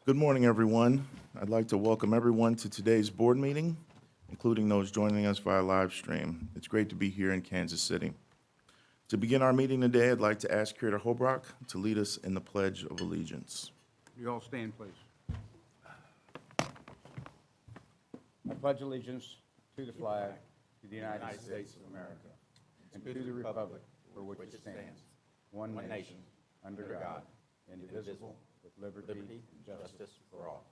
Good morning, everyone. I'd like to welcome everyone to today's board meeting, including those joining us via live stream. It's great to be here in Kansas City. To begin our meeting today, I'd like to ask Curator Holbrook to lead us in the Pledge of Allegiance. You all stand, please. I pledge allegiance to the flag of the United States of America and to the republic for which it stands, one nation, under God, indivisible, with liberty and justice for all.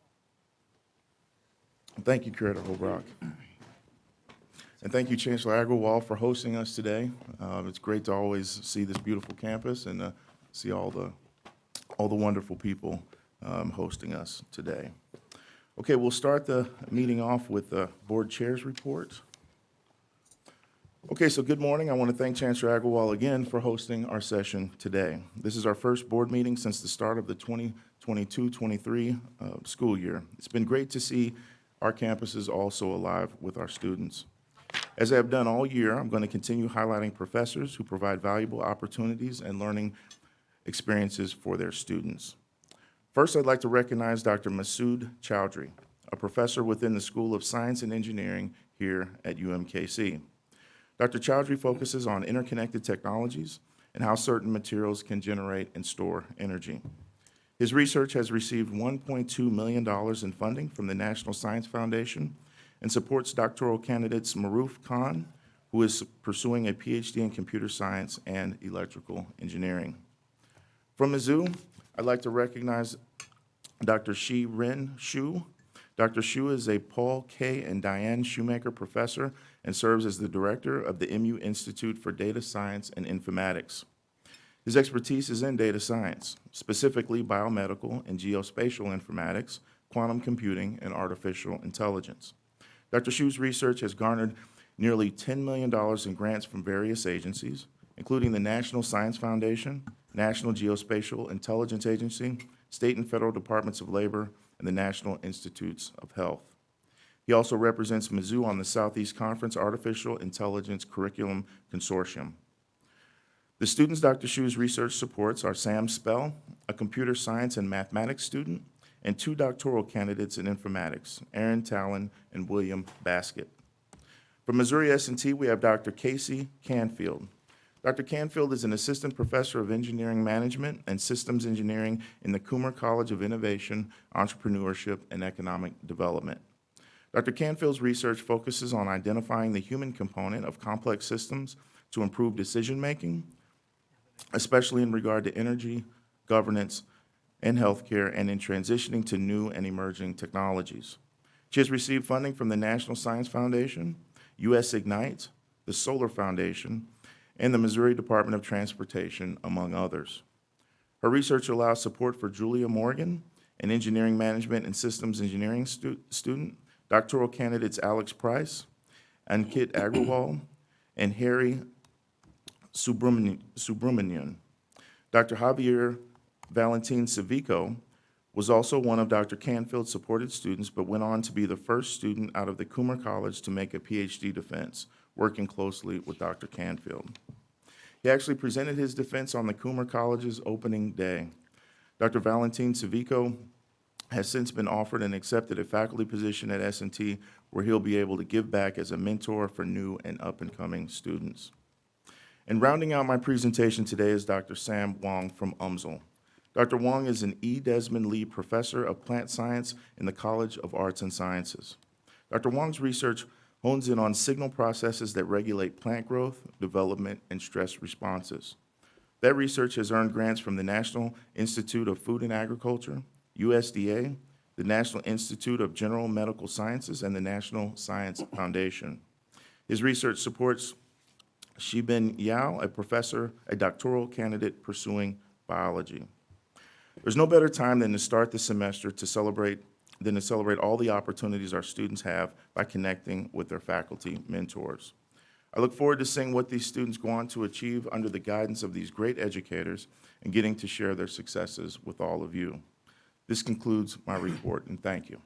Thank you, Curator Holbrook. And thank you, Chancellor Agrawal, for hosting us today. It's great to always see this beautiful campus and see all the wonderful people hosting us today. Okay, we'll start the meeting off with the board chair's report. Okay, so good morning. I want to thank Chancellor Agrawal again for hosting our session today. This is our first board meeting since the start of the 2022-23 school year. It's been great to see our campuses also alive with our students. As I have done all year, I'm going to continue highlighting professors who provide valuable opportunities and learning experiences for their students. First, I'd like to recognize Dr. Masood Chowdhury, a professor within the School of Science and Engineering here at UMKC. Dr. Chowdhury focuses on interconnected technologies and how certain materials can generate and store energy. His research has received $1.2 million in funding from the National Science Foundation and supports doctoral candidates Maroof Khan, who is pursuing a PhD in computer science and electrical engineering. From Mizzou, I'd like to recognize Dr. Shi-Ren Xu. Dr. Xu is a Paul K. and Diane Shoemaker professor and serves as the director of the MU Institute for Data Science and Informatics. His expertise is in data science, specifically biomedical and geospatial informatics, quantum computing, and artificial intelligence. Dr. Xu's research has garnered nearly $10 million in grants from various agencies, including the National Science Foundation, National Geospatial Intelligence Agency, state and federal departments of labor, and the National Institutes of Health. He also represents Mizzou on the Southeast Conference Artificial Intelligence Curriculum Consortium. The students Dr. Xu's research supports are Sam Spell, a computer science and mathematics student, and two doctoral candidates in informatics, Aaron Talon and William Baskett. From Missouri S&T, we have Dr. Casey Canfield. Dr. Canfield is an assistant professor of engineering management and systems engineering in the Coomer College of Innovation, Entrepreneurship, and Economic Development. Dr. Canfield's research focuses on identifying the human component of complex systems to improve decision-making, especially in regard to energy, governance, and healthcare, and in transitioning to new and emerging technologies. She has received funding from the National Science Foundation, US Ignite, the Solar Foundation, and the Missouri Department of Transportation, among others. Her research allows support for Julia Morgan, an engineering management and systems engineering student, doctoral candidates Alex Price, Ankit Agrawal, and Harry Subramanian. Dr. Javier Valentin Civico was also one of Dr. Canfield's supported students, but went on to be the first student out of the Coomer College to make a PhD defense, working closely with Dr. Canfield. He actually presented his defense on the Coomer College's opening day. Dr. Valentin Civico has since been offered and accepted a faculty position at S&T, where he'll be able to give back as a mentor for new and up-and-coming students. And rounding out my presentation today is Dr. Sam Wong from UMSL. Dr. Wong is an E. Desmond Lee Professor of Plant Science in the College of Arts and Sciences. Dr. Wong's research hones in on signal processes that regulate plant growth, development, and stress responses. That research has earned grants from the National Institute of Food and Agriculture, USDA, the National Institute of General Medical Sciences, and the National Science Foundation. His research supports Shibin Yao, a professor, a doctoral candidate pursuing biology. There's no better time than to start the semester to celebrate all the opportunities our students have by connecting with their faculty mentors. I look forward to seeing what these students go on to achieve under the guidance of these great educators and getting to share their successes with all of you. This concludes my report, and thank you.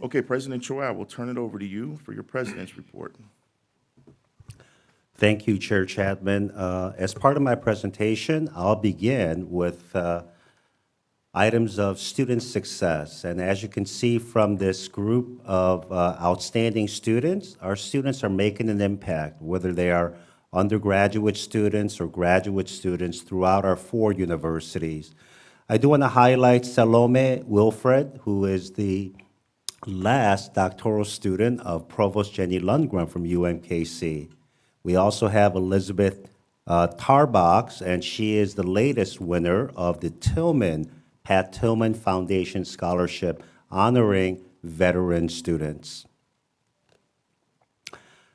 Okay, President Choi, I will turn it over to you for your president's report. Thank you, Chair Chapman. As part of my presentation, I'll begin with items of student success. And as you can see from this group of outstanding students, our students are making an impact, whether they are undergraduate students or graduate students throughout our 4 universities. I do want to highlight Salome Wilfred, who is the last doctoral student of Provost Jenny Lundgren from UMKC. We also have Elizabeth Tarbox, and she is the latest winner of the Pat Tillman Foundation Scholarship honoring veteran students.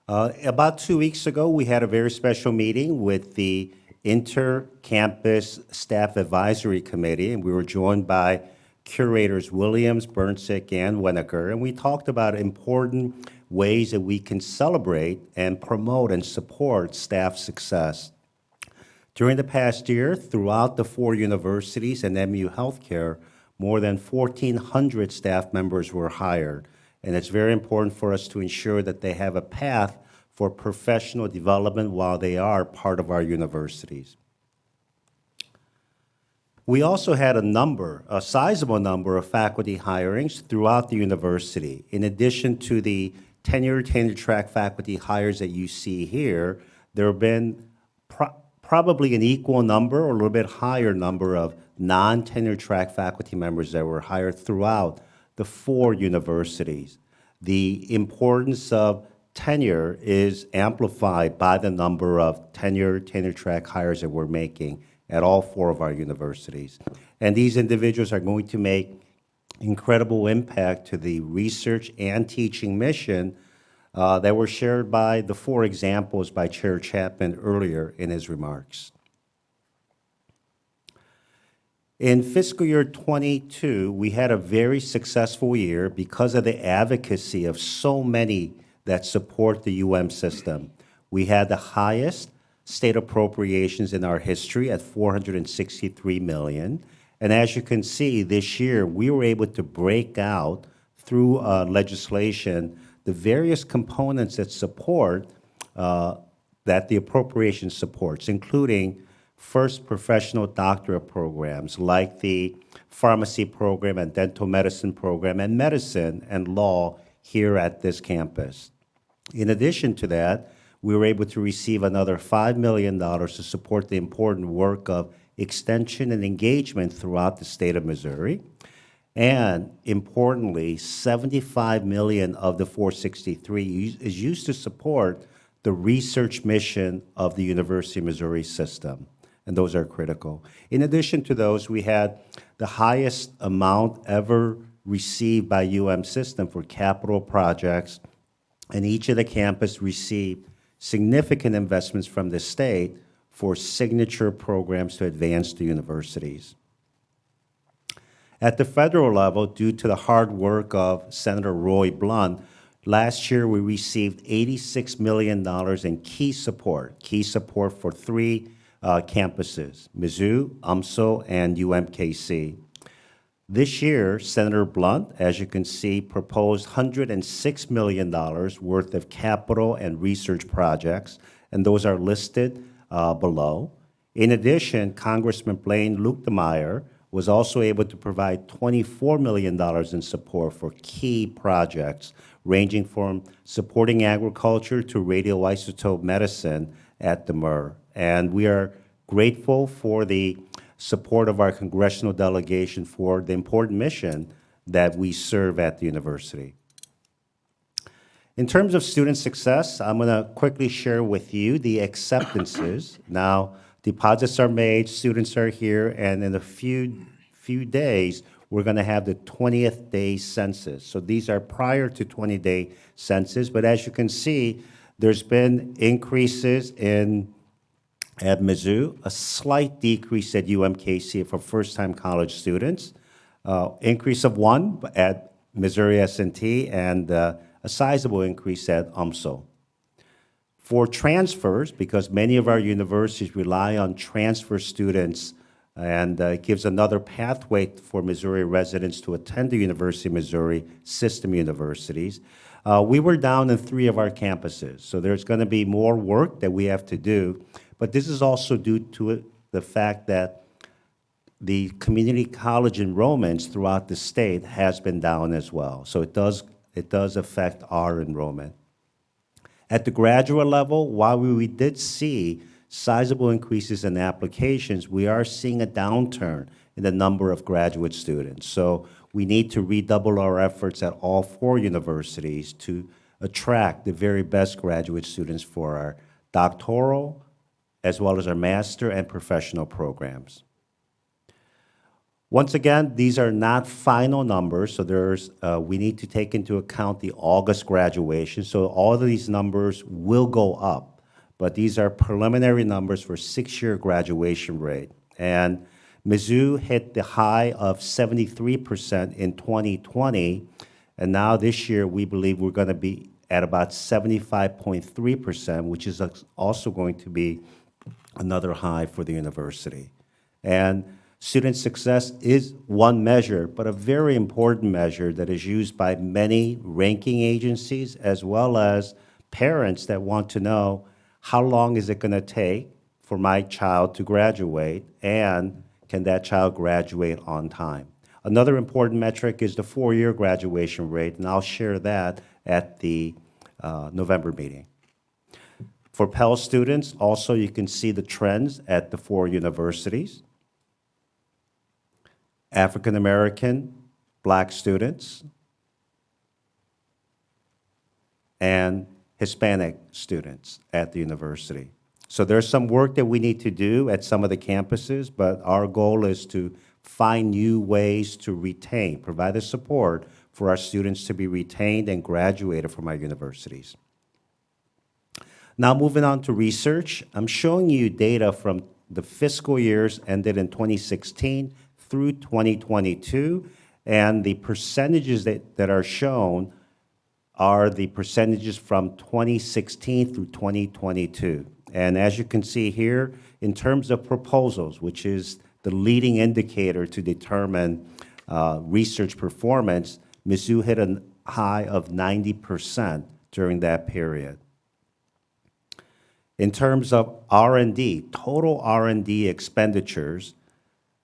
About 2 weeks ago, we had a very special meeting with the Inter-Campus Staff Advisory Committee, and we were joined by Curators Williams, Burnsick, and Winokur, and we talked about important ways that we can celebrate and promote and support staff success. During the past year, throughout the 4 universities and MU Healthcare, more than 1,400 staff members were hired, and it's very important for us to ensure that they have a path for professional development while they are part of our universities. We also had a sizable number of faculty hirings throughout the university. In addition to the tenure track faculty hires that you see here, there have been probably an equal number or a little bit higher number of non-tenure track faculty members that were hired throughout the 4 universities. The importance of tenure is amplified by the number of tenure track hires that we're making at all 4 of our universities. And these individuals are going to make incredible impact to the research and teaching mission that were shared by the 4 examples by Chair Chapman earlier in his remarks. In fiscal year 22, we had a very successful year because of the advocacy of so many that support the UM system. We had the highest state appropriations in our history at $463 million. And as you can see, this year, we were able to break out through legislation the various components that support, that the appropriation supports, including first professional doctorate programs like the pharmacy program and dental medicine program and medicine and law here at this campus. In addition to that, we were able to receive another $5 million to support the important work of extension and engagement throughout the state of Missouri. And importantly, $75 million of the 463 is used to support the research mission of the University of Missouri system, and those are critical. In addition to those, we had the highest amount ever received by UM system for capital projects, and each of the campus received significant investments from the state for signature programs to advance the universities. At the federal level, due to the hard work of Senator Roy Blunt, last year we received $86 million in key support for 3 campuses, Mizzou, UMSO, and UMKC. This year, Senator Blunt, as you can see, proposed $106 million worth of capital and research projects, and those are listed below. In addition, Congressman Blaine Luetkemeyer was also able to provide $24 million in support for key projects, ranging from supporting agriculture to radioisotope medicine at the MUR. And we are grateful for the support of our congressional delegation for the important mission that we serve at the university. In terms of student success, I'm going to quickly share with you the acceptances. Now, deposits are made, students are here, and in a few days, we're going to have the 20th day census. So these are prior to 20-day census, but as you can see, there's been increases at Mizzou, a slight decrease at UMKC for first-time college students, increase of 1 at Missouri S&T, and a sizable increase at UMSO. For transfers, because many of our universities rely on transfer students, and it gives another pathway for Missouri residents to attend the University of Missouri system universities. We were down in 3 of our campuses, so there's going to be more work that we have to do. But this is also due to the fact that the community college enrollments throughout the state has been down as well. So it does affect our enrollment. At the graduate level, while we did see sizable increases in applications, we are seeing a downturn in the number of graduate students. So we need to redouble our efforts at all 4 universities to attract the very best graduate students for our doctoral, as well as our master and professional programs. Once again, these are not final numbers, so we need to take into account the August graduation. So all of these numbers will go up, but these are preliminary numbers for 6-year graduation rate. And Mizzou hit the high of 73% in 2020, and now this year we believe we're going to be at about 75.3%, which is also going to be another high for the university. And student success is one measure, but a very important measure that is used by many ranking agencies as well as parents that want to know how long is it going to take for my child to graduate, and can that child graduate on time? Another important metric is the 4-year graduation rate, and I'll share that at the November meeting. For Pell students, also you can see the trends at the 4 universities. African American, Black students, and Hispanic students at the university. So there's some work that we need to do at some of the campuses, but our goal is to find new ways to retain, provide the support for our students to be retained and graduated from our universities. Now moving on to research, I'm showing you data from the fiscal years ended in 2016 through 2022, and the percentages that are shown are the percentages from 2016 through 2022. And as you can see here, in terms of proposals, which is the leading indicator to determine research performance, Mizzou hit a high of 90% during that period. In terms of R&D, total R&D expenditures,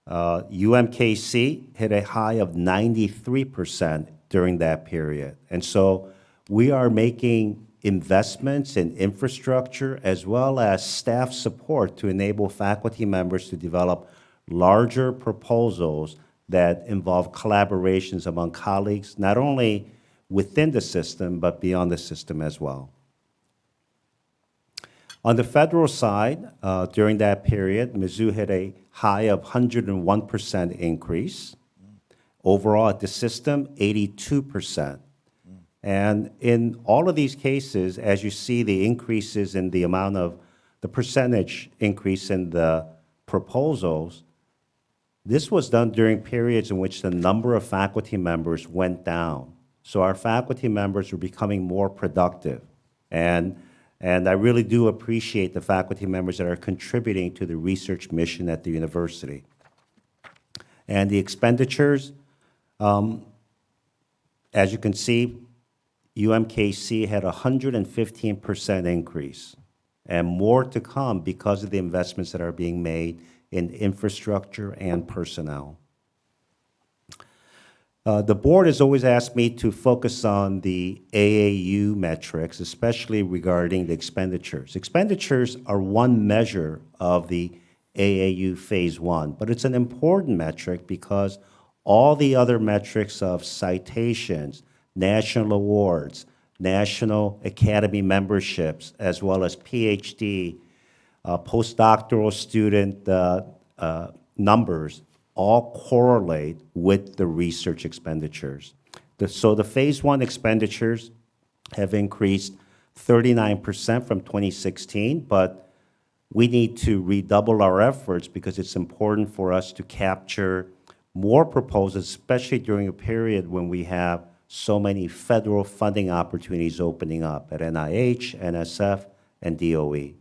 UMKC hit a high of 93% during that period. And so we are making investments in infrastructure as well as staff support to enable faculty members to develop larger proposals that involve collaborations among colleagues, not only within the system, but beyond the system as well. On the federal side, during that period, Mizzou hit a high of 101% increase. Overall at the system, 82%. And in all of these cases, as you see the increases in the amount of the percentage increase in the proposals, this was done during periods in which the number of faculty members went down. So our faculty members were becoming more productive. And I really do appreciate the faculty members that are contributing to the research mission at the university. And the expenditures, as you can see, UMKC had a 115% increase, and more to come because of the investments that are being made in infrastructure and personnel. The board has always asked me to focus on the AAU metrics, especially regarding the expenditures. Expenditures are one measure of the AAU Phase 1, but it's an important metric because all the other metrics of citations, national awards, national academy memberships, as well as PhD, postdoctoral student numbers, all correlate with the research expenditures. So the Phase 1 expenditures have increased 39% from 2016, but we need to redouble our efforts because it's important for us to capture more proposals, especially during a period when we have so many federal funding opportunities opening up at NIH, NSF, and DOE.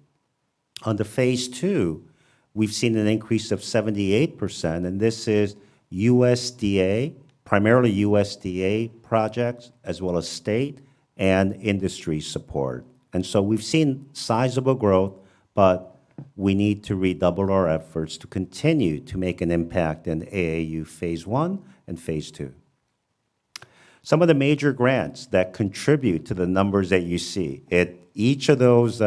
On the Phase 2, we've seen an increase of 78%, and this is USDA, primarily USDA projects, as well as state and industry support. And so we've seen sizable growth, but we need to redouble our efforts to continue to make an impact in AAU Phase 1 and Phase 2. Some of the major grants that contribute to the numbers that you see, each of those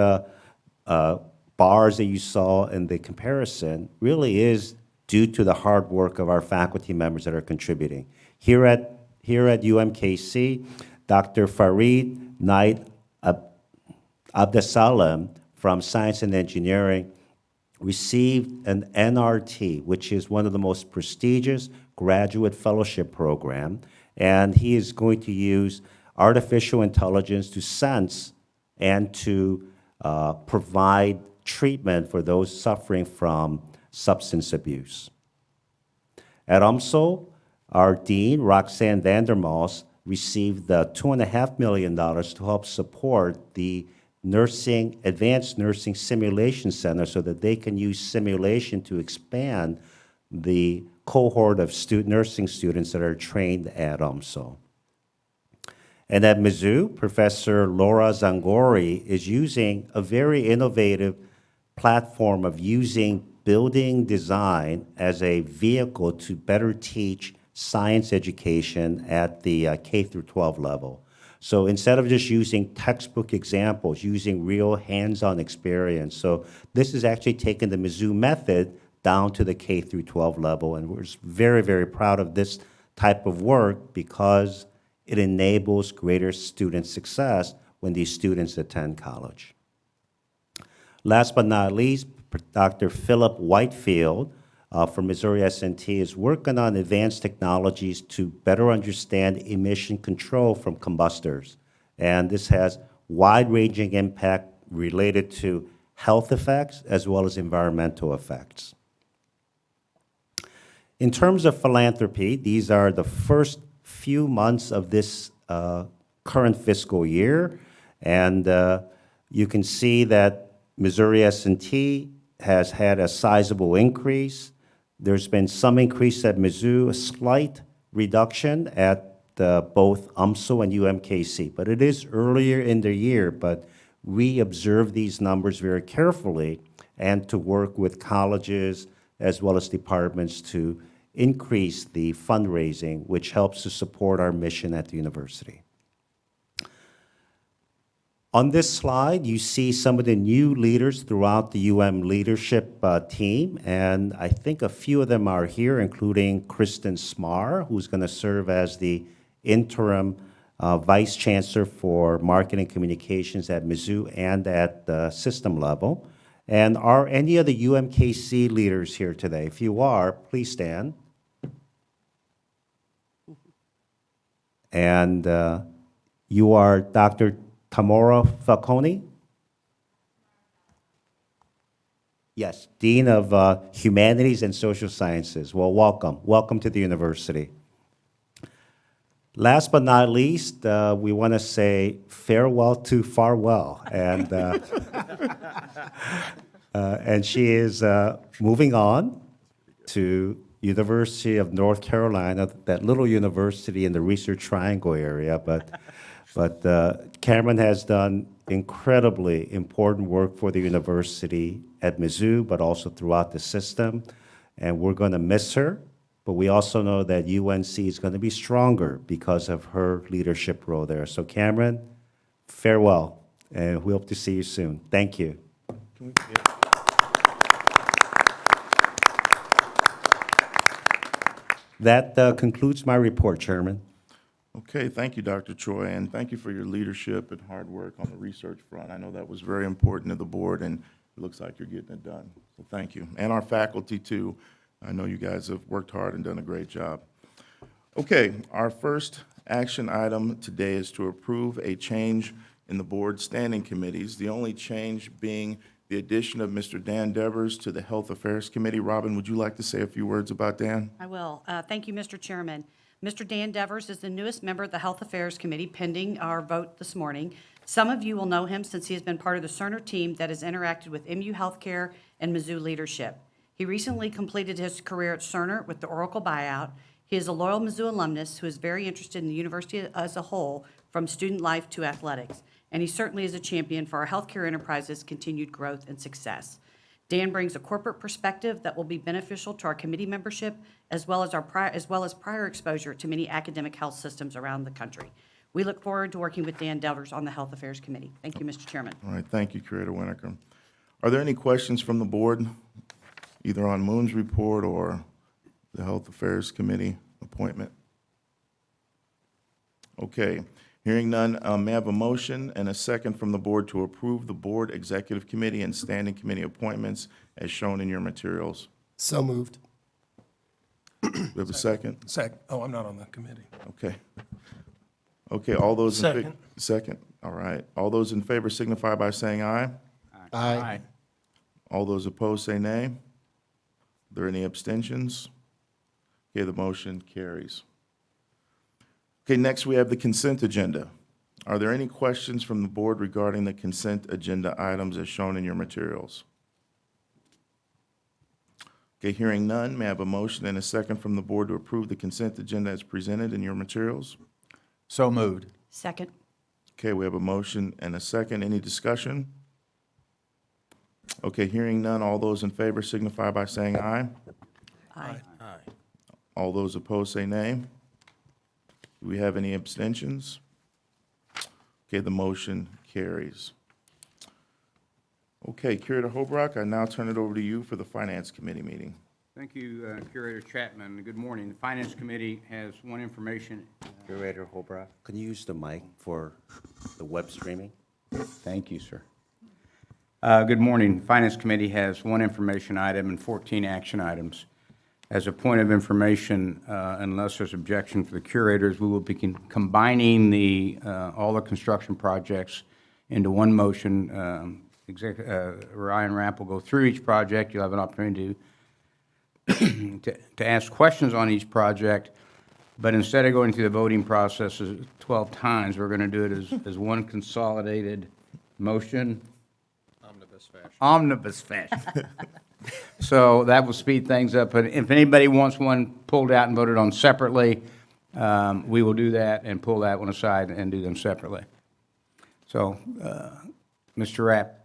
bars that you saw in the comparison really is due to the hard work of our faculty members that are contributing. Here at UMKC, Dr. Farid Knight Abdesalam from Science and Engineering received an NRT, which is one of the most prestigious graduate fellowship program, and he is going to use artificial intelligence to sense and to provide treatment for those suffering from substance abuse. At UMSL, our dean, Roxanne Vandermals, received the $2.5 million to help support the Advanced Nursing Simulation Center so that they can use simulation to expand the cohort of nursing students that are trained at UMSL. And at Mizzou, Professor Laura Zangori is using a very innovative platform of using building design as a vehicle to better teach science education at the K through 12 level. So instead of just using textbook examples, using real hands-on experience. So this is actually taking the Mizzou method down to the K through 12 level, and we're very, very proud of this type of work because it enables greater student success when these students attend college. Last but not least, Dr. Philip Whitefield from Missouri S&T is working on advanced technologies to better understand emission control from combustors. And this has wide-ranging impact related to health effects as well as environmental effects. In terms of philanthropy, these are the first few months of this current fiscal year, and you can see that Missouri S&T has had a sizable increase. There's been some increase at Mizzou, a slight reduction at both UMSL and UMKC, but it is earlier in the year, but we observe these numbers very carefully and to work with colleges as well as departments to increase the fundraising, which helps to support our mission at the university. On this slide, you see some of the new leaders throughout the leadership team, and I think a few of them are here, including Kristen Smar, who's going to serve as the interim Vice Chancellor for Marketing Communications at Mizzou and at the system level. And are any of the UMKC leaders here today? If you are, please stand. And you are Dr. Tamara Falcone? Yes, Dean of Humanities and Social Sciences. Well, welcome. Welcome to the university. Last but not least, we want to say farewell to Farwell. And she is moving on to University of North Carolina, that little university in the Research Triangle area. But Cameron has done incredibly important work for the university at Mizzou, but also throughout the system. And we're going to miss her. But we also know that UNC is going to be stronger because of her leadership role there. So Cameron, farewell, and we hope to see you soon. Thank you. That concludes my report, Chairman. Okay, thank you, Dr. Choi, and thank you for your leadership and hard work on the research front. I know that was very important to the board, and it looks like you're getting it done. So thank you. And our faculty, too. I know you guys have worked hard and done a great job. Okay, our first action item today is to approve a change in the board standing committees, the only change being the addition of Mr. Dan Devers to the Health Affairs Committee. Robin, would you like to say a few words about Dan? I will. Thank you, Mr. Chairman. Mr. Dan Devers is the newest member of the Health Affairs Committee pending our vote this morning. Some of you will know him since he has been part of the Cerner team that has interacted with MU Healthcare and Mizzou leadership. He recently completed his career at Cerner with the Oracle buyout. He is a loyal Mizzou alumnus who is very interested in the university as a whole, from student life to athletics. And he certainly is a champion for our healthcare enterprise's continued growth and success. Dan brings a corporate perspective that will be beneficial to our committee membership, as well as prior exposure to many academic health systems around the country. We look forward to working with Dan Devers on the Health Affairs Committee. Thank you, Mr. Chairman. All right, thank you, Curator Winokur. Are there any questions from the board, either on Moon's report or the Health Affairs Committee appointment? Okay, hearing none, may I have a motion and a second from the board to approve the Board Executive Committee and Standing Committee appointments as shown in your materials? So moved. Do we have a second? Oh, I'm not on the committee. Okay. Okay, all those in Second. Second, all right. All those in favor signify by saying aye. Aye. All those opposed say nay. Are there any abstentions? Okay, the motion carries. Okay, next we have the consent agenda. Are there any questions from the board regarding the consent agenda items as shown in your materials? Okay, hearing none, may I have a motion and a second from the board to approve the consent agenda as presented in your materials? So moved. Second. Okay, we have a motion and a second. Any discussion? Okay, hearing none, all those in favor signify by saying aye. Aye. All those opposed say nay. Do we have any abstentions? Okay, the motion carries. Okay, Curator Hobrock, I now turn it over to you for the Finance Committee meeting. Thank you, Curator Chapman. Good morning. The Finance Committee has one information. Curator Holbrook, can you use the mic for the web streaming? Thank you, sir. Good morning. The Finance Committee has one information item and 14 action items. As a point of information, unless there's objection for the curators, we will be combining all the construction projects into one motion. Ryan Rapp will go through each project. You'll have an opportunity to ask questions on each project, but instead of going through the voting process 12 times, we're going to do it as one consolidated motion. Omnibus fashion. So that will speed things up. But if anybody wants one pulled out and voted on separately, we will do that and pull that one aside and do them separately. So, Mr. Rapp.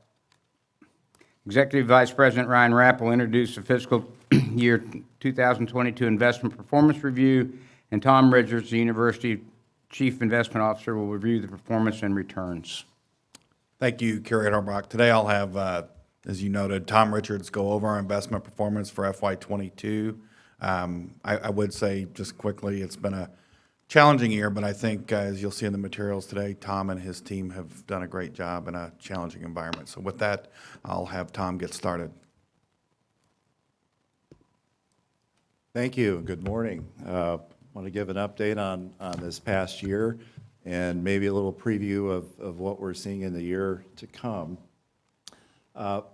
Executive Vice President Ryan Rapp will introduce the fiscal year 2022 investment performance review, and Tom Richards, the University Chief Investment Officer, will review the performance and returns. Thank you, Curator Brock. Today I'll have, as you noted, Tom Richards go over our investment performance for FY22. I would say just quickly, it's been a challenging year, but I think as you'll see in the materials today, Tom and his team have done a great job in a challenging environment. So with that, I'll have Tom get started. Thank you. Good morning. I want to give an update on this past year and maybe a little preview of what we're seeing in the year to come.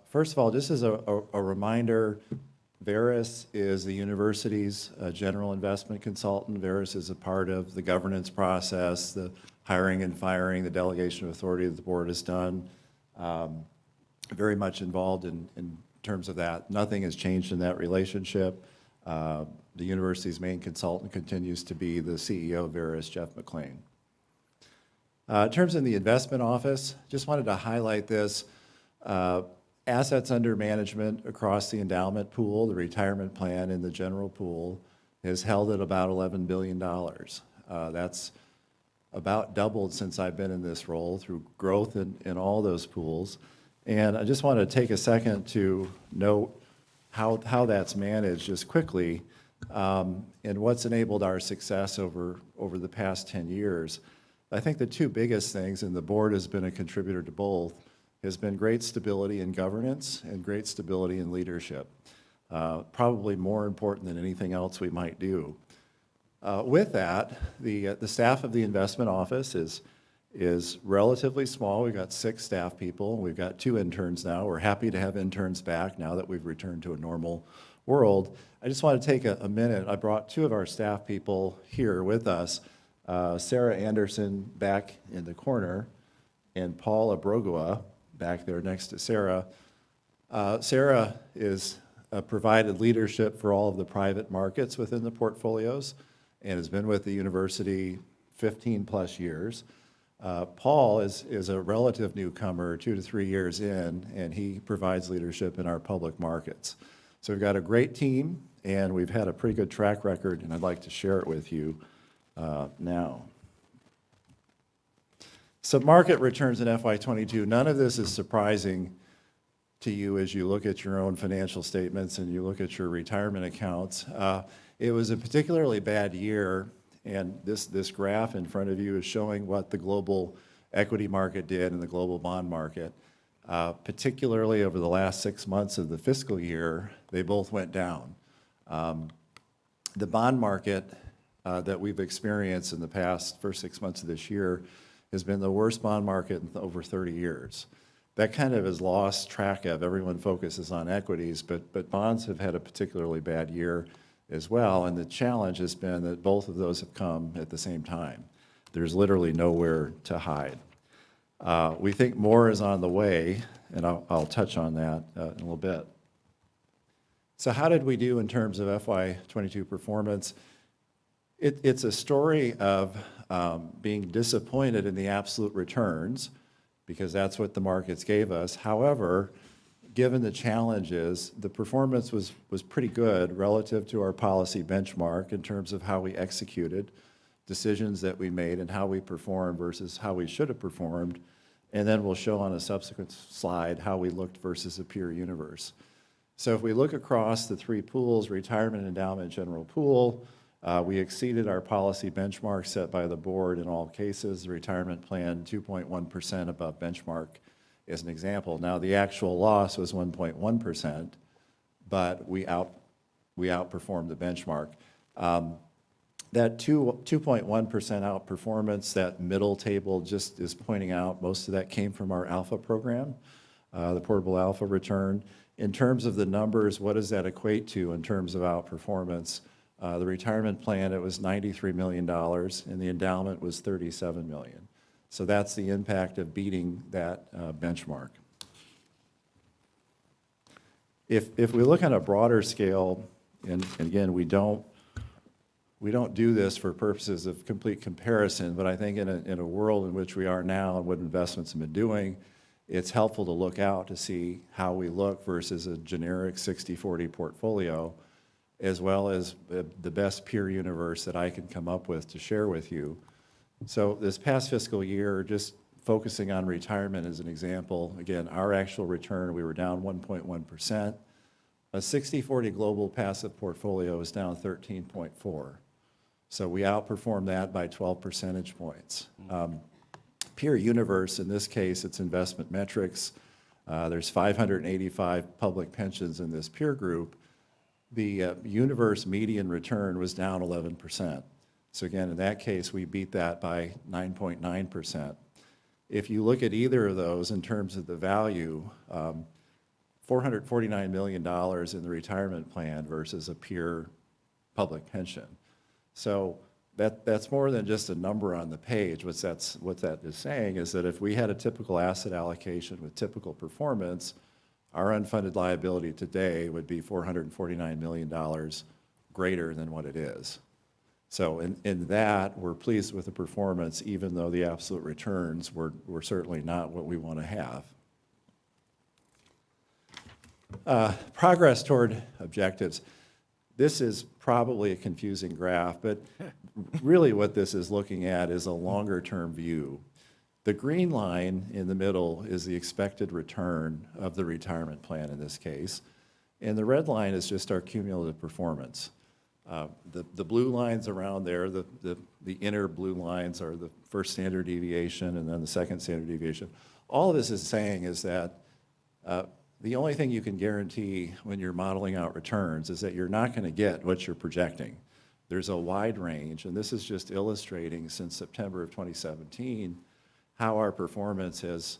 First of all, just as a reminder, Veris is the university's general investment consultant. Veris is a part of the governance process, the hiring and firing, the delegation of authority that the board has done. Very much involved in terms of that. Nothing has changed in that relationship. The university's main consultant continues to be the CEO of Veris, Jeff McLean. In terms of the investment office, just wanted to highlight this. Assets under management across the endowment pool, the retirement plan, and the general pool is held at about $11 billion. That's about doubled since I've been in this role through growth in all those pools. And I just want to take a second to note how that's managed just quickly and what's enabled our success over the past 10 years. I think the two biggest things, and the board has been a contributor to both, has been great stability in governance and great stability in leadership. Probably more important than anything else we might do. With that, the staff of the investment office is relatively small. We've got 6 staff people. We've got 2 interns now. We're happy to have interns back now that we've returned to a normal world. I just want to take a minute. I brought 2 of our staff people here with us. Sarah Anderson back in the corner and Paul Abrogua back there next to Sarah. Sarah is provided leadership for all of the private markets within the portfolios and has been with the university 15 plus years. Paul is a relative newcomer, 2 to 3 years in, and he provides leadership in our public markets. So we've got a great team, and we've had a pretty good track record, and I'd like to share it with you now. So market returns in FY22, none of this is surprising to you as you look at your own financial statements and you look at your retirement accounts. It was a particularly bad year, and this graph in front of you is showing what the global equity market did and the global bond market. Particularly over the last 6 months of the fiscal year, they both went down. The bond market that we've experienced in the first 6 months of this year has been the worst bond market in over 30 years. That kind of is lost track of. Everyone focuses on equities, but bonds have had a particularly bad year as well, and the challenge has been that both of those have come at the same time. There's literally nowhere to hide. We think more is on the way, and I'll touch on that in a little bit. So how did we do in terms of FY22 performance? It's a story of being disappointed in the absolute returns, because that's what the markets gave us. However, given the challenges, the performance was pretty good relative to our policy benchmark in terms of how we executed, decisions that we made, and how we performed versus how we should have performed. And then we'll show on a subsequent slide how we looked versus a peer universe. So if we look across the 3 pools, retirement, endowment, general pool, we exceeded our policy benchmark set by the board in all cases. The retirement plan 2.1% above benchmark as an example. Now the actual loss was 1.1%, but we outperformed the benchmark. That 2.1% outperformance, that middle table just is pointing out most of that came from our alpha program, the portable alpha return. In terms of the numbers, what does that equate to in terms of outperformance? The retirement plan, it was $93 million, and the endowment was $37 million. So that's the impact of beating that benchmark. If we look on a broader scale, and again, we don't do this for purposes of complete comparison, but I think in a world in which we are now and what investments have been doing, it's helpful to look out to see how we look versus a generic 60-40 portfolio, as well as the best peer universe that I can come up with to share with you. So this past fiscal year, just focusing on retirement as an example, again, our actual return, we were down 1.1%. A 60-40 global passive portfolio is down 13.4. So we outperformed that by 12 percentage points. Peer universe, in this case, it's investment metrics. There's 585 public pensions in this peer group. The universe median return was down 11%. So again, in that case, we beat that by 9.9%. If you look at either of those in terms of the value, $449 million in the retirement plan versus a peer public pension. So that's more than just a number on the page. What that is saying is that if we had a typical asset allocation with typical performance, our unfunded liability today would be $449 million greater than what it is. So in that, we're pleased with the performance, even though the absolute returns were certainly not what we want to have. Progress toward objectives. This is probably a confusing graph, but really what this is looking at is a longer-term view. The green line in the middle is the expected return of the retirement plan in this case, and the red line is just our cumulative performance. The blue lines around there, the inner blue lines are the first standard deviation and then the second standard deviation. All of this is saying is that the only thing you can guarantee when you're modeling out returns is that you're not going to get what you're projecting. There's a wide range, and this is just illustrating since September of 2017 how our performance has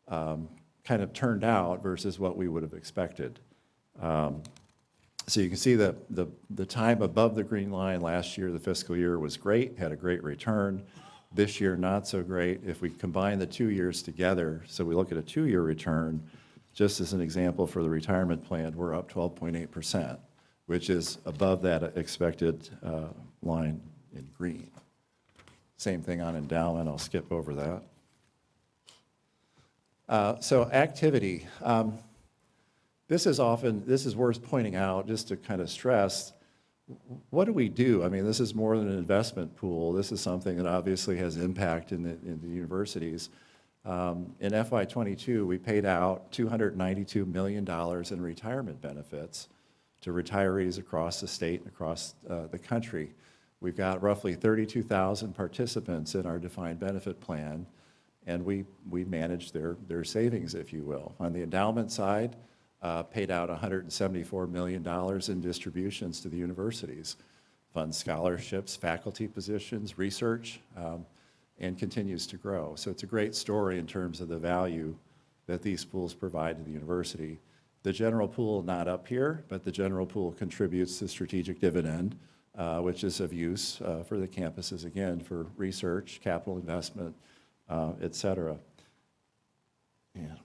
kind of turned out versus what we would have expected. So you can see that the time above the green line last year, the fiscal year, was great, had a great return. This year, not so great. If we combine the 2 years together, so we look at a 2-year return, just as an example for the retirement plan, we're up 12.8%, which is above that expected line in green. Same thing on endowment, I'll skip over that. So activity. This is worth pointing out just to kind of stress, what do we do? I mean, this is more than an investment pool. This is something that obviously has impact in the universities. In FY22, we paid out $292 million in retirement benefits to retirees across the state and across the country. We've got roughly 32,000 participants in our defined benefit plan, and we manage their savings, if you will. On the endowment side, paid out $174 million in distributions to the universities, fund scholarships, faculty positions, research, and continues to grow. So it's a great story in terms of the value that these pools provide to the university. The general pool, not up here, but the general pool contributes to strategic dividend, which is of use for the campuses, again, for research, capital investment, et cetera. And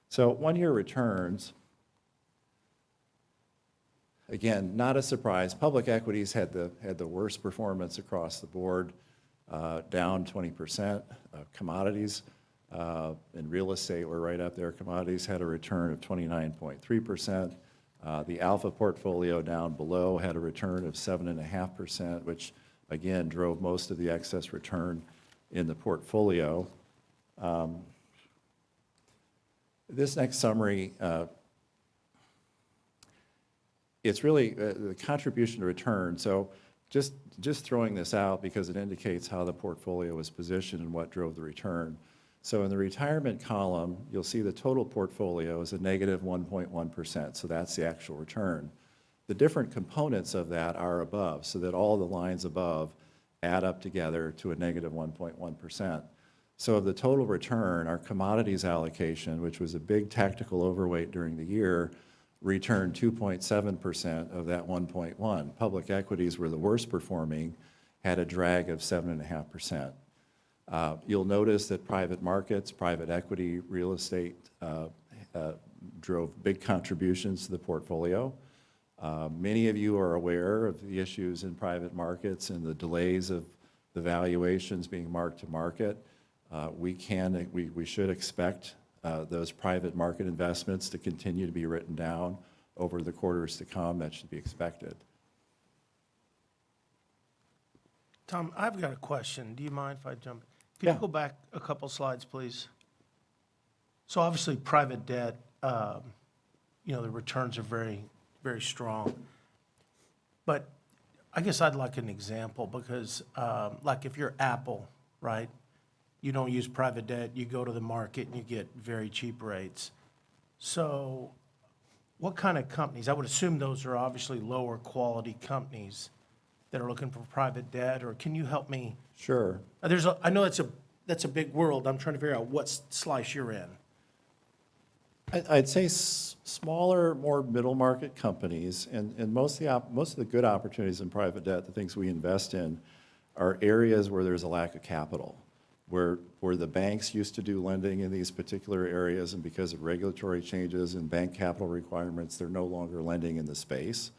so one-year returns, again, not a surprise. Public equities had the worst performance across the board, down 20%. Commodities and real estate were right up there. Commodities had a return of 29.3%. The alpha portfolio down below had a return of 7.5%, which again drove most of the excess return in the portfolio. This next summary, it's really the contribution to return. So just throwing this out because it indicates how the portfolio was positioned and what drove the return. So in the retirement column, you'll see the total portfolio is a negative 1.1%, so that's the actual return. The different components of that are above, so that all the lines above add up together to a negative 1.1%. So of the total return, our commodities allocation, which was a big tactical overweight during the year, returned 2.7% of that 1.1. Public equities were the worst performing, had a drag of 7.5%. You'll notice that private markets, private equity, real estate drove big contributions to the portfolio. Many of you are aware of the issues in private markets and the delays of the valuations being marked to market. We should expect those private market investments to continue to be written down over the quarters to come. That should be expected. Tom, I've got a question. Do you mind if I jump? Could Yeah. you go back a couple slides, please? So obviously, private debt, the returns are very, very strong. But I guess I'd like an example because, like if you're Apple, right? You don't use private debt, you go to the market and you get very cheap rates. So what kind of companies? I would assume those are obviously lower quality companies that are looking for private debt, or can you help me? Sure. I know that's a big world. I'm trying to figure out what slice you're in. I'd say smaller, more middle market companies, and most of the good opportunities in private debt, the things we invest in, are areas where there's a lack of capital, where the banks used to do lending in these particular areas, and because of regulatory changes and bank capital requirements, they're no longer lending in the space.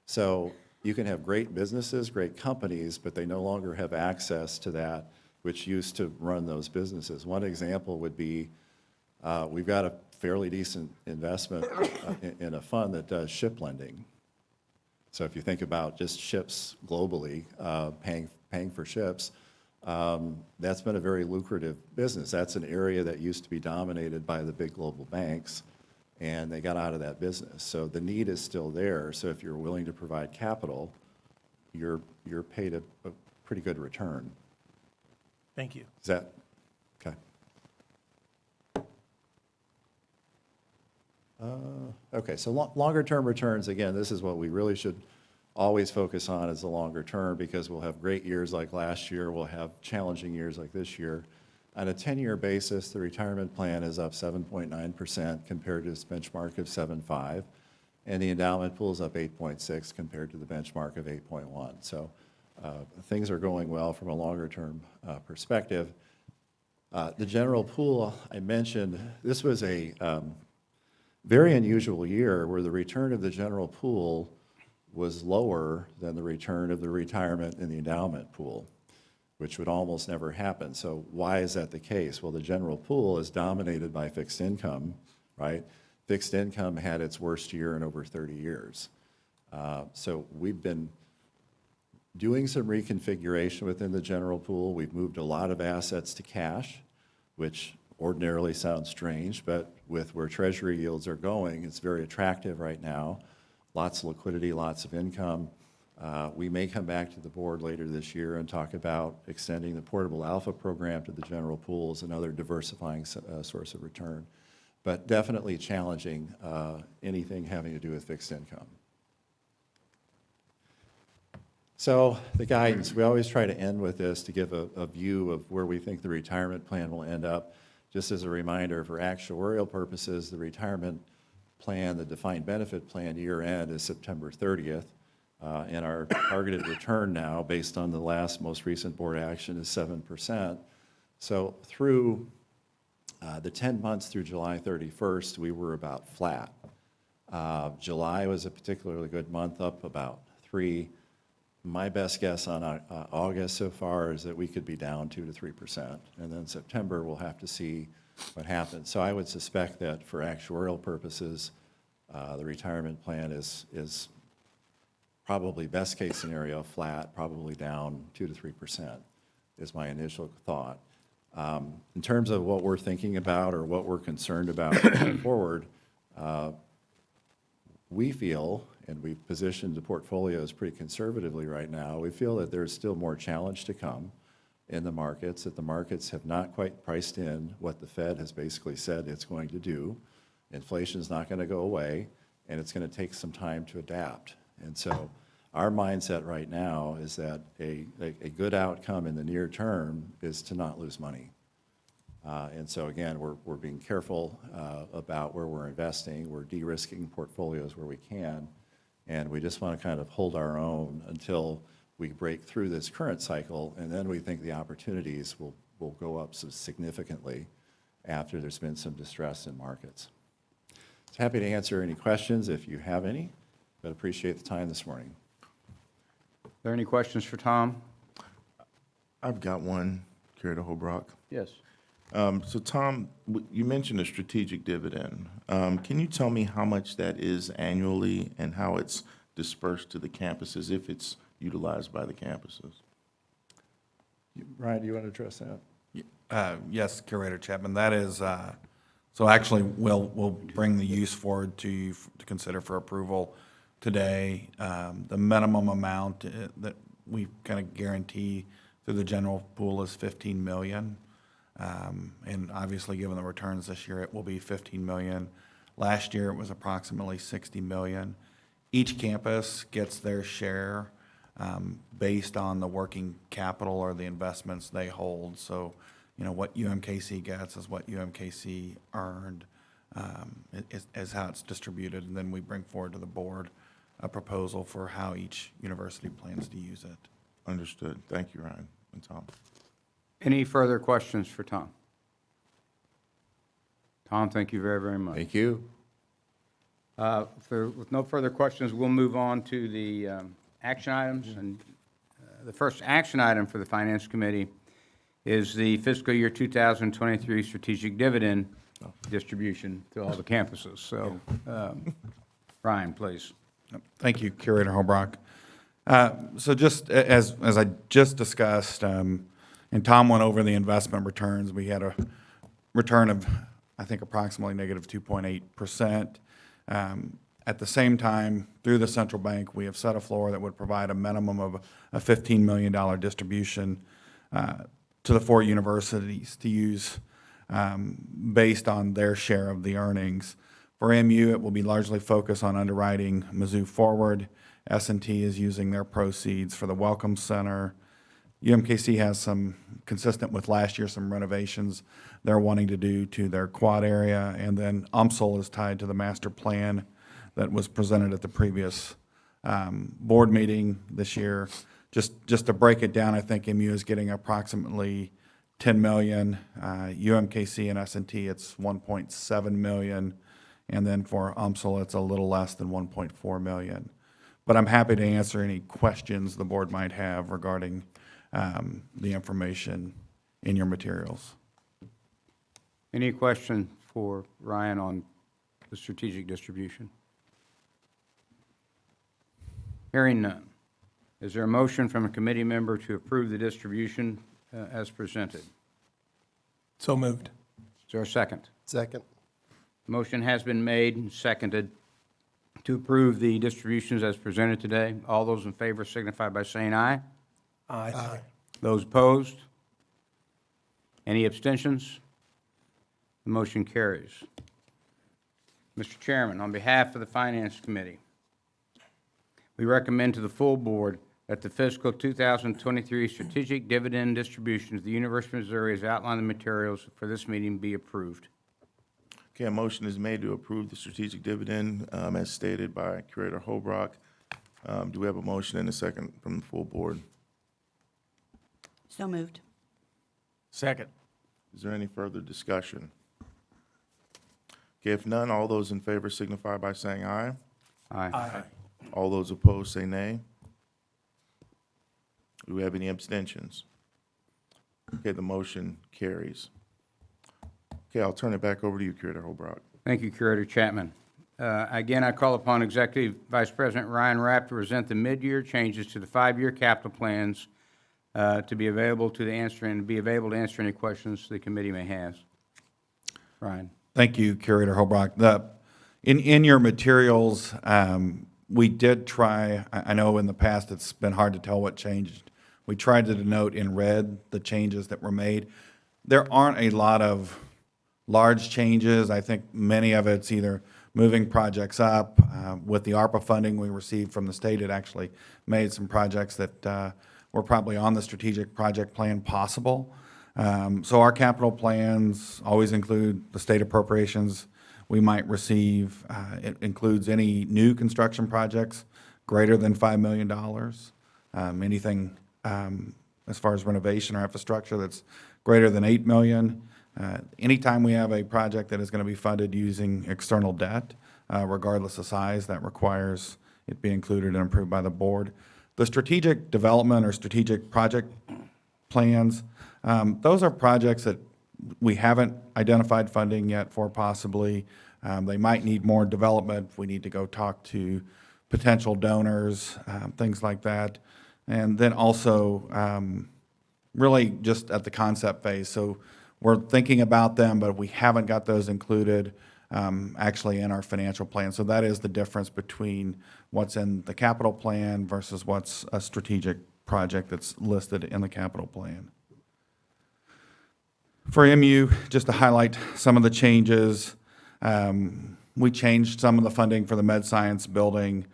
So you can have great businesses, great companies, but they no longer have access to that which used to run those businesses. One example would be, we've got a fairly decent investment in a fund that does ship lending. So if you think about just ships globally, paying for ships, that's been a very lucrative business. That's an area that used to be dominated by the big global banks, and they got out of that business. So the need is still there. So if you're willing to provide capital, you're paid a pretty good return. Thank you. Is that, okay. Okay, so longer term returns, again, this is what we really should always focus on, is the longer term, because we'll have great years like last year, we'll have challenging years like this year. On a 10-year basis, the retirement plan is up 7.9% compared to its benchmark of 7.5, and the endowment pool is up 8.6 compared to the benchmark of 8.1. So things are going well from a longer term perspective. The general pool, I mentioned, this was a very unusual year where the return of the general pool was lower than the return of the retirement in the endowment pool, which would almost never happen. So why is that the case? Well, the general pool is dominated by fixed income, right? Fixed income had its worst year in over 30 years. So we've been doing some reconfiguration within the general pool. We've moved a lot of assets to cash, which ordinarily sounds strange, but with where treasury yields are going, it's very attractive right now. Lots of liquidity, lots of income. We may come back to the board later this year and talk about extending the portable alpha program to the general pool as another diversifying source of return, but definitely challenging anything having to do with fixed income. So the guidance, we always try to end with this to give a view of where we think the retirement plan will end up. Just as a reminder, for actuarial purposes, the retirement plan, the defined benefit plan year end is September 30th. And our targeted return now, based on the most recent board action, is 7%. So through the 10 months through July 31st, we were about flat. July was a particularly good month, up about 3%. My best guess on August so far is that we could be down 2 to 3%. And then September, we'll have to see what happens. So I would suspect that for actuarial purposes, the retirement plan is probably best case scenario flat, probably down 2 to 3% is my initial thought. In terms of what we're thinking about or what we're concerned about going forward, we feel, and we've positioned the portfolios pretty conservatively right now, we feel that there's still more challenge to come in the markets, that the markets have not quite priced in what the Fed has basically said it's going to do. Inflation is not going to go away, and it's going to take some time to adapt. And so our mindset right now is that a good outcome in the near term is to not lose money. And so again, we're being careful about where we're investing. We're de-risking portfolios where we can, and we just want to kind of hold our own until we break through this current cycle, and then we think the opportunities will go up so significantly after there's been some distress in markets. So happy to answer any questions if you have any, but appreciate the time this morning. Are there any questions for Tom? I've got one, Curator Holbrook. Yes. So Tom, you mentioned a strategic dividend. Can you tell me how much that is annually and how it's dispersed to the campuses, if it's utilized by the campuses? Ryan, do you want to address that? Yes, Curator Chapman, that is, so actually, we'll bring the use forward to you to consider for approval today. The minimum amount that we kind of guarantee through the general pool is $15 million. And obviously, given the returns this year, it will be $15 million. Last year, it was approximately $60 million. Each campus gets their share based on the working capital or the investments they hold. So, you know, what UMKC gets is what UMKC earned, is how it's distributed. And then we bring forward to the board a proposal for how each university plans to use it. Understood. Thank you, Ryan and Tom. Any further questions for Tom? Tom, thank you very, very much. Thank you. With no further questions, we'll move on to the action items. And the first action item for the Finance Committee is the fiscal year 2023 strategic dividend distribution to all the campuses. So, Ryan, please. Thank you, Curator Holbrook. So just as I just discussed, and Tom went over the investment returns, we had a return of, I think, approximately negative 2.8%. At the same time, through the central bank, we have set a floor that would provide a minimum of a $15 million distribution to the 4 universities to use based on their share of the earnings. For MU, it will be largely focused on underwriting Mizzou Forward. S&T is using their proceeds for the Welcome Center. UMKC has some, consistent with last year, some renovations they're wanting to do to their quad area. And then UMSL is tied to the master plan that was presented at the previous board meeting this year. Just to break it down, I think MU is getting approximately $10 million. UMKC and S&T, it's $1.7 million. And then for UMSL, it's a little less than $1.4 million. But I'm happy to answer any questions the board might have regarding the information in your materials. Any question for Ryan on the strategic distribution? Hearing none. Is there a motion from a committee member to approve the distribution as presented? So moved. Is there a second? Second. Motion has been made and seconded to approve the distributions as presented today. All those in favor signify by saying aye. Aye. Those opposed? Any abstentions? The motion carries. Mr. Chairman, on behalf of the Finance Committee, we recommend to the full board that the fiscal 2023 strategic dividend distribution to the University of Missouri as outlined in the materials for this meeting be approved. Okay, a motion is made to approve the strategic dividend as stated by Curator Hobrock. Do we have a motion and a second from the full board? So moved. Second. Is there any further discussion? Okay, if none, all those in favor signify by saying aye. Aye. All those opposed say nay. Do we have any abstentions? Okay, the motion carries. Okay, I'll turn it back over to you, Curator Hobrock. Thank you, Curator Chapman. Again, I call upon Executive Vice President Ryan Rapp to present the mid-year changes to the 5-year capital plans to be available to answer any questions the committee may have. Ryan. Thank you, Curator Hobrock. In your materials, we did try, I know in the past it's been hard to tell what changed. We tried to denote in red the changes that were made. There aren't a lot of large changes. I think many of it's either moving projects up. With the ARPA funding we received from the state, it actually made some projects that were probably on the strategic project plan possible. So our capital plans always include the state appropriations we might receive. It includes any new construction projects greater than $5 million. Anything as far as renovation or infrastructure that's greater than $8 million. Anytime we have a project that is going to be funded using external debt, regardless of size, that requires it be included and approved by the board. The strategic development or strategic project plans, those are projects that we haven't identified funding yet for possibly. They might need more development. We need to go talk to potential donors, things like that. And then also really just at the concept phase. So we're thinking about them, but we haven't got those included actually in our financial plan. So that is the difference between what's in the capital plan versus what's a strategic project that's listed in the capital plan. For MU, just to highlight some of the changes, we changed some of the funding for the med science building.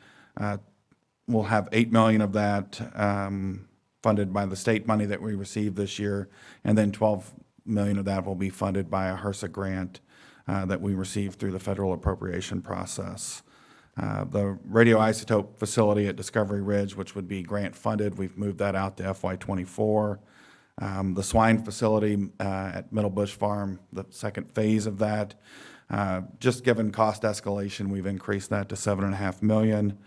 We'll have $8 million of that funded by the state money that we received this year, and then $12 million of that will be funded by a HRSA grant that we received through the federal appropriation process. The radioisotope facility at Discovery Ridge, which would be grant funded, we've moved that out to FY24. The swine facility at Middle Bush Farm, the second phase of that, just given cost escalation, we've increased that to $7.5 million.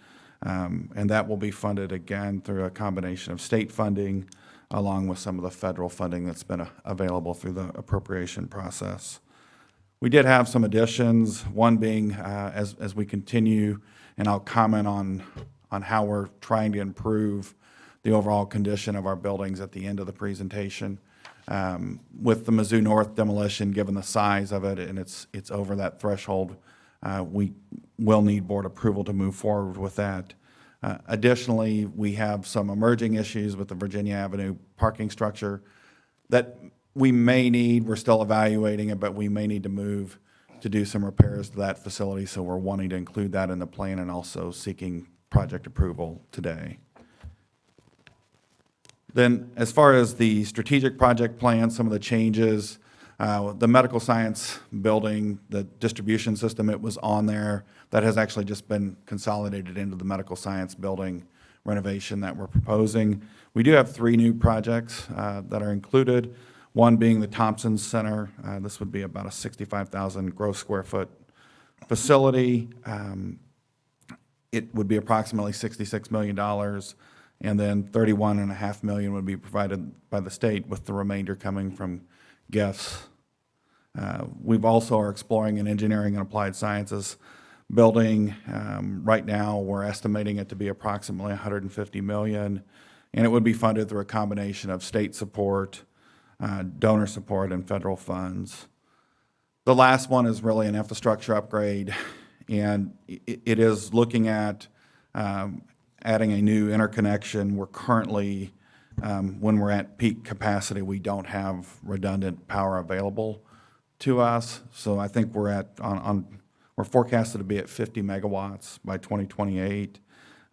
And that will be funded again through a combination of state funding along with some of the federal funding that's been available through the appropriation process. We did have some additions, one being as we continue, and I'll comment on how we're trying to improve the overall condition of our buildings at the end of the presentation. With the Mizzou North demolition, given the size of it and it's over that threshold, we will need board approval to move forward with that. Additionally, we have some emerging issues with the Virginia Avenue parking structure that we may need, we're still evaluating it, but we may need to move to do some repairs to that facility, so we're wanting to include that in the plan and also seeking project approval today. Then, as far as the strategic project plan, some of the changes, the medical science building, the distribution system, it was on there. That has actually just been consolidated into the medical science building renovation that we're proposing. We do have 3 new projects that are included, one being the Thompson Center. This would be about a 65,000 gross square foot facility. it would be approximately $66 million, and then $31.5 million would be provided by the state, with the remainder coming from gifts. We've also are exploring an engineering and applied sciences building. Right now, we're estimating it to be approximately $150 million, and it would be funded through a combination of state support, donor support, and federal funds. The last one is really an infrastructure upgrade, and it is looking at adding a new interconnection. We're currently, when we're at peak capacity, we don't have redundant power available to us. So I think we're we're forecasted to be at 50 megawatts by 2028.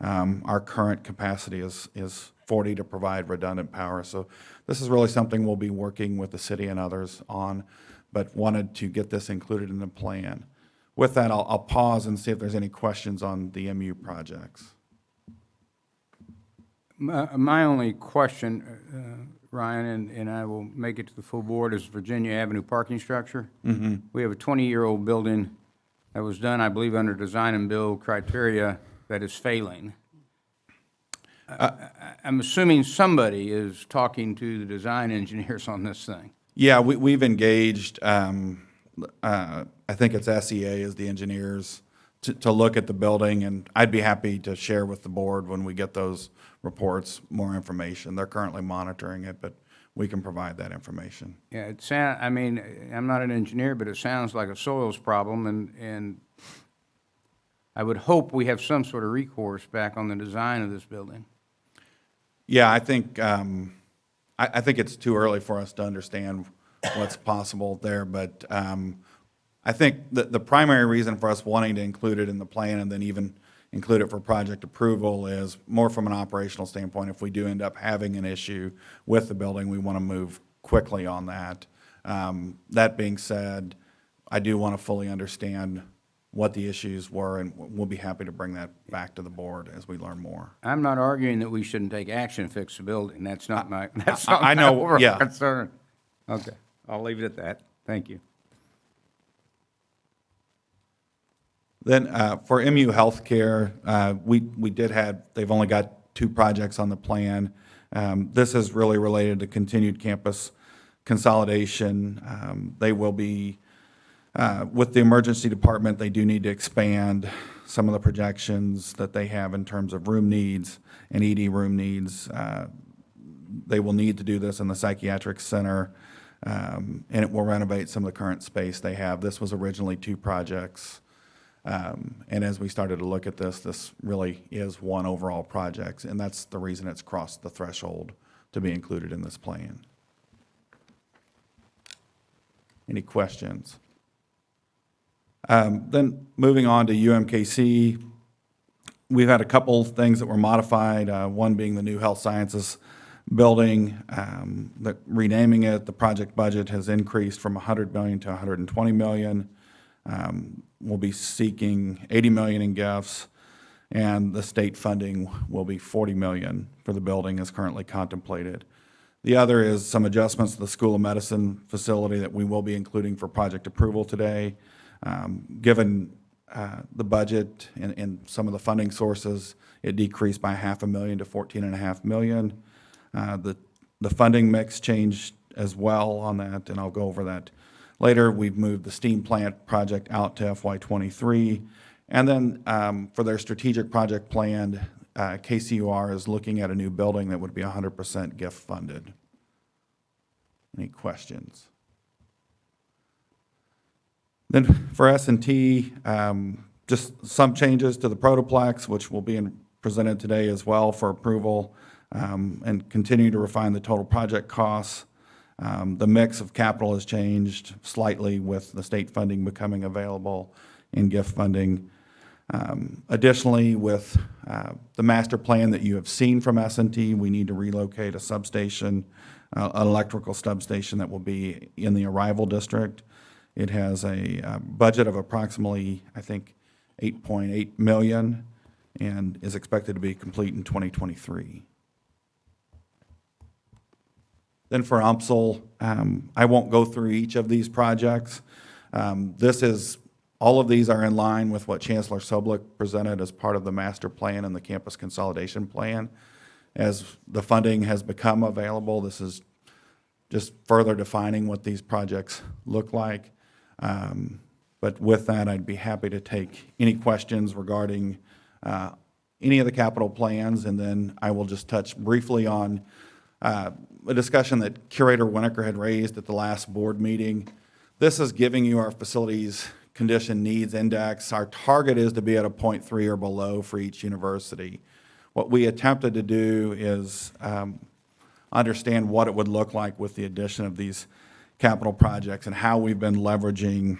Our current capacity is 40 to provide redundant power. So this is really something we'll be working with the city and others on, but wanted to get this included in the plan. With that, I'll pause and see if there's any questions on the MU projects. My only question, Ryan, and I will make it to the full board, is Virginia Avenue parking structure. We have a 20-year-old building that was done, I believe, under design and build criteria that is failing. I'm assuming somebody is talking to the design engineers on this thing. Yeah, we've engaged, I think it's SEA as the engineers, to look at the building, and I'd be happy to share with the board when we get those reports more information. They're currently monitoring it, but we can provide that information. Yeah, I mean, I'm not an engineer, but it sounds like a soils problem, and I would hope we have some sort of recourse back on the design of this building. Yeah, I think it's too early for us to understand what's possible there, but I think the primary reason for us wanting to include it in the plan and then even include it for project approval is more from an operational standpoint. If we do end up having an issue with the building, we want to move quickly on that. That being said, I do want to fully understand what the issues were, and we'll be happy to bring that back to the board as we learn more. I'm not arguing that we shouldn't take action to fix the building. That's not my I know, my overall yeah. concern. Okay, I'll leave it at that. Thank you. Then for MU Healthcare, they've only got 2 projects on the plan. This is really related to continued campus consolidation. They will be, with the emergency department, they do need to expand some of the projections that they have in terms of room needs and ED room needs. They will need to do this in the psychiatric center, and it will renovate some of the current space they have. This was originally 2 projects. And as we started to look at this really is one overall project, and that's the reason it's crossed the threshold to be included in this plan. Any questions? Then moving on to UMKC, we've had a couple things that were modified, one being the new health sciences building, renaming it. The project budget has increased from $100 million to $120 million. We'll be seeking $80 million in gifts, and the state funding will be $40 million for the building as currently contemplated. The other is some adjustments to the School of Medicine facility that we will be including for project approval today. Given the budget and some of the funding sources, it decreased by $500,000 to $14.5 million. The funding mix changed as well on that, and I'll go over that later. We've moved the steam plant project out to FY23. And then for their strategic project plan, KCUR is looking at a new building that would be 100% gift funded. Any questions? Then for S&T, just some changes to the protoplex, which will be presented today as well for approval, and continue to refine the total project costs. The mix of capital has changed slightly with the state funding becoming available in gift funding. Additionally, with the master plan that you have seen from S&T, we need to relocate a substation, an electrical substation that will be in the Arrival District. It has a budget of approximately, I think, $8.8 million and is expected to be complete in 2023. Then for UMSL, I won't go through each of these projects. This is All of these are in line with what Chancellor Soblick presented as part of the master plan and the campus consolidation plan. As the funding has become available, this is just further defining what these projects look like. But with that, I'd be happy to take any questions regarding any of the capital plans, and then I will just touch briefly on a discussion that Curator Winokur had raised at the last board meeting. This is giving you our facilities condition needs index. Our target is to be at a 0.3 or below for each university. What we attempted to do is understand what it would look like with the addition of these capital projects and how we've been leveraging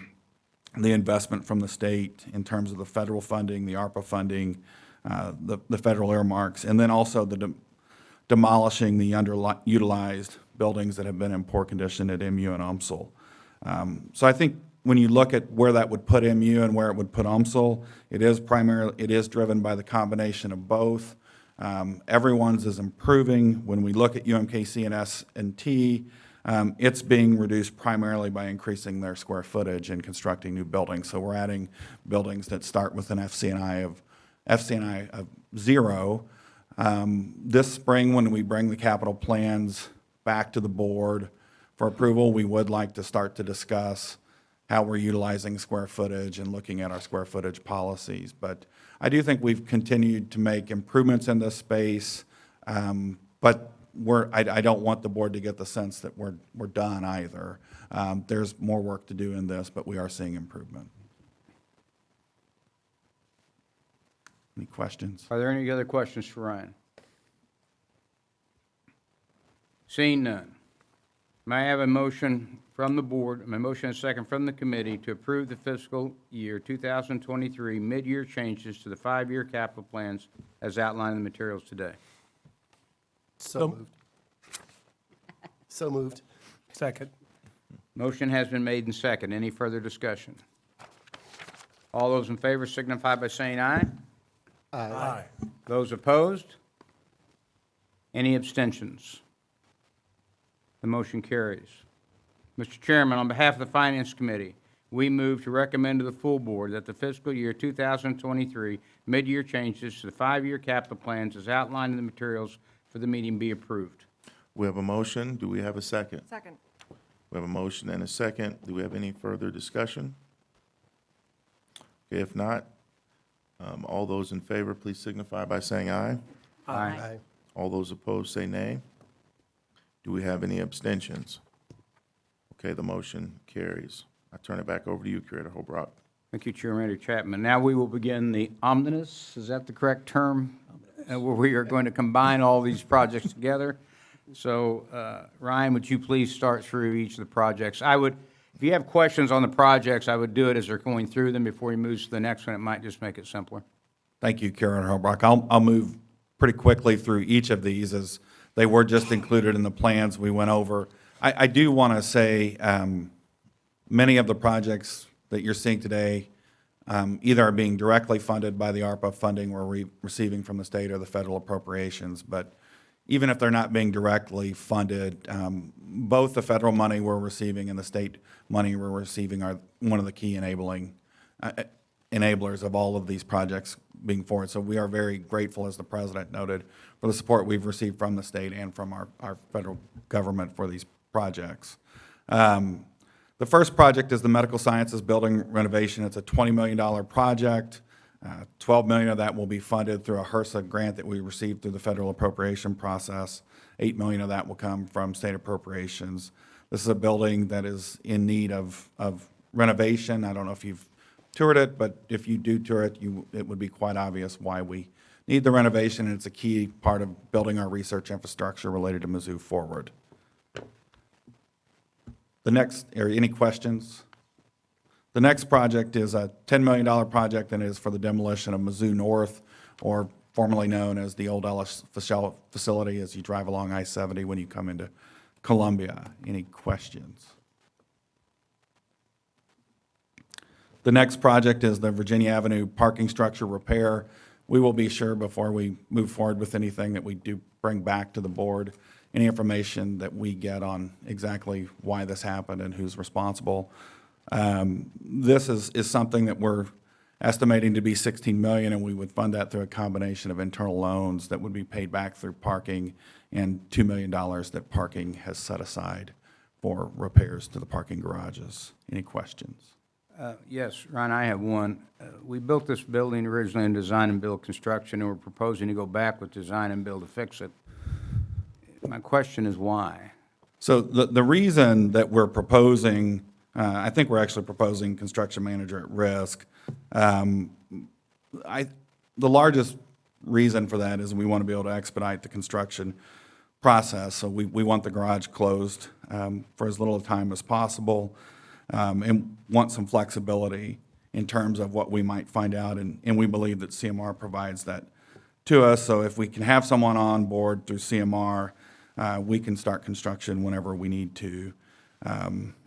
the investment from the state in terms of the federal funding, the ARPA funding, the federal earmarks, and then also the demolishing the underutilized buildings that have been in poor condition at MU and UMSL. So I think when you look at where that would put MU and where it would put UMSL, it is driven by the combination of both. Everyone's is improving. When we look at UMKC and S&T, it's being reduced primarily by increasing their square footage and constructing new buildings. So we're adding buildings that start with an FCNI of 0. This spring, when we bring the capital plans back to the board for approval, we would like to start to discuss how we're utilizing square footage and looking at our square footage policies. But I do think we've continued to make improvements in this space, but I don't want the board to get the sense that we're done either. There's more work to do in this, but we are seeing improvement. Any questions? Are there any other questions for Ryan? Seeing none. May I have a motion from the board, a motion and a second from the committee to approve the fiscal year 2023 mid-year changes to the 5-year capital plans as outlined in the materials today? So moved. So moved. Second. Motion has been made and second. Any further discussion? All those in favor signify by saying aye. Aye. Those opposed? Any abstentions? The motion carries. Mr. Chairman, on behalf of the Finance Committee, we move to recommend to the full board that the fiscal year 2023 mid-year changes to the 5-year capital plans as outlined in the materials for the meeting be approved. We have a motion. Do we have a second? Second. We have a motion and a second. Do we have any further discussion? Okay, if not, all those in favor, please signify by saying aye. Aye. All those opposed, say nay. Do we have any abstentions? Okay, the motion carries. I turn it back over to you, Curator Holbrook. Thank you, Chairman Chapman. Now we will begin the omnibus, is that the correct term? Where we are going to combine all these projects together. So, Ryan, would you please start through each of the projects? If you have questions on the projects, I would do it as they're going through them before he moves to the next one. It might just make it simpler. Thank you, Karen Holbrook. I'll move pretty quickly through each of these as they were just included in the plans we went over. I do want to say many of the projects that you're seeing today either are being directly funded by the ARPA funding we're receiving from the state or the federal appropriations. But even if they're not being directly funded, both the federal money we're receiving and the state money we're receiving are one of the key enablers of all of these projects being forward. So we are very grateful, as the president noted, for the support we've received from the state and from our federal government for these projects. The first project is the Medical Sciences Building renovation. It's a $20 million project. $12 million of that will be funded through a HRSA grant that we received through the federal appropriation process. $8 million of that will come from state appropriations. This is a building that is in need of renovation. I don't know if you've toured it, but if you do tour it, it would be quite obvious why we need the renovation, and it's a key part of building our research infrastructure related to Mizzou forward. The next, any questions? The next project is a $10 million project, and it is for the demolition of Mizzou North, or formerly known as the old Ellis facility as you drive along I-70 when you come into Columbia. Any questions? The next project is the Virginia Avenue parking structure repair. We will be sure before we move forward with anything that we do bring back to the board any information that we get on exactly why this happened and who's responsible. This is something that we're estimating to be 16 million, and we would fund that through a combination of internal loans that would be paid back through parking and $2 million that parking has set aside for repairs to the parking garages. Any questions? Yes, Ron, I have one. We built this building originally in design and build construction, and we're proposing to go back with design and build to fix it. My question is why? So the reason that we're proposing, I think we're actually proposing construction manager at risk. The largest reason for that is we want to be able to expedite the construction process. So we want the garage closed for as little time as possible, and want some flexibility in terms of what we might find out. And we believe that CMR provides that to us. So if we can have someone on board through CMR, we can start construction whenever we need to,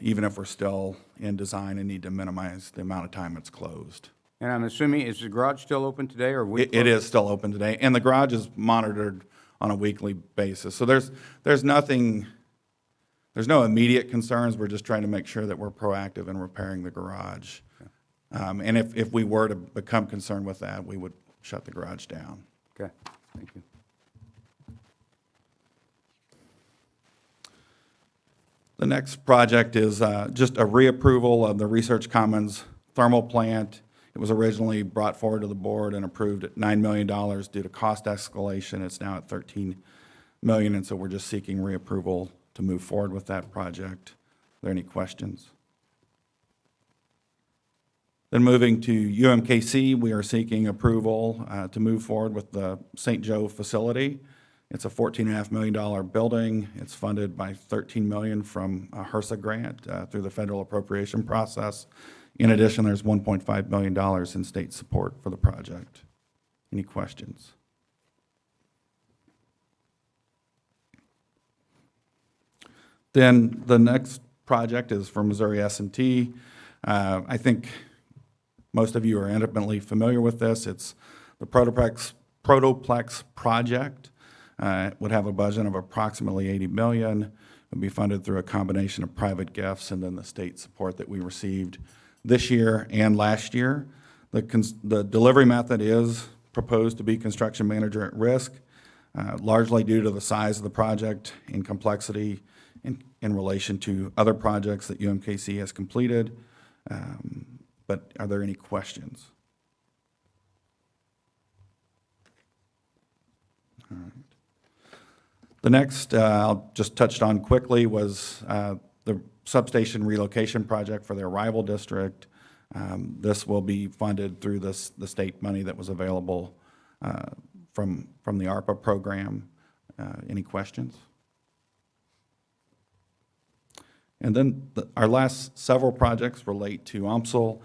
even if we're still in design and need to minimize the amount of time it's closed. And I'm assuming, is the garage still open today, or we? It is still open today, and the garage is monitored on a weekly basis. So there's nothing, there's no immediate concerns. We're just trying to make sure that we're proactive in repairing the garage. And if we were to become concerned with that, we would shut the garage down. Okay, thank you. The next project is just a reapproval of the Research Commons thermal plant. It was originally brought forward to the board and approved at $9 million due to cost escalation. It's now at $13 million, and so we're just seeking reapproval to move forward with that project. Are there any questions? Then moving to UMKC, we are seeking approval to move forward with the St. Joe facility. It's a $14.5 million building. It's funded by $13 million from a HRSA grant through the federal appropriation process. In addition, there's $1.5 million in state support for the project. Any questions? Then the next project is for Missouri S&T. I think most of you are intimately familiar with this. It's the Protoplex project. It would have a budget of approximately $80 million. It would be funded through a combination of private gifts and then the state support that we received this year and last year. The delivery method is proposed to be construction manager at risk, largely due to the size of the project and complexity in relation to other projects that UMKC has completed. But are there any questions? All right. The next I'll just touched on quickly was the substation relocation project for the Arrival District. This will be funded through the state money that was available from the ARPA program. Any questions? And then our last several projects relate to UMSL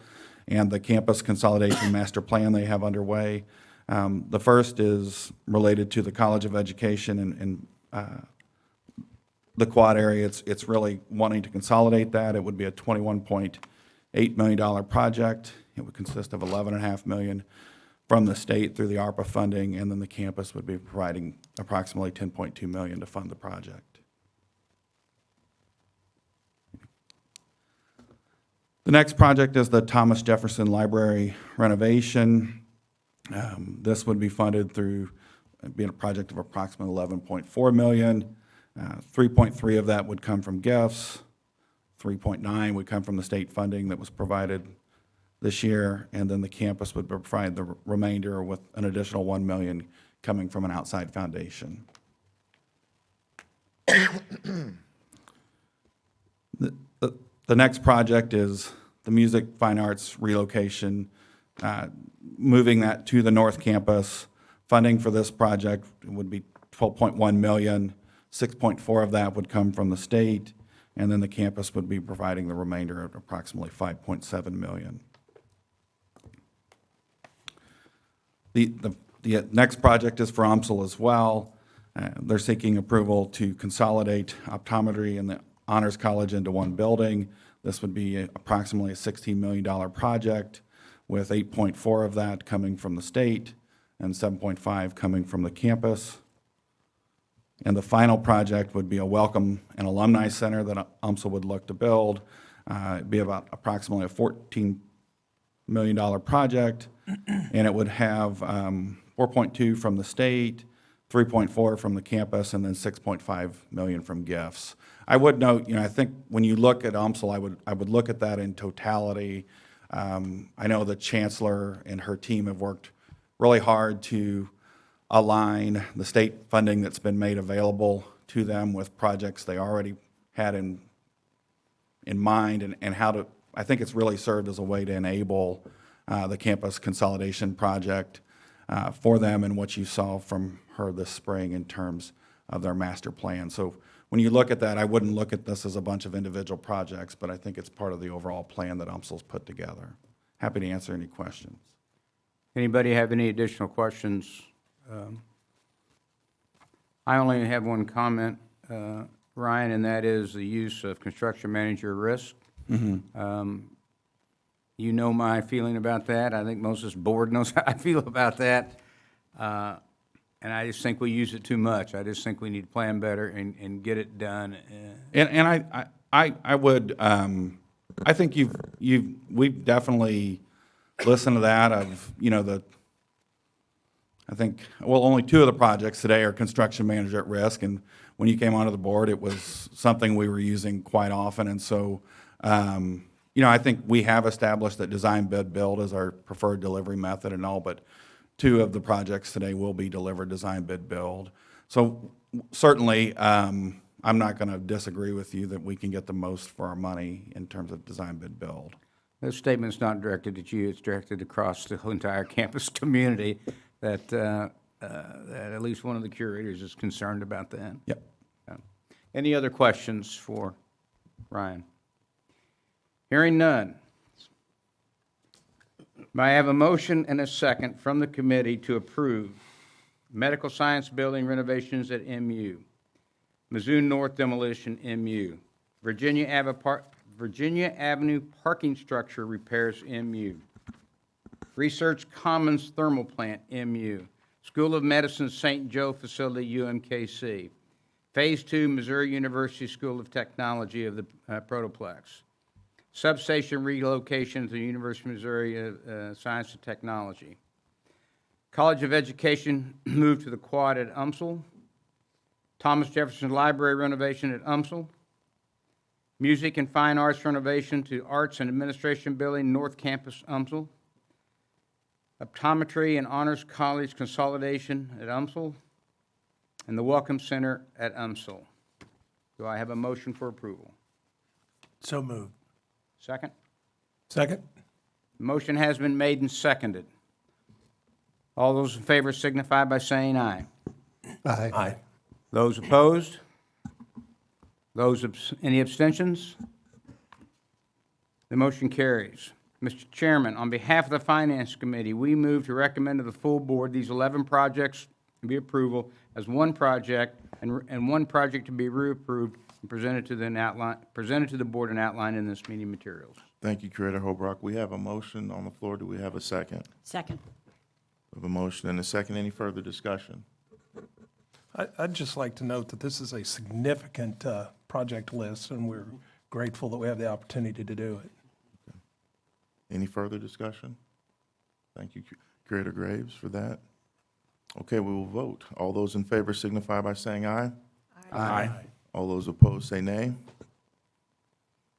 and the campus consolidation master plan they have underway. The first is related to the College of Education and the quad area. It's really wanting to consolidate that. It would be a $21.8 million project. It would consist of $11.5 million from the state through the ARPA funding, and then the campus would be providing approximately $10.2 million to fund the project. The next project is the Thomas Jefferson Library renovation. This would be funded through being a project of approximately $11.4 million. 3.3 of that would come from gifts. 3.9 would come from the state funding that was provided this year, and then the campus would provide the remainder with an additional $1 million coming from an outside foundation. The next project is the Music Fine Arts relocation, moving that to the North Campus. Funding for this project would be $12.1 million. 6.4 of that would come from the state, and then the campus would be providing the remainder of approximately $5.7 million. The next project is for UMSL as well. They're seeking approval to consolidate optometry and the Honors College into one building. This would be approximately a $16 million project, with 8.4 of that coming from the state and 7.5 coming from the campus. And the final project would be a welcome and alumni center that UMSL would look to build. It'd be about approximately a $14 million project, and it would have 4.2 from the state, 3.4 from the campus, and then 6.5 million from gifts. I would note, I think when you look at UMSL, I would look at that in totality. I know the chancellor and her team have worked really hard to align the state funding that's been made available to them with projects they already had in mind, and how to, I think it's really served as a way to enable the campus consolidation project for them, and what you saw from her this spring in terms of their master plan. So when you look at that, I wouldn't look at this as a bunch of individual projects, but I think it's part of the overall plan that UMSL's put together. Happy to answer any questions. Anybody have any additional questions? I only have one comment, Ryan, and that is the use of construction manager risk. You know my feeling about that. I think most of this board knows how I feel about that. And I just think we use it too much. I just think we need to plan better and get it done. And I would, I think we've definitely listened to that of, I think, well, only 2 of the projects today are construction manager at risk, and when you came onto the board, it was something we were using quite often, and so, I think we have established that design, bid, build is our preferred delivery method and all, but 2 of the projects today will be delivered design, bid, build. So certainly, I'm not going to disagree with you that we can get the most for our money in terms of design, bid, build. This statement's not directed at you, it's directed across the entire campus community that at least one of the curators is concerned about that. Yep. Any other questions for Ryan? Hearing none. May I have a motion and a second from the committee to approve medical science building renovations at MU, Mizzou North demolition MU, Virginia Avenue parking structure repairs MU, Research Commons thermal plant MU, School of Medicine St. Joe facility UMKC, Phase 2 Missouri University School of Technology of the Protoplex, substation relocation to the University of Missouri Science and Technology, College of Education moved to the quad at UMSL, Thomas Jefferson Library renovation at UMSL, Music and Fine Arts renovation to Arts and Administration Building, North Campus, UMSL, Optometry and Honors College consolidation at UMSL, and the Welcome Center at UMSL. Do I have a motion for approval? So moved. Second? Second? The motion has been made and seconded. All those in favor signify by saying aye. Aye. Those opposed? Any abstentions? The motion carries. Mr. Chairman, on behalf of the Finance Committee, we move to recommend to the full board these 11 projects be approval as one project and one project to be reapproved and presented to the board and outlined in this meeting materials. Thank you, Curator Hobrock. We have a motion on the floor. Do we have a second? Second. We have a motion and a second. Any further discussion? I'd just like to note that this is a significant project list, and we're grateful that we have the opportunity to do it. Any further discussion? Thank you, Curator Graves, for that. Okay, we will vote. All those in favor signify by saying aye. Aye. All those opposed say nay.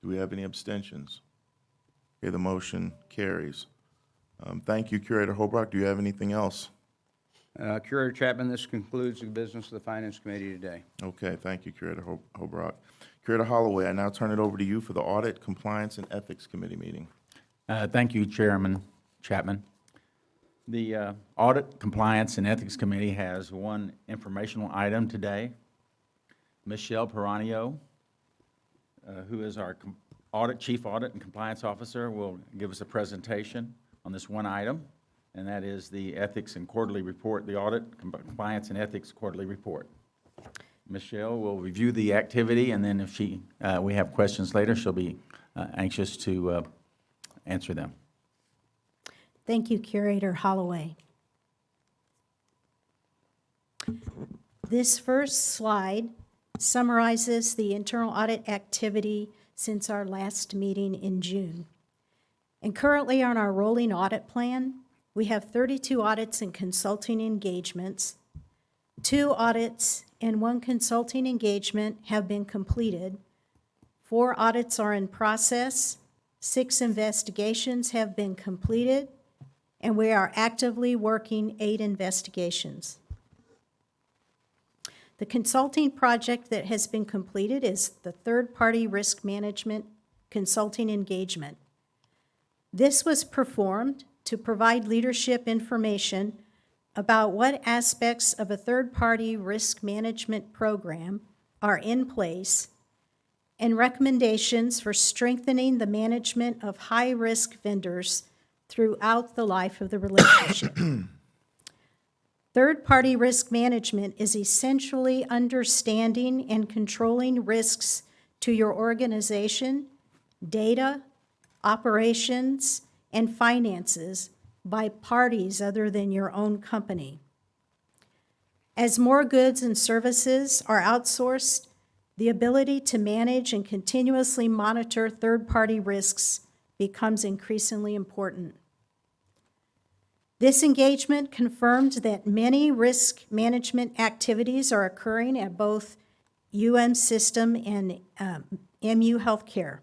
Do we have any abstentions? Okay, the motion carries. Thank you, Curator Hobrock. Do you have anything else? Curator Chapman, this concludes the business of the Finance Committee today. Okay, thank you, Curator Hobrock. Curator Holloway, I now turn it over to you for the Audit, Compliance, and Ethics Committee meeting. Thank you, Chairman Chapman. The Audit, Compliance, and Ethics Committee has one informational item today. Michelle Peranio, who is our Chief Audit and Compliance Officer, will give us a presentation on this one item, and that is the Ethics and Quarterly Report, the Audit, Compliance, and Ethics Quarterly Report. Michelle will review the activity, and then if we have questions later, she'll be anxious to answer them. Thank you, Curator Holloway. This first slide summarizes the internal audit activity since our last meeting in June. And currently on our rolling audit plan, we have 32 audits and consulting engagements. 2 audits and 1 consulting engagement have been completed. 4 audits are in process. 6 investigations have been completed, and we are actively working 8 investigations. The consulting project that has been completed is the third-party risk management consulting engagement. This was performed to provide leadership information about what aspects of a third-party risk management program are in place and recommendations for strengthening the management of high-risk vendors throughout the life of the relationship. Third-party risk management is essentially understanding and controlling risks to your organization, data, operations, and finances by parties other than your own company. As more goods and services are outsourced, the ability to manage and continuously monitor third-party risks becomes increasingly important. This engagement confirmed that many risk management activities are occurring at both UM System and MU Healthcare.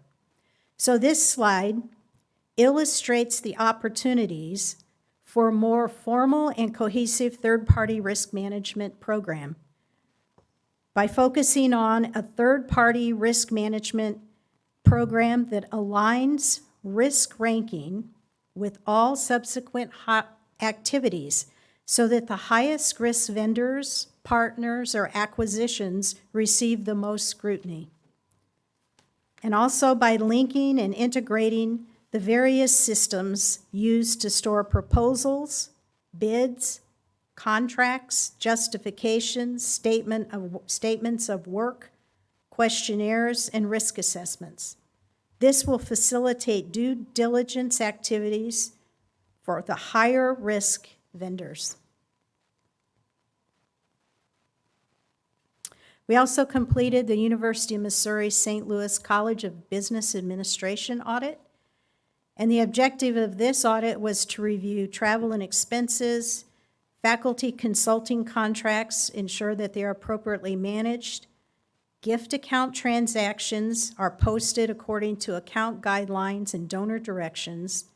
So this slide illustrates the opportunities for a more formal and cohesive third-party risk management program. By focusing on a third-party risk management program that aligns risk ranking with all subsequent activities so that the highest risk vendors, partners, or acquisitions receive the most scrutiny. And also by linking and integrating the various systems used to store proposals, bids, contracts, justifications, statements of work, questionnaires, and risk assessments. This will facilitate due diligence activities for the higher risk vendors. We also completed the University of Missouri St. Louis College of Business Administration audit. And the objective of this audit was to review travel and expenses, faculty consulting contracts, ensure that they are appropriately managed, gift account transactions are posted according to account guidelines and donor directions,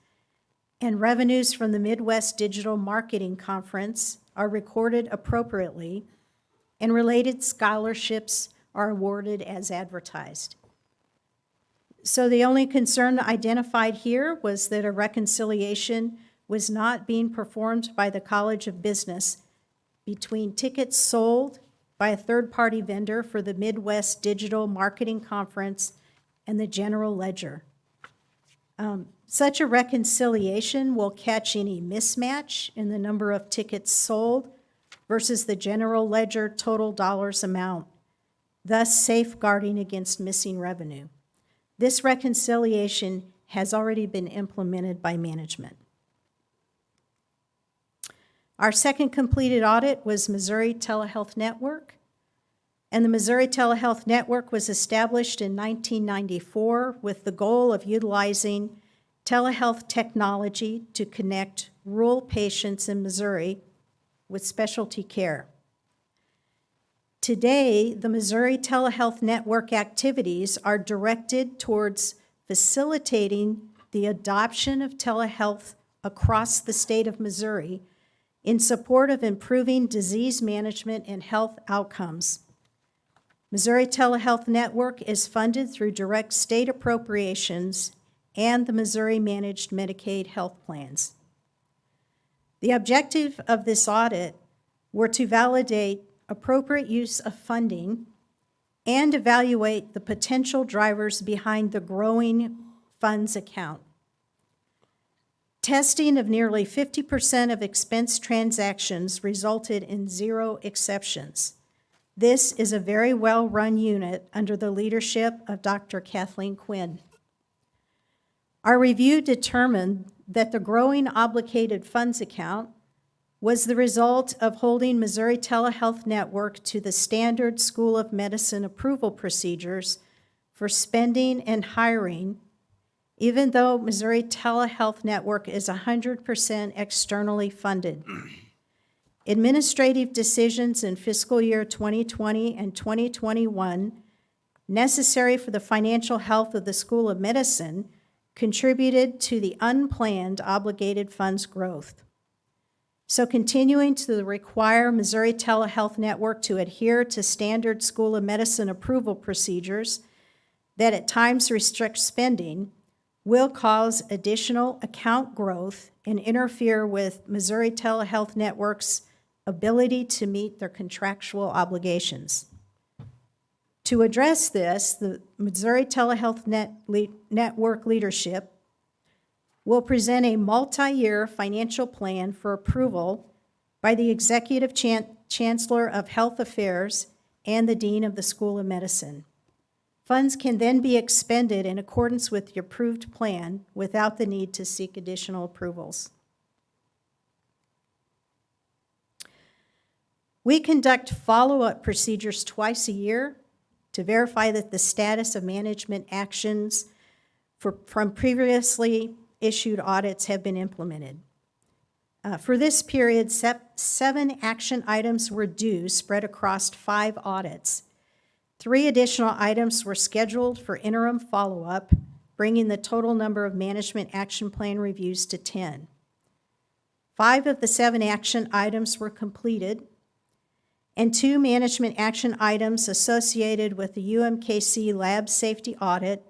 and revenues from the Midwest Digital Marketing Conference are recorded appropriately, and related scholarships are awarded as advertised. So the only concern identified here was that a reconciliation was not being performed by the College of Business between tickets sold by a third-party vendor for the Midwest Digital Marketing Conference and the general ledger. Such a reconciliation will catch any mismatch in the number of tickets sold versus the general ledger total dollars amount, thus safeguarding against missing revenue. This reconciliation has already been implemented by management. Our second completed audit was Missouri Telehealth Network. And the Missouri Telehealth Network was established in 1994 with the goal of utilizing telehealth technology to connect rural patients in Missouri with specialty care. Today, the Missouri Telehealth Network activities are directed towards facilitating the adoption of telehealth across the state of Missouri in support of improving disease management and health outcomes. Missouri Telehealth Network is funded through direct state appropriations and the Missouri Managed Medicaid health plans. The objective of this audit were to validate appropriate use of funding and evaluate the potential drivers behind the growing funds account. Testing of nearly 50% of expense transactions resulted in 0 exceptions. This is a very well-run unit under the leadership of Dr. Kathleen Quinn. Our review determined that the growing obligated funds account was the result of holding Missouri Telehealth Network to the standard School of Medicine approval procedures for spending and hiring, even though Missouri Telehealth Network is 100% externally funded. Administrative decisions in fiscal year 2020 and 2021 necessary for the financial health of the School of Medicine contributed to the unplanned obligated funds growth. So continuing to require Missouri Telehealth Network to adhere to standard School of Medicine approval procedures that at times restrict spending will cause additional account growth and interfere with Missouri Telehealth Network's ability to meet their contractual obligations. To address this, the Missouri Telehealth Network leadership will present a multi-year financial plan for approval by the Executive Chancellor of Health Affairs and the Dean of the School of Medicine. Funds can then be expended in accordance with the approved plan without the need to seek additional approvals. We conduct follow-up procedures twice a year to verify that the status of management actions from previously issued audits have been implemented. For this period, 7 action items were due, spread across 5 audits. 3 additional items were scheduled for interim follow-up, bringing the total number of management action plan reviews to 10. 5 of the 7 action items were completed, and 2 management action items associated with the UMKC lab safety audit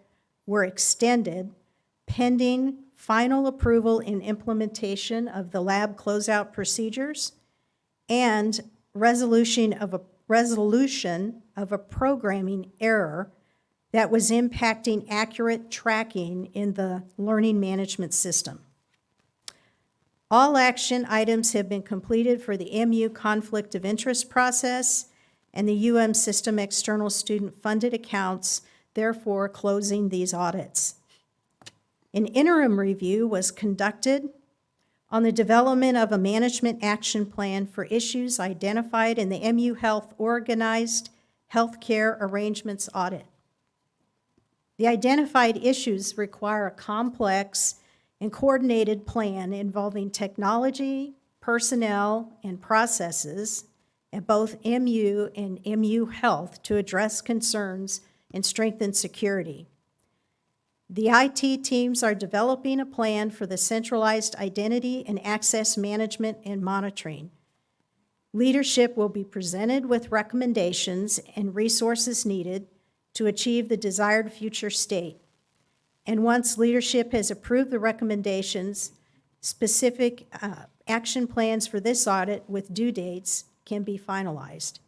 were extended pending final approval and implementation of the lab closeout procedures and resolution of a programming error that was impacting accurate tracking in the learning management system. All action items have been completed for the MU conflict of interest process and the UM system external student funded accounts, therefore closing these audits. An interim review was conducted on the development of a management action plan for issues identified in the MU Health Organized Healthcare Arrangements Audit. The identified issues require a complex and coordinated plan involving technology, personnel, and processes at both MU and MU Health to address concerns and strengthen security. The IT teams are developing a plan for the centralized identity and access management and monitoring. Leadership will be presented with recommendations and resources needed to achieve the desired future state. And once leadership has approved the recommendations, specific action plans for this audit with due dates can be finalized.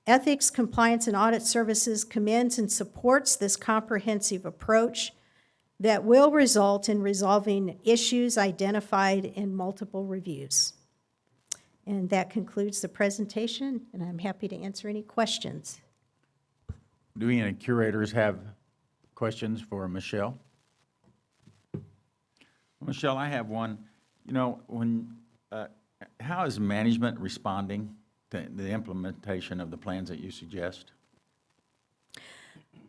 Ethics, Compliance, and Audit Services commends and supports this comprehensive approach that will result in resolving issues identified in multiple reviews. And that concludes the presentation, and I'm happy to answer any questions. Do any curators have questions for Michelle? Michelle, I have one. You know, how is management responding to the implementation of the plans that you suggest?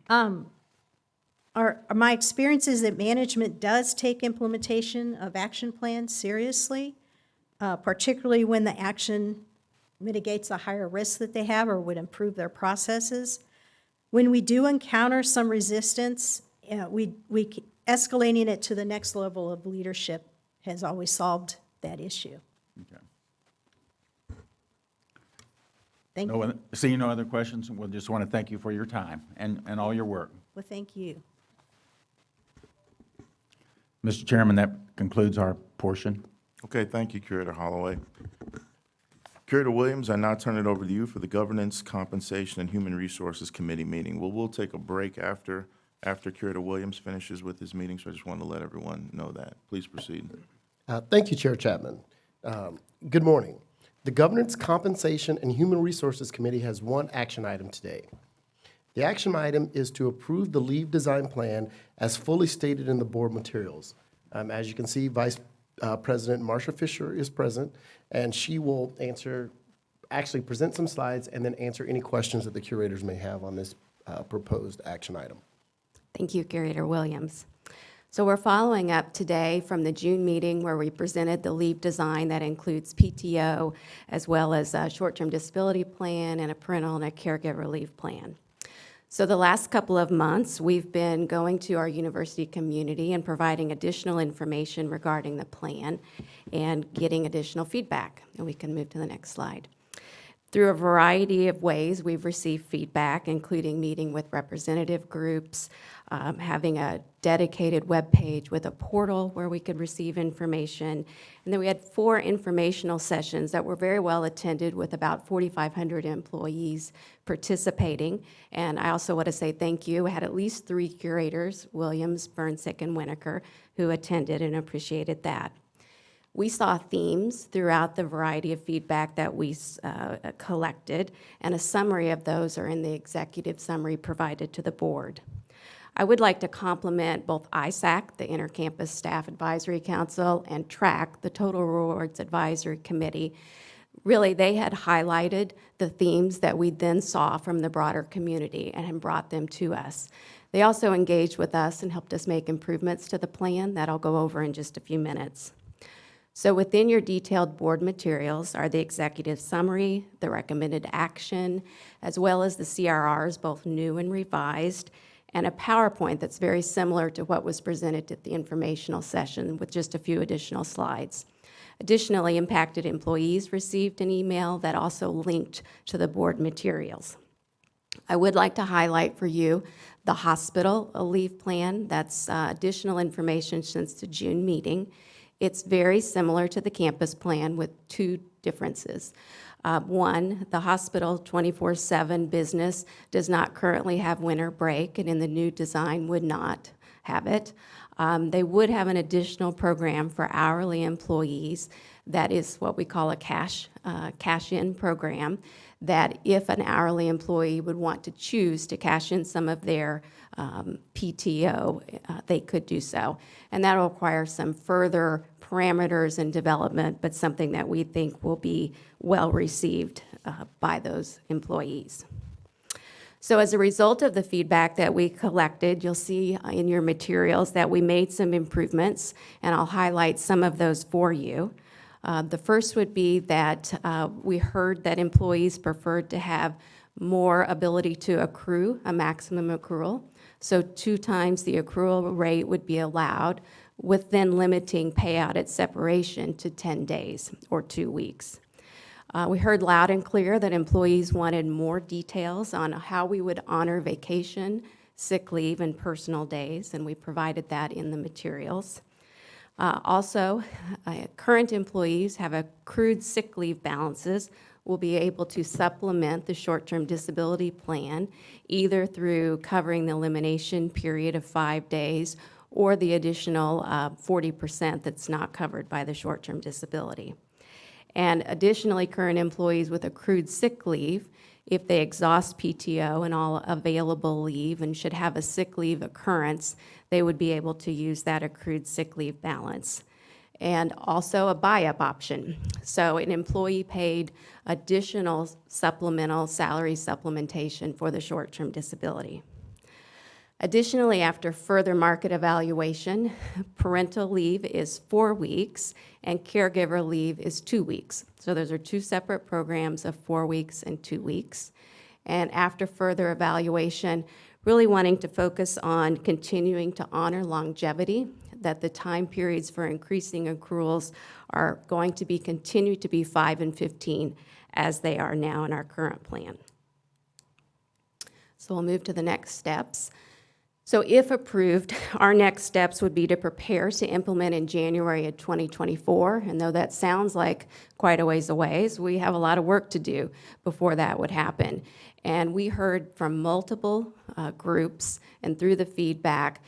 My experience is that management does take implementation of action plans seriously, particularly when the action mitigates a higher risk that they have or would improve their processes. When we do encounter some resistance, escalating it to the next level of leadership has always solved that issue. Okay. Thank you. Seeing no other questions, we'll just want to thank you for your time and all your work. Well, thank you. Mr. Chairman, that concludes our portion. Okay, thank you, Curator Holloway. Curator Williams, I now turn it over to you for the Governance, Compensation, and Human Resources Committee meeting. We'll take a break after Curator Williams finishes with his meeting, so I just wanted to let everyone know that. Please proceed. Thank you, Chair Chapman. Good morning. The Governance, Compensation, and Human Resources Committee has one action item today. The action item is to approve the leave design plan as fully stated in the board materials. As you can see, Vice President Marsha Fisher is present, and she will present some slides and then answer any questions that the curators may have on this proposed action item. Thank you, Curator Williams. So we're following up today from the June meeting where we presented the leave design that includes PTO as well as a short-term disability plan and a parental and a caregiver leave plan. So the last couple of months, we've been going to our university community and providing additional information regarding the plan and getting additional feedback. And we can move to the next slide. Through a variety of ways, we've received feedback, including meeting with representative groups, having a dedicated webpage with a portal where we could receive information. And then we had 4 informational sessions that were very well attended with about 4,500 employees participating. And I also want to say thank you. We had at least 3 curators, Williams, Burnsick, and Winokur, who attended and appreciated that. We saw themes throughout the variety of feedback that we collected, and a summary of those are in the executive summary provided to the board. I would like to compliment both ISAC, the Intercampus Staff Advisory Council, and TRAC, the Total Rewards Advisory Committee. Really, they had highlighted the themes that we then saw from the broader community and had brought them to us. They also engaged with us and helped us make improvements to the plan that I'll go over in just a few minutes. So within your detailed board materials are the executive summary, the recommended action, as well as the CRRs, both new and revised, and a PowerPoint that's very similar to what was presented at the informational session with just a few additional slides. Additionally, impacted employees received an email that also linked to the board materials. I would like to highlight for you the hospital leave plan. That's additional information since the June meeting. It's very similar to the campus plan with 2 differences. One, the hospital 24/7 business does not currently have winter break, and in the new design would not have it. They would have an additional program for hourly employees that is what we call a cash-in program, that if an hourly employee would want to choose to cash in some of their PTO, they could do so. And that will require some further parameters and development, but something that we think will be well received by those employees. So as a result of the feedback that we collected, you'll see in your materials that we made some improvements, and I'll highlight some of those for you. The first would be that we heard that employees preferred to have more ability to accrue, a maximum accrual. So 2 times the accrual rate would be allowed, with then limiting payout at separation to 10 days or 2 weeks. We heard loud and clear that employees wanted more details on how we would honor vacation, sick leave, and personal days, and we provided that in the materials. Also, current employees have accrued sick leave balances will be able to supplement the short-term disability plan, either through covering the elimination period of 5 days or the additional 40% that's not covered by the short-term disability. And additionally, current employees with accrued sick leave, if they exhaust PTO and all available leave and should have a sick leave occurrence, they would be able to use that accrued sick leave balance. And also a buy-up option. So an employee paid additional supplemental salary supplementation for the short-term disability. Additionally, after further market evaluation, parental leave is 4 weeks and caregiver leave is 2 weeks. So those are 2 separate programs of 4 weeks and 2 weeks. And after further evaluation, really wanting to focus on continuing to honor longevity, that the time periods for increasing accruals are going to be continue to be 5 and 15 as they are now in our current plan. So we'll move to the next steps. So if approved, our next steps would be to prepare to implement in January of 2024. And though that sounds like quite a ways away, we have a lot of work to do before that would happen. And we heard from multiple groups and through the feedback,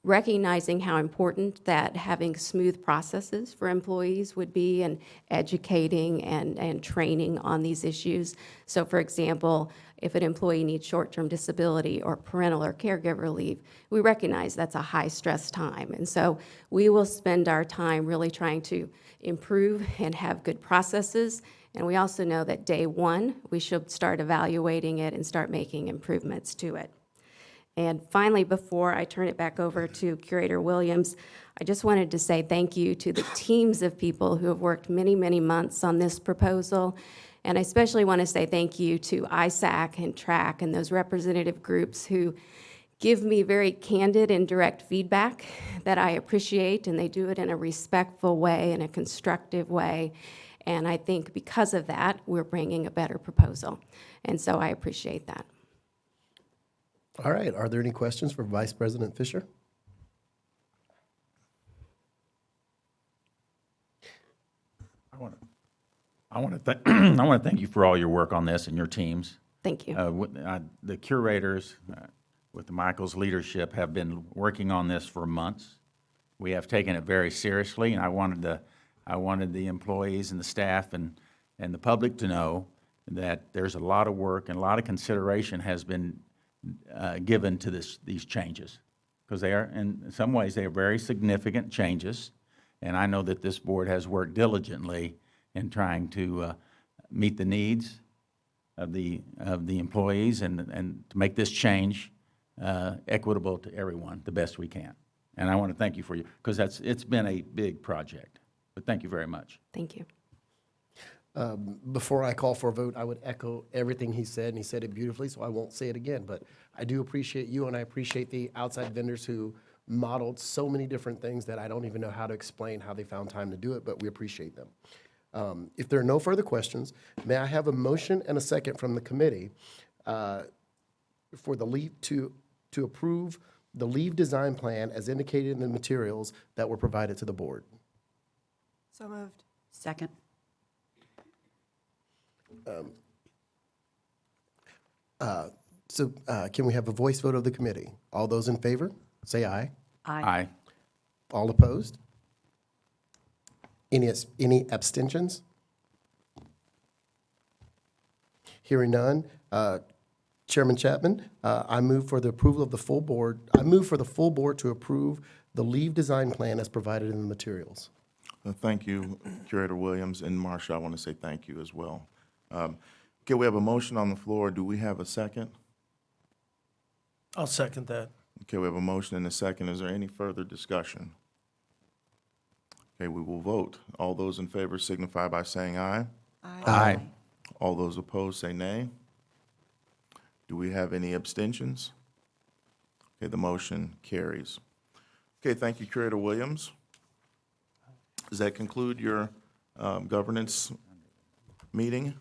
recognizing how important that having smooth processes for employees would be, and educating and training on these issues. So for example, if an employee needs short-term disability or parental or caregiver leave, we recognize that's a high-stress time. And so we will spend our time really trying to improve and have good processes. And we also know that day one, we should start evaluating it and start making improvements to it. And finally, before I turn it back over to Curator Williams, I just wanted to say thank you to the teams of people who have worked many, many months on this proposal. And I especially want to say thank you to ISAC and TRAC and those representative groups who give me very candid and direct feedback that I appreciate, and they do it in a respectful way, in a constructive way. And I think because of that, we're bringing a better proposal. And so I appreciate that. All right, are there any questions for Vice President Fisher? I want to thank you for all your work on this and your teams. Thank you. The curators, with Michael's leadership, have been working on this for months. We have taken it very seriously, and I wanted the employees and the staff and the public to know that there's a lot of work and a lot of consideration has been given to these changes, because they are, in some ways, they are very significant changes, and I know that this board has worked diligently in trying to meet the needs of the employees and to make this change equitable to everyone the best we can. And I want to thank you for you, because it's been a big project. But thank you very much. Thank you. Before I call for a vote, I would echo everything he said, and he said it beautifully, so I won't say it again. But I do appreciate you, and I appreciate the outside vendors who modeled so many different things that I don't even know how to explain how they found time to do it, but we appreciate them. If there are no further questions, may I have a motion and a second from the committee for the leave to approve the leave design plan as indicated in the materials that were provided to the board? So moved. Second. Can we have a voice vote of the committee? All those in favor, say aye. Aye. All opposed? Any abstentions? Hearing none, Chairman Chapman, I move for the approval of the full board. I move for the full board to approve the leave design plan as provided in the materials. Thank you, Curator Williams, and Marcia, I want to say thank you as well. Okay, we have a motion on the floor. Do we have a second? I'll second that. Okay, we have a motion and a second. Is there any further discussion? Okay, we will vote. All those in favor signify by saying aye. Aye. All those opposed say nay. Do we have any abstentions? Okay, the motion carries. Okay, thank you, Curator Williams. Does that conclude your governance meeting?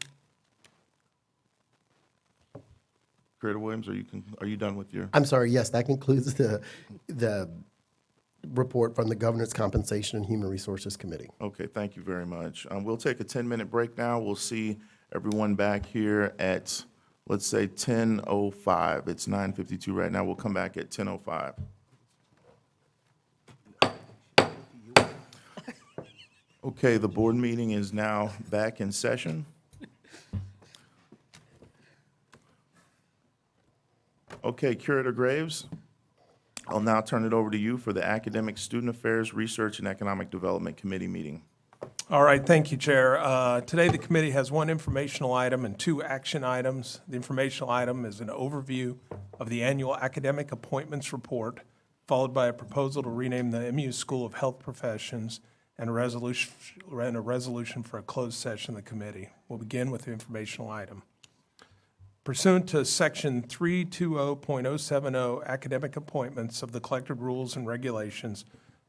Curator Williams, are you done with your? I'm sorry, yes, that concludes the report from the Governance, Compensation, and Human Resources Committee. Okay, thank you very much. We'll take a 10-minute break now. We'll see everyone back here at, let's say, 10:05. It's 9:52 right now. We'll come back at 10:05. Okay, the board meeting is now back in session. Okay, Curator Graves, I'll now turn it over to you for the Academic Student Affairs, Research, and Economic Development Committee meeting. All right, thank you, Chair. Today, the committee has one informational item and two action items. The informational item is an overview of the annual academic appointments report, followed by a proposal to rename the MU School of Health Professions and a resolution for a closed session of the committee. We'll begin with the informational item. Pursuant to Section 320.070 academic appointments of the collected rules and regulations,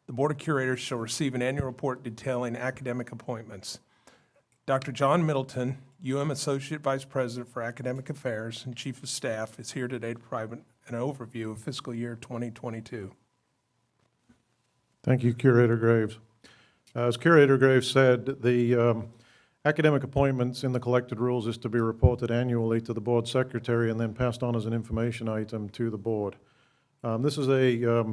the Board of Curators shall receive an annual report detailing academic appointments. Dr. John Middleton, UM Associate Vice President for Academic Affairs and Chief of Staff, is here today to provide an overview of fiscal year 2022. Thank you, Curator Graves. As Curator Graves said, the academic appointments in the collected rules is to be reported annually to the board secretary and then passed on as an information item to the board. This is a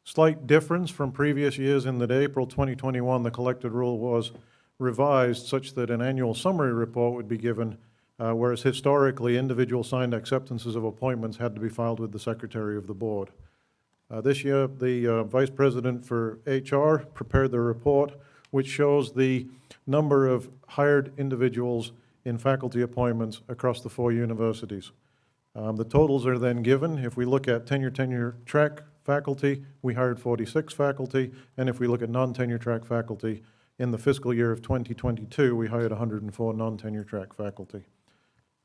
slight difference from previous years in that April 2021, the collected rule was revised such that an annual summary report would be given, whereas historically, individual signed acceptances of appointments had to be filed with the secretary of the board. This year, the Vice President for HR prepared the report, which shows the number of hired individuals in faculty appointments across the 4 universities. The totals are then given. If we look at tenure track faculty, we hired 46 faculty, and if we look at non-tenure track faculty, in the fiscal year of 2022, we hired 104 non-tenure track faculty.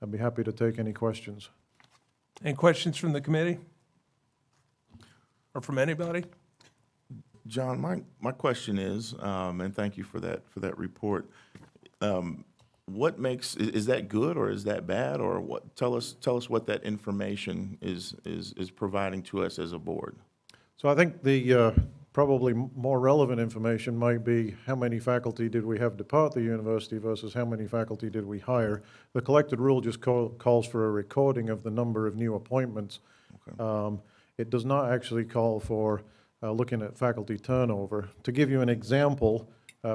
I'd be happy to take any questions. Any questions from the committee? Or from anybody? John, my question is, and thank you for that report. What makes, is that good or is that bad, or what? Tell us what that information is providing to us as a board. So I think the probably more relevant information might be how many faculty did we have depart the university versus how many faculty did we hire. The collected rule just calls for a recording of the number of new appointments. Okay. It does not actually call for looking at faculty turnover. To give you an example,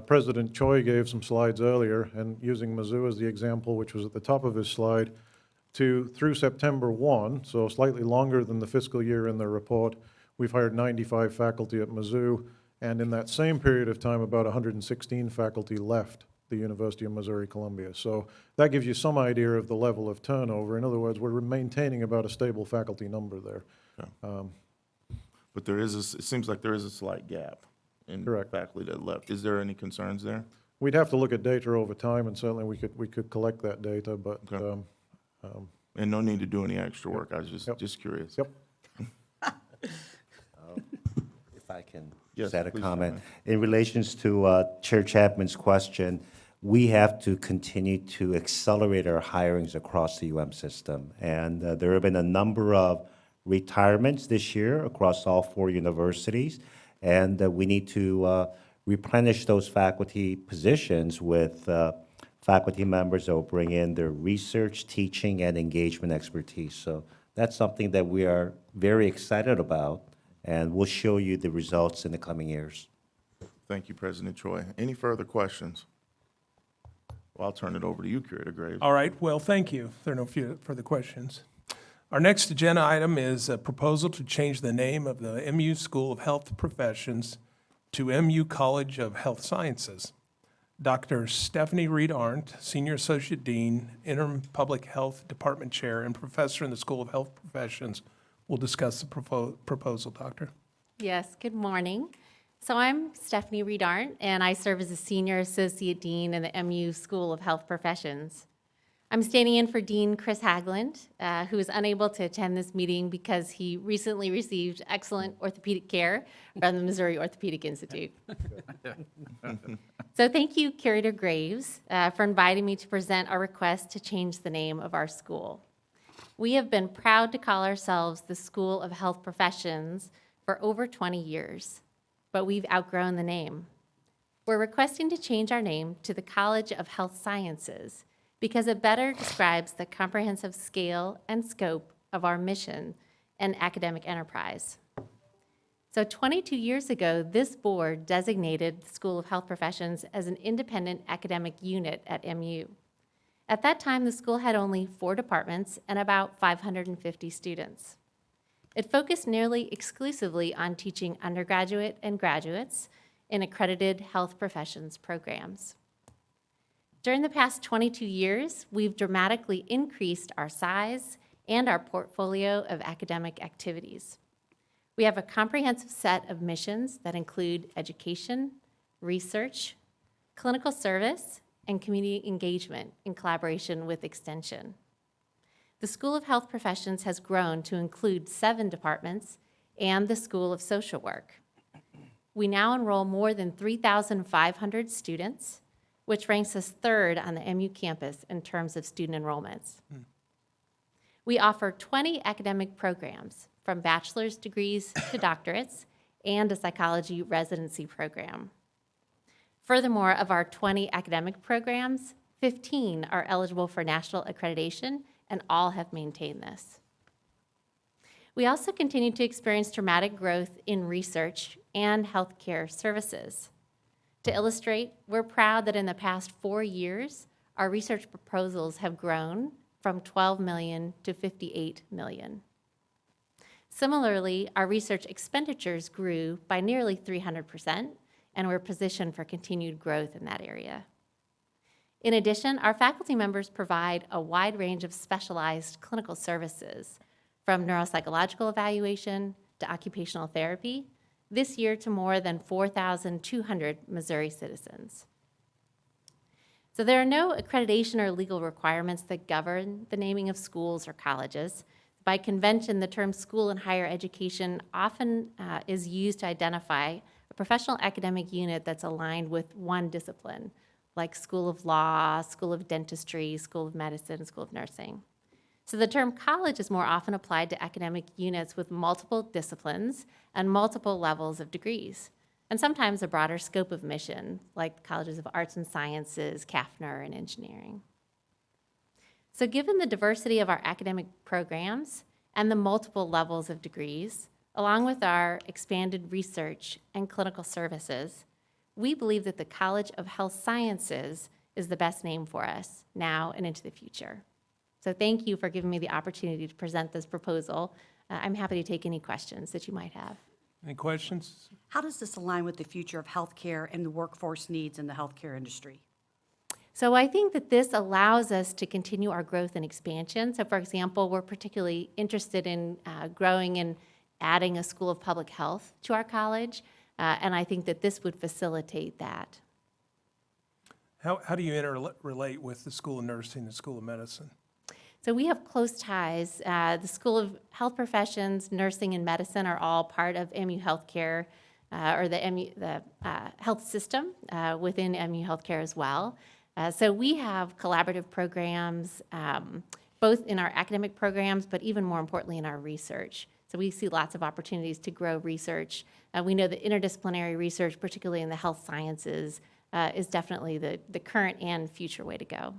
President Choi gave some slides earlier, and using Mizzou as the example, which was at the top of his slide, through September 1, so slightly longer than the fiscal year in the report, we've hired 95 faculty at Mizzou, and in that same period of time, about 116 faculty left the University of Missouri-Columbia. So that gives you some idea of the level of turnover. In other words, we're maintaining about a stable faculty number there. Okay. But it seems like there is a slight gap in Correct. faculty that left. Is there any concerns there? We'd have to look at data over time, and certainly we could collect that data, but Okay. And no need to do any extra work. I was just curious. Yep. If I can Yes, just add a please, comment. Chairman. In relations to Chair Chapman's question, we have to continue to accelerate our hirings across the UM system. And there have been a number of retirements this year across all 4 universities. And we need to replenish those faculty positions with faculty members that will bring in their research, teaching, and engagement expertise. So that's something that we are very excited about, and we'll show you the results in the coming years. Thank you, President Choi. Any further questions? Well, I'll turn it over to you, Curator Graves. All right, well, thank you. If there are no further questions. Our next agenda item is a proposal to change the name of the MU School of Health Professions to MU College of Health Sciences. Dr. Stephanie Reed-Arndt, Senior Associate Dean, Interim Public Health Department Chair, and Professor in the School of Health Professions, will discuss the proposal, Doctor. Yes, good morning. So I'm Stephanie Reed-Arndt, and I serve as a Senior Associate Dean in the MU School of Health Professions. I'm standing in for Dean Chris Hagland, who is unable to attend this meeting because he recently received excellent orthopedic care from the Missouri Orthopedic Institute. So thank you, Curator Graves, for inviting me to present our request to change the name of our school. We have been proud to call ourselves the School of Health Professions for over 20 years, but we've outgrown the name. We're requesting to change our name to the College of Health Sciences because it better describes the comprehensive scale and scope of our mission and academic enterprise. So 22 years ago, this board designated the School of Health Professions as an independent academic unit at MU. At that time, the school had only 4 departments and about 550 students. It focused nearly exclusively on teaching undergraduate and graduates in accredited health professions programs. During the past 22 years, we've dramatically increased our size and our portfolio of academic activities. We have a comprehensive set of missions that include education, research, clinical service, and community engagement in collaboration with Extension. The School of Health Professions has grown to include 7 departments and the School of Social Work. We now enroll more than 3,500 students, which ranks us 3rd on the MU campus in terms of student enrollments. We offer 20 academic programs, from bachelor's degrees to doctorates, and a psychology residency program. Furthermore, of our 20 academic programs, 15 are eligible for national accreditation, and all have maintained this. We also continue to experience dramatic growth in research and healthcare services. To illustrate, we're proud that in the past 4 years, our research proposals have grown from 12 million to 58 million. Similarly, our research expenditures grew by nearly 300%, and we're positioned for continued growth in that area. In addition, our faculty members provide a wide range of specialized clinical services, from neuropsychological evaluation to occupational therapy, this year to more than 4,200 Missouri citizens. So there are no accreditation or legal requirements that govern the naming of schools or colleges. By convention, the term school in higher education often is used to identify a professional academic unit that's aligned with one discipline, like School of Law, School of Dentistry, School of Medicine, School of Nursing. So the term college is more often applied to academic units with multiple disciplines and multiple levels of degrees, and sometimes a broader scope of mission, like colleges of arts and sciences, CAFNR, and engineering. So given the diversity of our academic programs and the multiple levels of degrees, along with our expanded research and clinical services, we believe that the College of Health Sciences is the best name for us now and into the future. So thank you for giving me the opportunity to present this proposal. I'm happy to take any questions that you might have. Any questions? How does this align with the future of healthcare and the workforce needs in the healthcare industry? So I think that this allows us to continue our growth and expansion. So for example, we're particularly interested in growing and adding a School of Public Health to our college, and I think that this would facilitate that. How do you interrelate with the School of Nursing, the School of Medicine? So we have close ties. The School of Health Professions, Nursing, and Medicine are all part of MU Healthcare, or the health system within MU Healthcare as well. So we have collaborative programs, both in our academic programs, but even more importantly in our research. So we see lots of opportunities to grow research. We know that interdisciplinary research, particularly in the health sciences, is definitely the current and future way to go.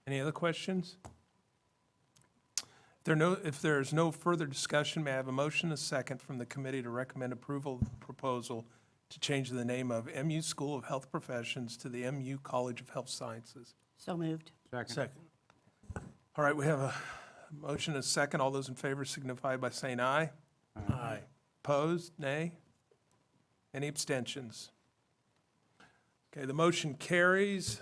Any other questions? If there's no further discussion, may I have a motion and a second from the committee to recommend approval of the proposal to change the name of MU School of Health Professions to the MU College of Health Sciences? So moved. Second. All right, we have a motion and a second. All those in favor signify by saying aye. Aye. Opposed? Nay? Any abstentions? Okay, the motion carries.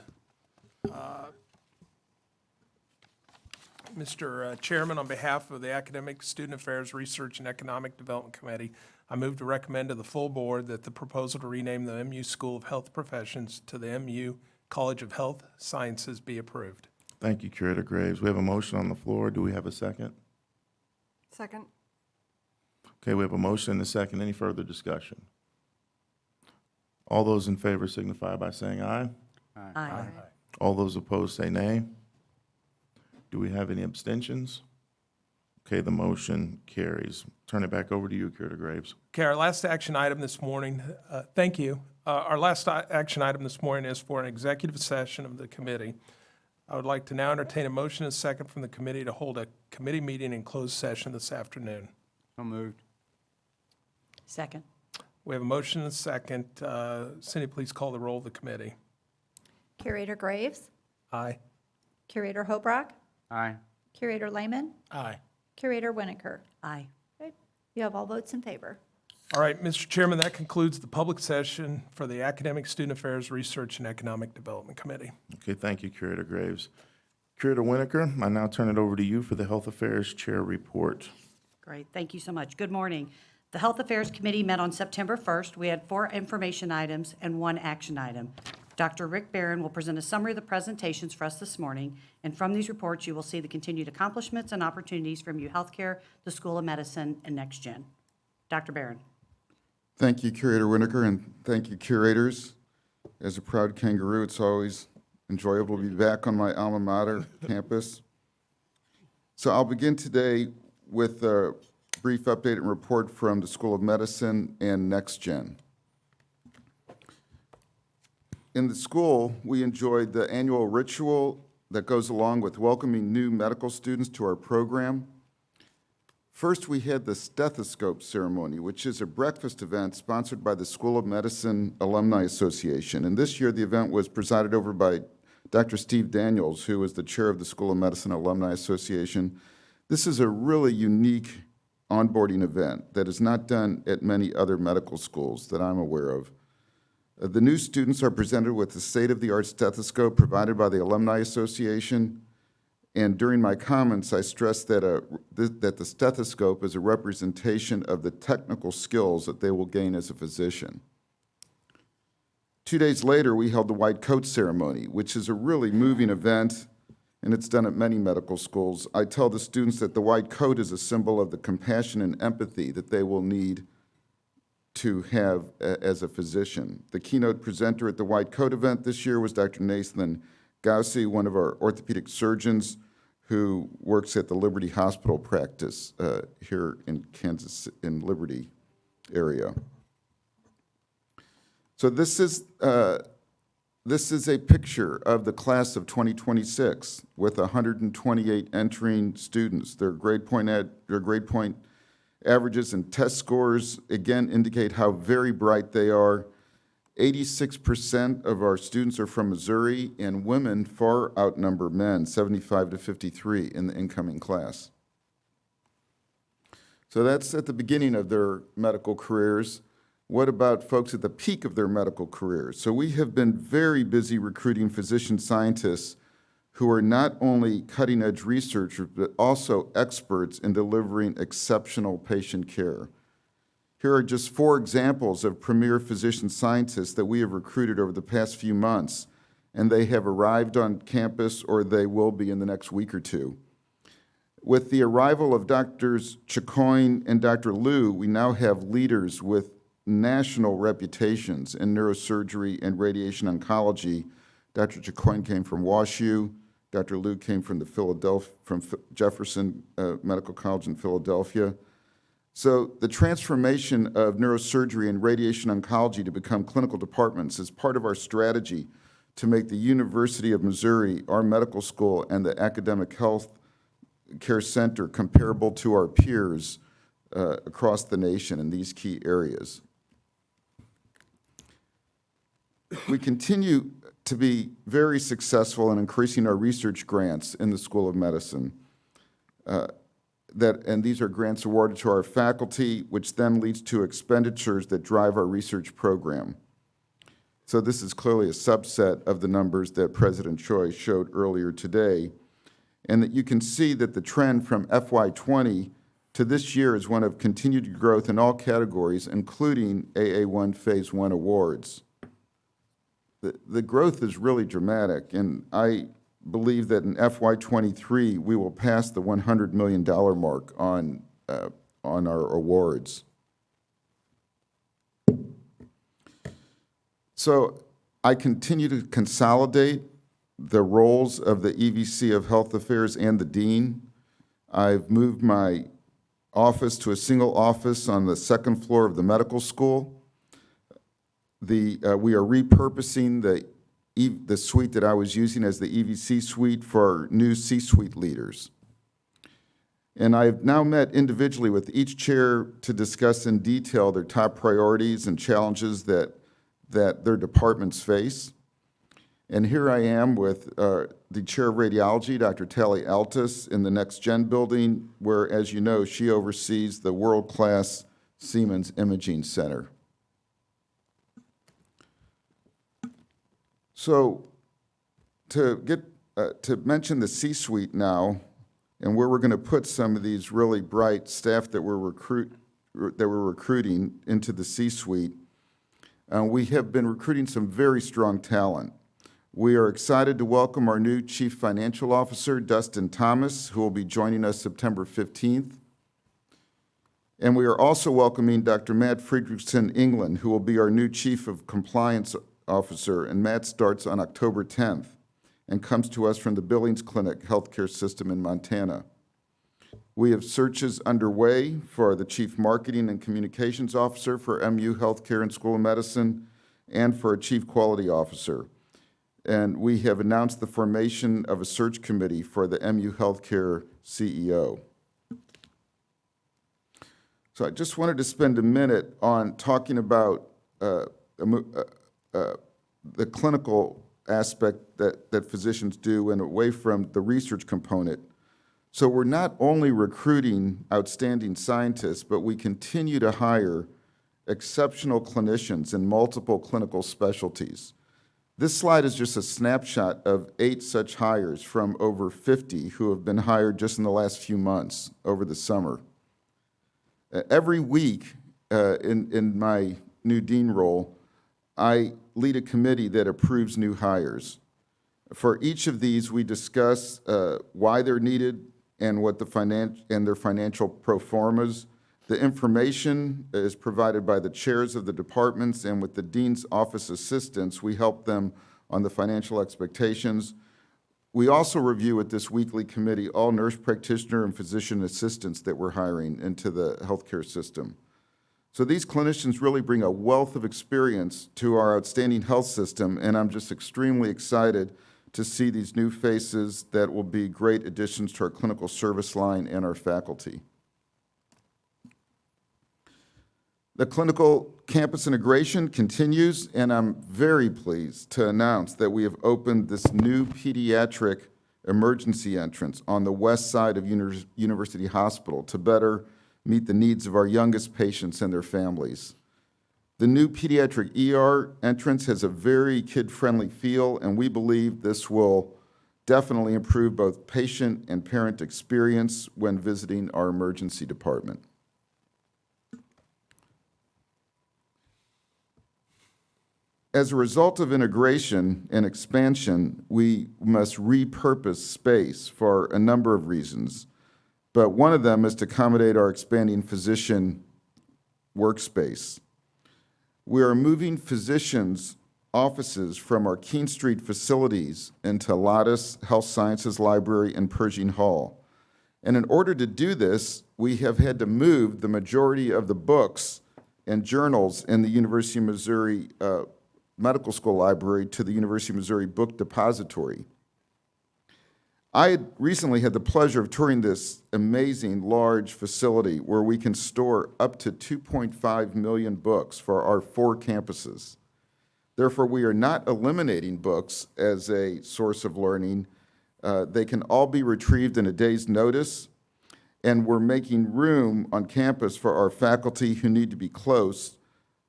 Mr. Chairman, on behalf of the Academic, Student Affairs, Research, and Economic Development Committee, I move to recommend to the full board that the proposal to rename the MU School of Health Professions to the MU College of Health Sciences be approved. Thank you, Curator Graves. We have a motion on the floor. Do we have a second? Second. Okay, we have a motion and a second. Any further discussion? All those in favor signify by saying aye. Aye. All those opposed say nay. Do we have any abstentions? Okay, the motion carries. Turn it back over to you, Curator Graves. Okay, our last action item this morning, thank you. Our last action item this morning is for an executive session of the committee. I would like to now entertain a motion and a second from the committee to hold a committee meeting in closed session this afternoon. So moved. Second. We have a motion and a second. Cindy, please call the roll of the committee. Curator Graves, Aye. Curator Hobrock, Aye. Curator Lehman, Aye. Curator Winokur. Aye. Okay. You have all votes in favor. All right, Mr. Chairman, that concludes the public session for the Academic, Student Affairs, Research, and Economic Development Committee. Okay, thank you, Curator Graves. Curator Winokur, I now turn it over to you for the Health Affairs Chair report. Great, thank you so much. Good morning. The Health Affairs Committee met on September 1st. We had 4 information items and 1 action item. Dr. Rick Barron will present a summary of the presentations for us this morning, and from these reports, you will see the continued accomplishments and opportunities from MU Healthcare, the School of Medicine, and NextGen. Dr. Barron. Thank you, Curator Winokur, and thank you, curators. As a proud kangaroo, it's always enjoyable to be back on my alma mater campus. So I'll begin today with a brief update and report from the School of Medicine and NextGen. In the school, we enjoyed the annual ritual that goes along with welcoming new medical students to our program. First, we had the stethoscope ceremony, which is a breakfast event sponsored by the School of Medicine Alumni Association. And this year, the event was presided over by Dr. Steve Daniels, who is the chair of the School of Medicine Alumni Association. This is a really unique onboarding event that is not done at many other medical schools that I'm aware of. The new students are presented with the state-of-the-art stethoscope provided by the Alumni Association. And during my comments, I stressed that, that the stethoscope is a representation of the technical skills that they will gain as a physician. 2 days later, we held the white coat ceremony, which is a really moving event, and it's done at many medical schools. I tell the students that the white coat is a symbol of the compassion and empathy that they will need to have as a physician. The keynote presenter at the white coat event this year was Dr. Nathan Gauci, one of our orthopedic surgeons who works at the Liberty Hospital practice here in Kansas, in Liberty area. So this is a picture of the class of 2026 with 128 entering students. Their grade point averages and test scores, again, indicate how very bright they are. 86% of our students are from Missouri, and women far outnumber men, 75 to 53 in the incoming class. So that's at the beginning of their medical careers. What about folks at the peak of their medical careers? So we have been very busy recruiting physician scientists who are not only cutting-edge researchers, but also experts in delivering exceptional patient care. Here are just 4 examples of premier physician scientists that we have recruited over the past few months, and they have arrived on campus or they will be in the next week or two. With the arrival of Drs. Chicoine and Dr. Liu, we now have leaders with national reputations in neurosurgery and radiation oncology. Dr. Chicoine came from WashU. Dr. Liu came from Jefferson Medical College in Philadelphia. So the transformation of neurosurgery and radiation oncology to become clinical departments is part of our strategy to make the University of Missouri, our medical school, and the academic health care center comparable to our peers across the nation in these key areas. We continue to be very successful in increasing our research grants in the School of Medicine. And these are grants awarded to our faculty, which then leads to expenditures that drive our research program. So this is clearly a subset of the numbers that President Choi showed earlier today, and that you can see that the trend from FY20 to this year is one of continued growth in all categories, including AA1 Phase 1 awards. The growth is really dramatic, and I believe that in FY23 we will pass the $100 million mark on our awards. So I continue to consolidate the roles of the EVC of Health Affairs and the Dean. I've moved my office to a single office on the 2nd floor of the medical school. We are repurposing the suite that I was using as the EVC suite for new C-suite leaders. And I've now met individually with each chair to discuss in detail their top priorities and challenges that their departments face. And here I am with the chair of radiology, Dr. Tally Altus, in the Next Gen building, where, as you know, she oversees the world-class Siemens Imaging Center. So to mention the C-suite now, and where we're going to put some of these really bright staff that we're recruiting into the C-suite, we have been recruiting some very strong talent. We are excited to welcome our new Chief Financial Officer, Dustin Thomas, who will be joining us September 15th. And we are also welcoming Dr. Matt Friedrichsen England, who will be our new Chief of Compliance Officer, and Matt starts on October 10th and comes to us from the Billings Clinic healthcare system in Montana. We have searches underway for the Chief Marketing and Communications Officer for MU Healthcare and School of Medicine and for a Chief Quality Officer. And we have announced the formation of a search committee for the MU Healthcare CEO. So I just wanted to spend a minute on talking about the clinical aspect that physicians do and away from the research component. So we're not only recruiting outstanding scientists, but we continue to hire exceptional clinicians in multiple clinical specialties. This slide is just a snapshot of 8 such hires from over 50 who have been hired just in the last few months over the summer. Every week in my new dean role, I lead a committee that approves new hires. For each of these, we discuss why they're needed and what their financial pro formas. The information is provided by the chairs of the departments, and with the dean's office assistants, we help them on the financial expectations. We also review at this weekly committee all nurse practitioner and physician assistants that we're hiring into the healthcare system. So these clinicians really bring a wealth of experience to our outstanding health system, and I'm just extremely excited to see these new faces that will be great additions to our clinical service line and our faculty. The clinical campus integration continues, and I'm very pleased to announce that we have opened this new pediatric emergency entrance on the west side of University Hospital to better meet the needs of our youngest patients and their families. The new pediatric ER entrance has a very kid-friendly feel, and we believe this will definitely improve both patient and parent experience when visiting our emergency department. As a result of integration and expansion, we must repurpose space for a number of reasons, but one of them is to accommodate our expanding physician workspace. We are moving physicians' offices from our Keene Street facilities into Lattice Health Sciences Library and Pershing Hall. And in order to do this, we have had to move the majority of the books and journals in the University of Missouri Medical School Library to the University of Missouri Book Depository. I had recently had the pleasure of touring this amazing large facility where we can store up to 2.5 million books for our 4 campuses. Therefore, we are not eliminating books as a source of learning. They can all be retrieved in a day's notice, and we're making room on campus for our faculty who need to be close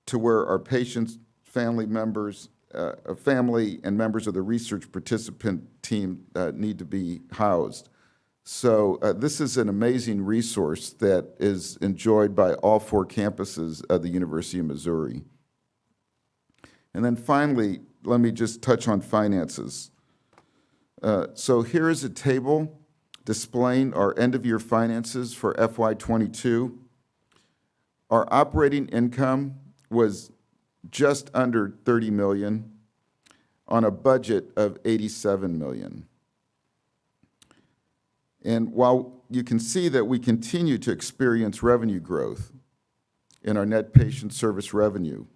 to where our patients, family members, family and members of the research participant team need to be housed. So this is an amazing resource that is enjoyed by all 4 campuses of the University of Missouri. And then finally, let me just touch on finances. So here is a table displaying our end-of-year finances for FY22. Our operating income was just under $30 million on a budget of $87 million. And while you can see that we continue to experience revenue growth in our net patient service revenue,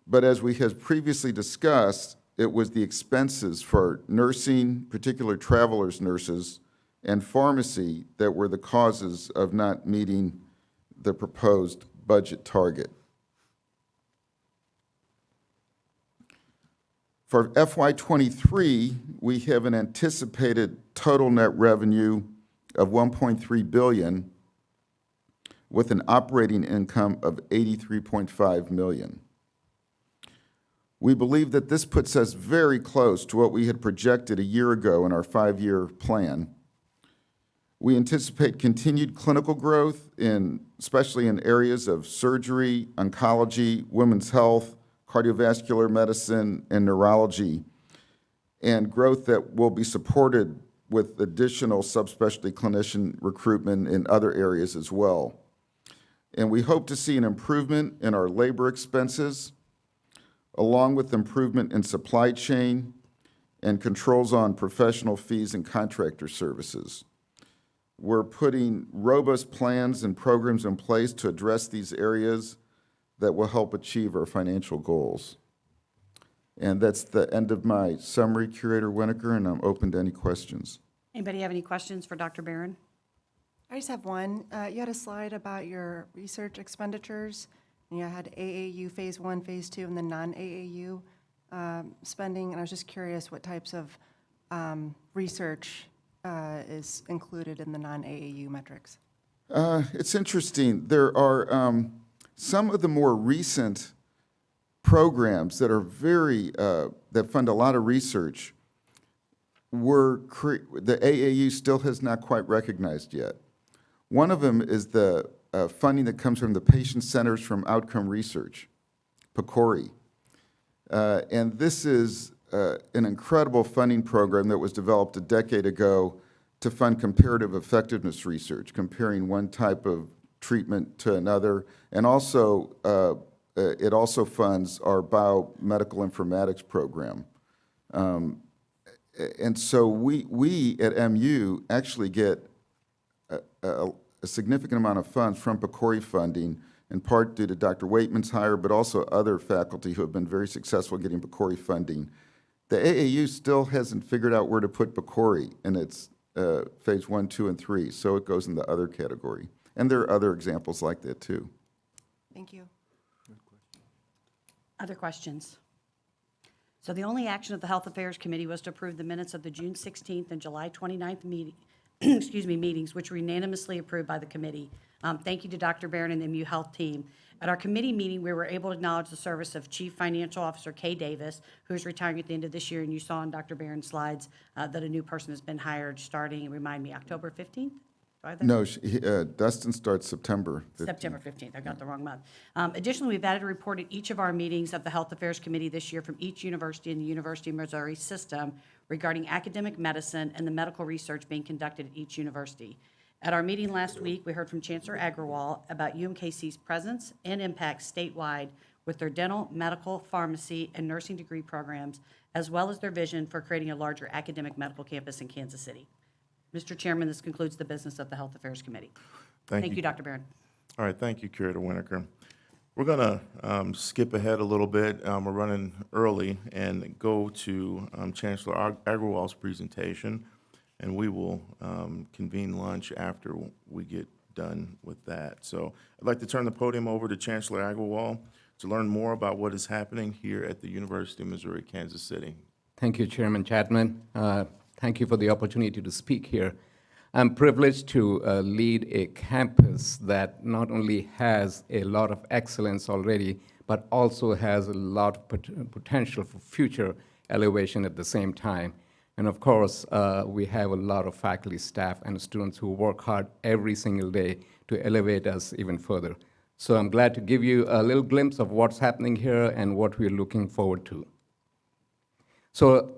but as we have previously discussed, it was the expenses for nursing, particular travelers nurses, and pharmacy that were the causes of not meeting the proposed budget target. For FY23, we have an anticipated total net revenue of $1.3 billion with an operating income of $83.5 million. We believe that this puts us very close to what we had projected a year ago in our 5-year plan. We anticipate continued clinical growth, especially in areas of surgery, oncology, women's health, cardiovascular medicine, and neurology, and growth that will be supported with additional subspecialty clinician recruitment in other areas as well. And we hope to see an improvement in our labor expenses, along with improvement in supply chain and controls on professional fees and contractor services. We're putting robust plans and programs in place to address these areas that will help achieve our financial goals. And that's the end of my summary, Curator Winokur, and I'm open to any questions. Anybody have any questions for Dr. Barron? I just have one. You had a slide about your research expenditures, and you had AAU Phase 1, Phase 2, and then non-AAU spending, and I was just curious what types of research is included in the non-AAU metrics. It's interesting. There are Some of the more recent programs that are that fund a lot of research the AAU still has not quite recognized yet. One of them is the funding that comes from the Patient Centers from Outcome Research, PCORI. And this is an incredible funding program that was developed a decade ago to fund comparative effectiveness research, comparing one type of treatment to another. And also, it also funds our biomedical informatics program. And so we at MU actually get a significant amount of funds from PCORI funding, in part due to Dr. Waitman's hire, but also other faculty who have been very successful getting PCORI funding. The AAU still hasn't figured out where to put PCORI in its phase 1, 2, and 3, so it goes in the other category. And there are other examples like that too. Thank you. Other questions? So the only action of the Health Affairs Committee was to approve the minutes of the June 16th and July 29th meetings, which were unanimously approved by the committee. Thank you to Dr. Barron and the MU Health team. At our committee meeting, we were able to acknowledge the service of Chief Financial Officer Kay Davis, who is retiring at the end of this year, and you saw on Dr. Barron's slides that a new person has been hired starting, remind me, October 15th? No, Dustin starts September 15th. September 15th, I got the wrong month. Additionally, we've added a report at each of our meetings of the Health Affairs Committee this year from each university in the University of Missouri system regarding academic medicine and the medical research being conducted at each university. At our meeting last week, we heard from Chancellor Agrawal about UMKC's presence and impact statewide with their dental, medical, pharmacy, and nursing degree programs, as well as their vision for creating a larger academic medical campus in Kansas City. Mr. Chairman, this concludes the business of the Health Affairs Committee. Thank you, Dr. Barron. All right, thank you, Curator Winokur. We're going to skip ahead a little bit. We're running early and go to Chancellor Agrawal's presentation, and we will convene lunch after we get done with that. So I'd like to turn the podium over to Chancellor Agrawal to learn more about what is happening here at the University of Missouri, Kansas City. Thank you, Chairman Chapman. Thank you for the opportunity to speak here. I'm privileged to lead a campus that not only has a lot of excellence already, but also has a lot of potential for future elevation at the same time. And of course, we have a lot of faculty, staff, and students who work hard every single day to elevate us even further. So I'm glad to give you a little glimpse of what's happening here and what we're looking forward to. So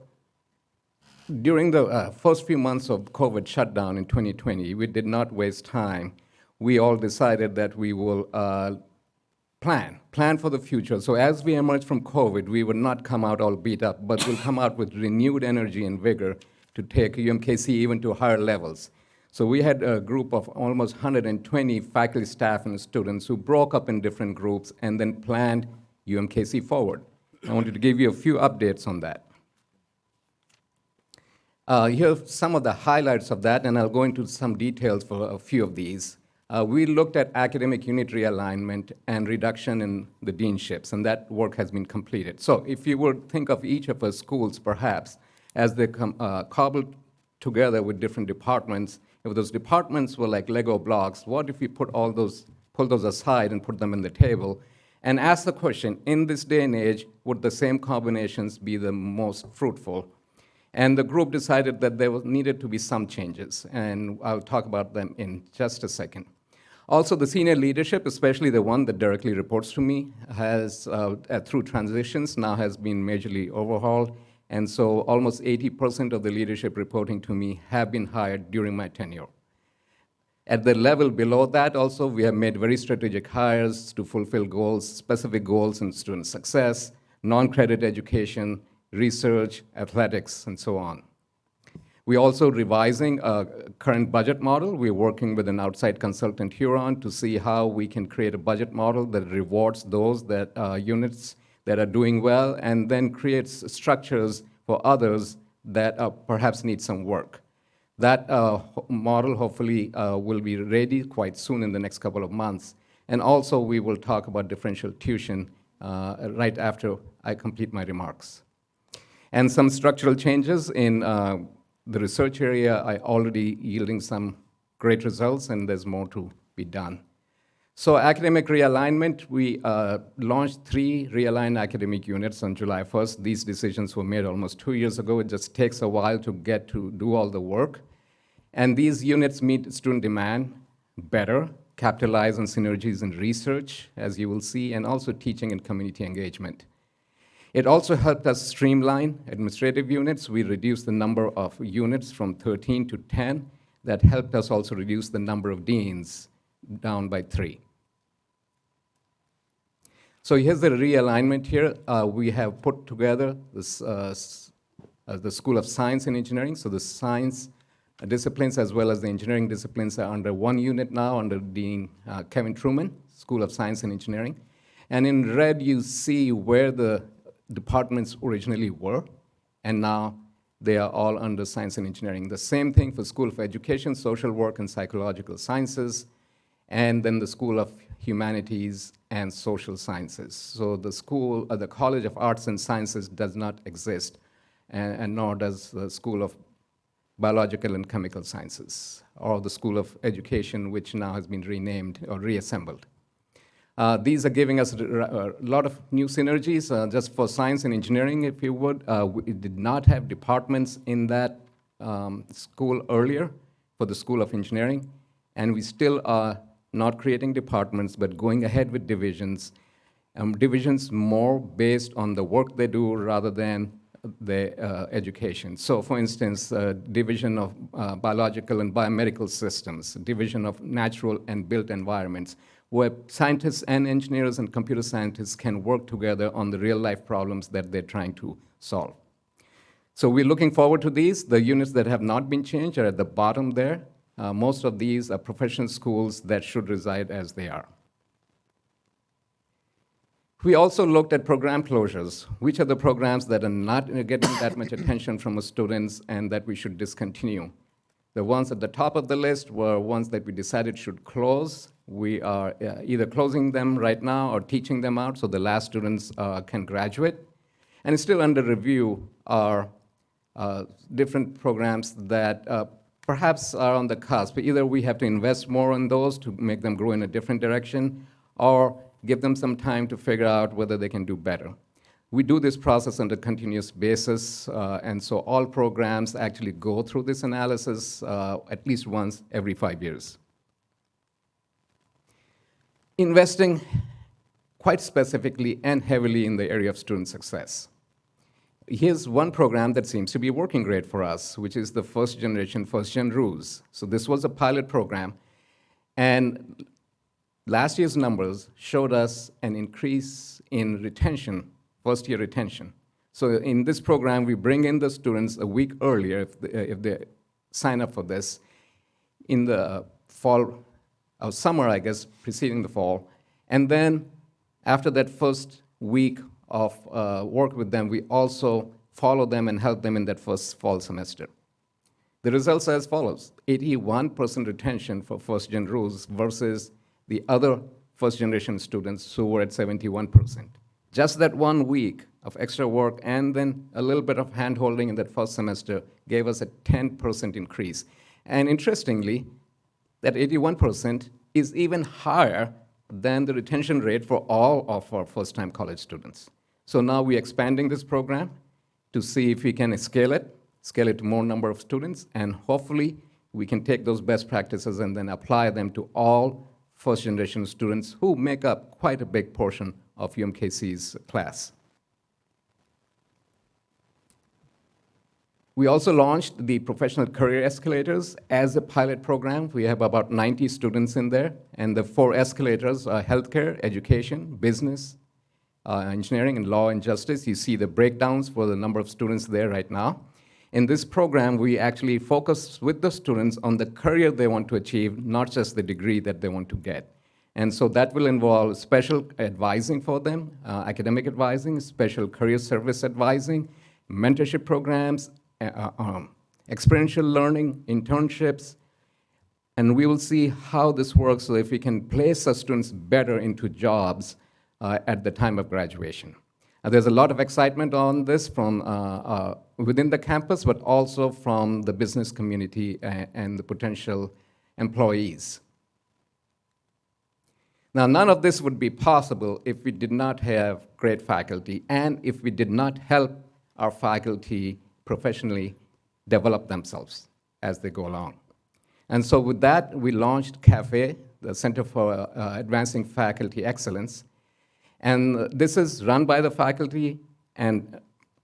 during the first few months of COVID shutdown in 2020, we did not waste time. We all decided that we will plan for the future. So as we emerge from COVID, we would not come out all beat up, but we'll come out with renewed energy and vigor to take UMKC even to higher levels. So we had a group of almost 120 faculty, staff, and students who broke up in different groups and then planned UMKC forward. I wanted to give you a few updates on that. Here are some of the highlights of that, and I'll go into some details for a few of these. We looked at academic unit realignment and reduction in the deanships, and that work has been completed. So if you would think of each of our schools, perhaps, as they cobbled together with different departments, if those departments were like Lego blocks, what if we pull those aside and put them in the table, and ask the question, in this day and age, would the same combinations be the most fruitful? And the group decided that there needed to be some changes, and I'll talk about them in just a second. Also, the senior leadership, especially the one that directly reports to me, has, through transitions, now has been majorly overhauled, and so almost 80% of the leadership reporting to me have been hired during my tenure. At the level below that also, we have made very strategic hires to fulfill goals, specific goals in student success, non-credit education, research, athletics, and so on. We're also revising a current budget model. We're working with an outside consultant, Huron, to see how we can create a budget model that rewards those units that are doing well, and then creates structures for others that perhaps need some work. That model hopefully will be ready quite soon in the next couple of months. And also we will talk about differential tuition right after I complete my remarks. And some structural changes in the research area are already yielding some great results, and there's more to be done. So academic realignment, we launched 3 realigned academic units on July 1st. These decisions were made almost 2 years ago. It just takes a while to get to do all the work. And these units meet student demand better, capitalize on synergies in research, as you will see, and also teaching and community engagement. It also helped us streamline administrative units. We reduced the number of units from 13 to 10. That helped us also reduce the number of deans down by 3. So here's the realignment here. We have put together this, the School of Science and Engineering. So the science disciplines as well as the engineering disciplines are under one unit now, under Dean Kevin Truman, School of Science and Engineering. And in red, you see where the departments originally were, and now they are all under Science and Engineering. The same thing for School of Education, Social Work, and Psychological Sciences, and then the School of Humanities and Social Sciences. So the school, the College of Arts and Sciences does not exist, and nor does the School of Biological and Chemical Sciences, or the School of Education, which now has been renamed or reassembled. These are giving us a lot of new synergies. Just for science and engineering, if you would, we did not have departments in that school earlier for the School of Engineering, and we still are not creating departments, but going ahead with divisions. Divisions more based on the work they do rather than the education. So for instance, division of biological and biomedical systems, division of natural and built environments, where scientists and engineers and computer scientists can work together on the real life problems that they're trying to solve. So we're looking forward to these. The units that have not been changed are at the bottom there. Most of these are professional schools that should reside as they are. We also looked at program closures. Which are the programs that are not getting that much attention from the students and that we should discontinue? The ones at the top of the list were ones that we decided should close. We are either closing them right now or teaching them out so the last students can graduate. And still under review are different programs that perhaps are on the cusp. Either we have to invest more in those to make them grow in a different direction, or give them some time to figure out whether they can do better. We do this process on a continuous basis, and so all programs actually go through this analysis at least once every 5 years. Investing quite specifically and heavily in the area of student success. Here's one program that seems to be working great for us, which is the first generation, first gen RUSE. So this was a pilot program, and last year's numbers showed us an increase in retention, first year retention. So in this program, we bring in the students a week earlier if they sign up for this in the fall, or summer, I guess, preceding the fall. And then after that first week of work with them, we also follow them and help them in that first fall semester. The results are as follows: 81% retention for first gen RUSE versus the other first generation students who were at 71%. Just that 1 week of extra work and then a little bit of hand-holding in that first semester gave us a 10% increase. And interestingly, that 81% is even higher than the retention rate for all of our first-time college students. So now we're expanding this program to see if we can scale it to more number of students, and hopefully we can take those best practices and then apply them to all first-generation students who make up quite a big portion of UMKC's class. We also launched the Professional Career Escalators as a pilot program. We have about 90 students in there, and the 4 escalators are healthcare, education, business, engineering, and law and justice. You see the breakdowns for the number of students there right now. In this program, we actually focus with the students on the career they want to achieve, not just the degree that they want to get. And so that will involve special advising for them, academic advising, special career service advising, mentorship programs, experiential learning, internships, and we will see how this works so if we can place our students better into jobs at the time of graduation. There's a lot of excitement on this from within the campus, but also from the business community and the potential employees. Now, none of this would be possible if we did not have great faculty and if we did not help our faculty professionally develop themselves as they go along. And so with that, we launched CAFE, the Center for Advancing Faculty Excellence. And this is run by the faculty and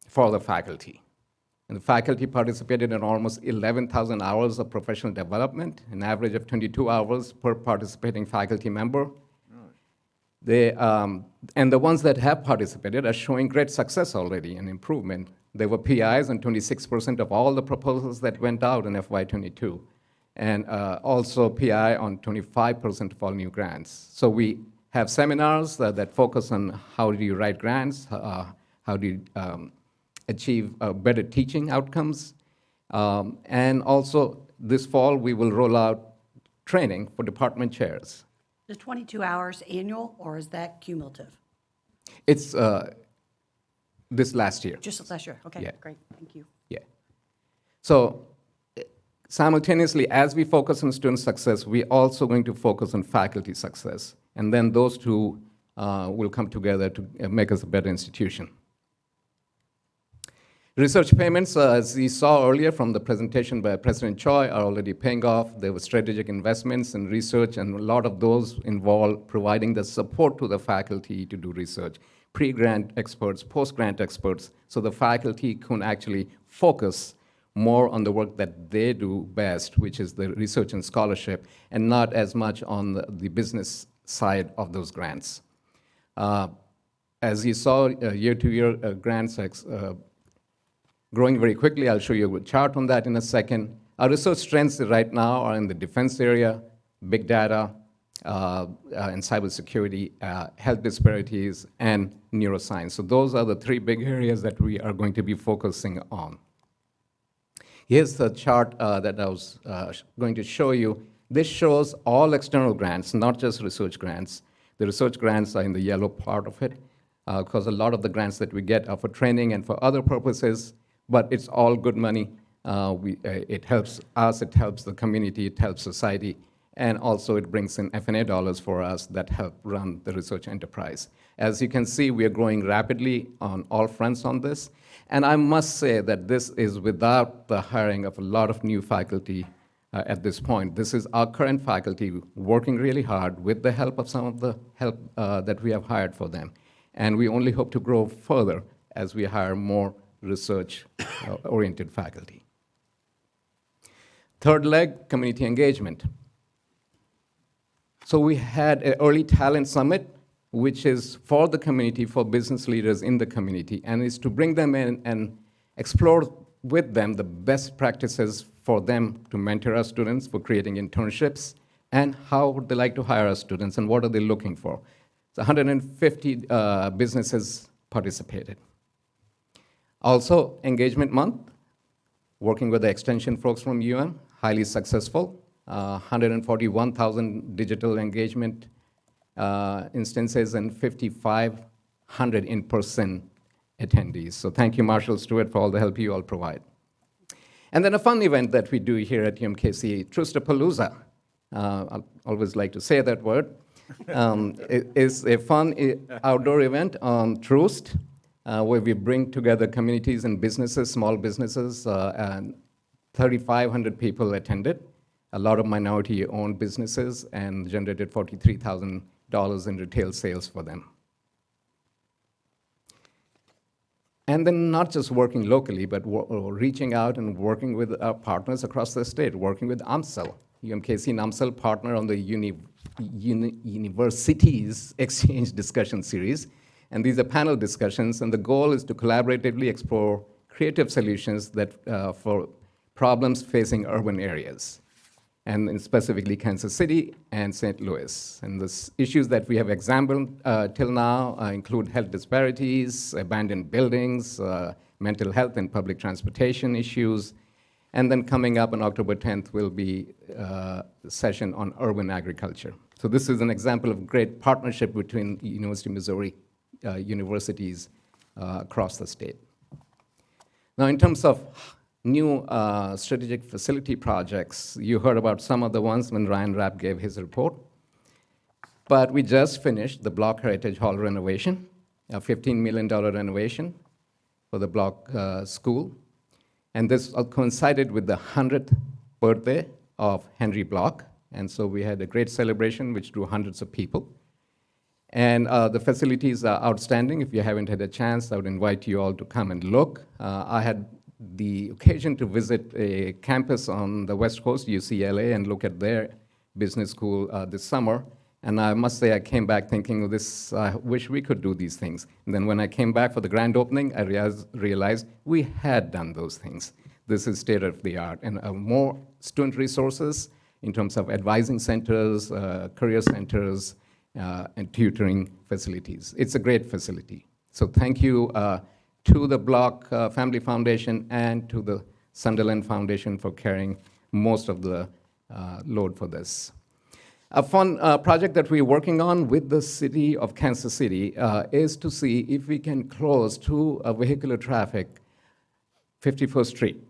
for the faculty. And the faculty participated in almost 11,000 hours of professional development, an average of 22 hours per participating faculty member. And the ones that have participated are showing great success already and improvement. There were PIs on 26% of all the proposals that went out in FY22, and also PI on 25% of all new grants. So we have seminars that focus on how do you write grants, how do you achieve better teaching outcomes, and also this fall we will roll out training for department chairs. Is 22 hours annual, or is that cumulative? It's this last year. Just last year? Okay, Yeah. great, thank you. Yeah. So simultaneously, as we focus on student success, we're also going to focus on faculty success. And then those two will come together to make us a better institution. Research payments, as we saw earlier from the presentation by President Choi, are already paying off. There were strategic investments in research, and a lot of those involve providing the support to the faculty to do research, pre-grant experts, post-grant experts, so the faculty can actually focus more on the work that they do best, which is the research and scholarship, and not as much on the business side of those grants. As you saw, year-to-year grants growing very quickly. I'll show you a chart on that in a second. Our research strengths right now are in the defense area, big data, and cybersecurity, health disparities, and neuroscience. So those are the three big areas that we are going to be focusing on. Here's the chart that I was going to show you. This shows all external grants, not just research grants. The research grants are in the yellow part of it, because a lot of the grants that we get are for training and for other purposes, but it's all good money. It helps us, it helps the community, it helps society, and also it brings in F&A dollars for us that help run the research enterprise. As you can see, we are growing rapidly on all fronts on this, and I must say that this is without the hiring of a lot of new faculty at this point. This is our current faculty working really hard with the help of some of the help that we have hired for them. And we only hope to grow further as we hire more research-oriented faculty. Third leg, community engagement. So we had an early talent summit, which is for the community, for business leaders in the community, and is to bring them in and explore with them the best practices for them to mentor our students, for creating internships, and how would they like to hire our students, and what are they looking for. So 150 businesses participated. Also, Engagement Month, working with the extension folks from UM, highly successful. 141,000 digital engagement instances and 5,500 in-person attendees. So thank you, Marshall Stewart, for all the help you all provide. And then a fun event that we do here at UMKC, Trustapalooza. I always like to say that word. It is a fun outdoor event on Trust, where we bring together communities and businesses, small businesses, and 3,500 people attended. A lot of minority-owned businesses, and generated $43,000 in retail sales for them. And then not just working locally, but reaching out and working with our partners across the state, working with AMSEL. UMKC and AMSEL partner on the Universities Exchange Discussion Series. And these are panel discussions, and the goal is to collaboratively explore creative solutions that for problems facing urban areas, and specifically Kansas City and St. Louis. And the issues that we have examined till now include health disparities, abandoned buildings, mental health and public transportation issues. And then coming up on October 10th will be a session on urban agriculture. So this is an example of great partnership between University of Missouri universities across the state. Now, in terms of new strategic facility projects, you heard about some of the ones when Ryan Rapp gave his report. But we just finished the Block Heritage Hall renovation, a $15 million renovation for the Block School. And this coincided with the 100th birthday of Henry Block. And so we had a great celebration which drew hundreds of people. And the facilities are outstanding. If you haven't had a chance, I would invite you all to come and look. I had the occasion to visit a campus on the West Coast, UCLA, and look at their business school this summer. And I must say, I came back thinking, I wish we could do these things. And then when I came back for the grand opening, I realized we had done those things. This is state of the art. And more student resources in terms of advising centers, career centers, and tutoring facilities. It's a great facility. So thank you to the Block Family Foundation and to the Sunderland Foundation for carrying most of the load for this. A fun project that we're working on with the city of Kansas City is to see if we can close to vehicular traffic 51st Street,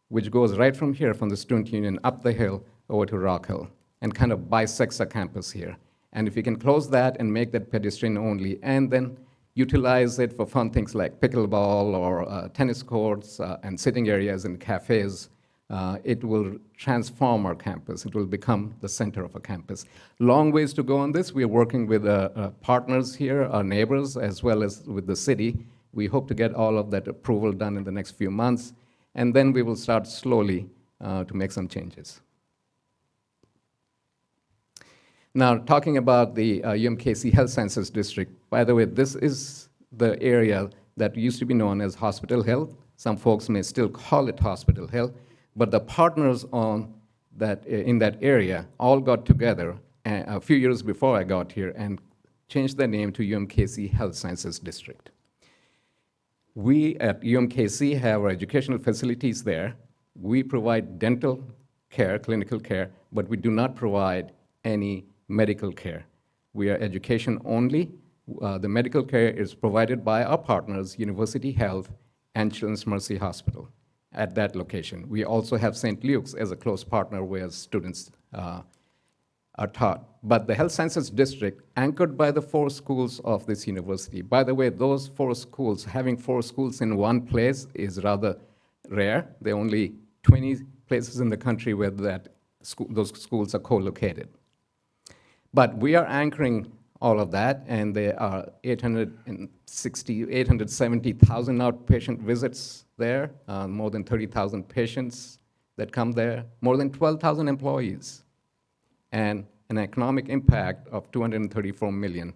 which goes right from here, from the Student Union, up the hill over to Rock Hill, and kind of bisects our campus here. And if we can close that and make that pedestrian only, and then utilize it for fun things like pickleball or tennis courts and sitting areas and cafes, it will transform our campus. It will become the center of a campus. Long ways to go on this. We are working with partners here, our neighbors, as well as with the city. We hope to get all of that approval done in the next few months, and then we will start slowly to make some changes. Now, talking about the UMKC Health Sciences District, by the way, this is the area that used to be known as Hospital Hill. Some folks may still call it Hospital Hill, but the partners on that, in that area all got together a few years before I got here and changed their name to UMKC Health Sciences District. We at UMKC have our educational facilities there. We provide dental care, clinical care, but we do not provide any medical care. We are education only. The medical care is provided by our partners, University Health and Children's Mercy Hospital at that location. We also have St. Luke's as a close partner where students are taught. But the Health Sciences District, anchored by the 4 schools of this university. By the way, those 4 schools, having 4 schools in one place is rather rare. There are only 20 places in the country where those schools are co-located. But we are anchoring all of that, and there are 870,000 outpatient visits there, more than 30,000 patients that come there, more than 12,000 employees, and an economic impact of $234 million.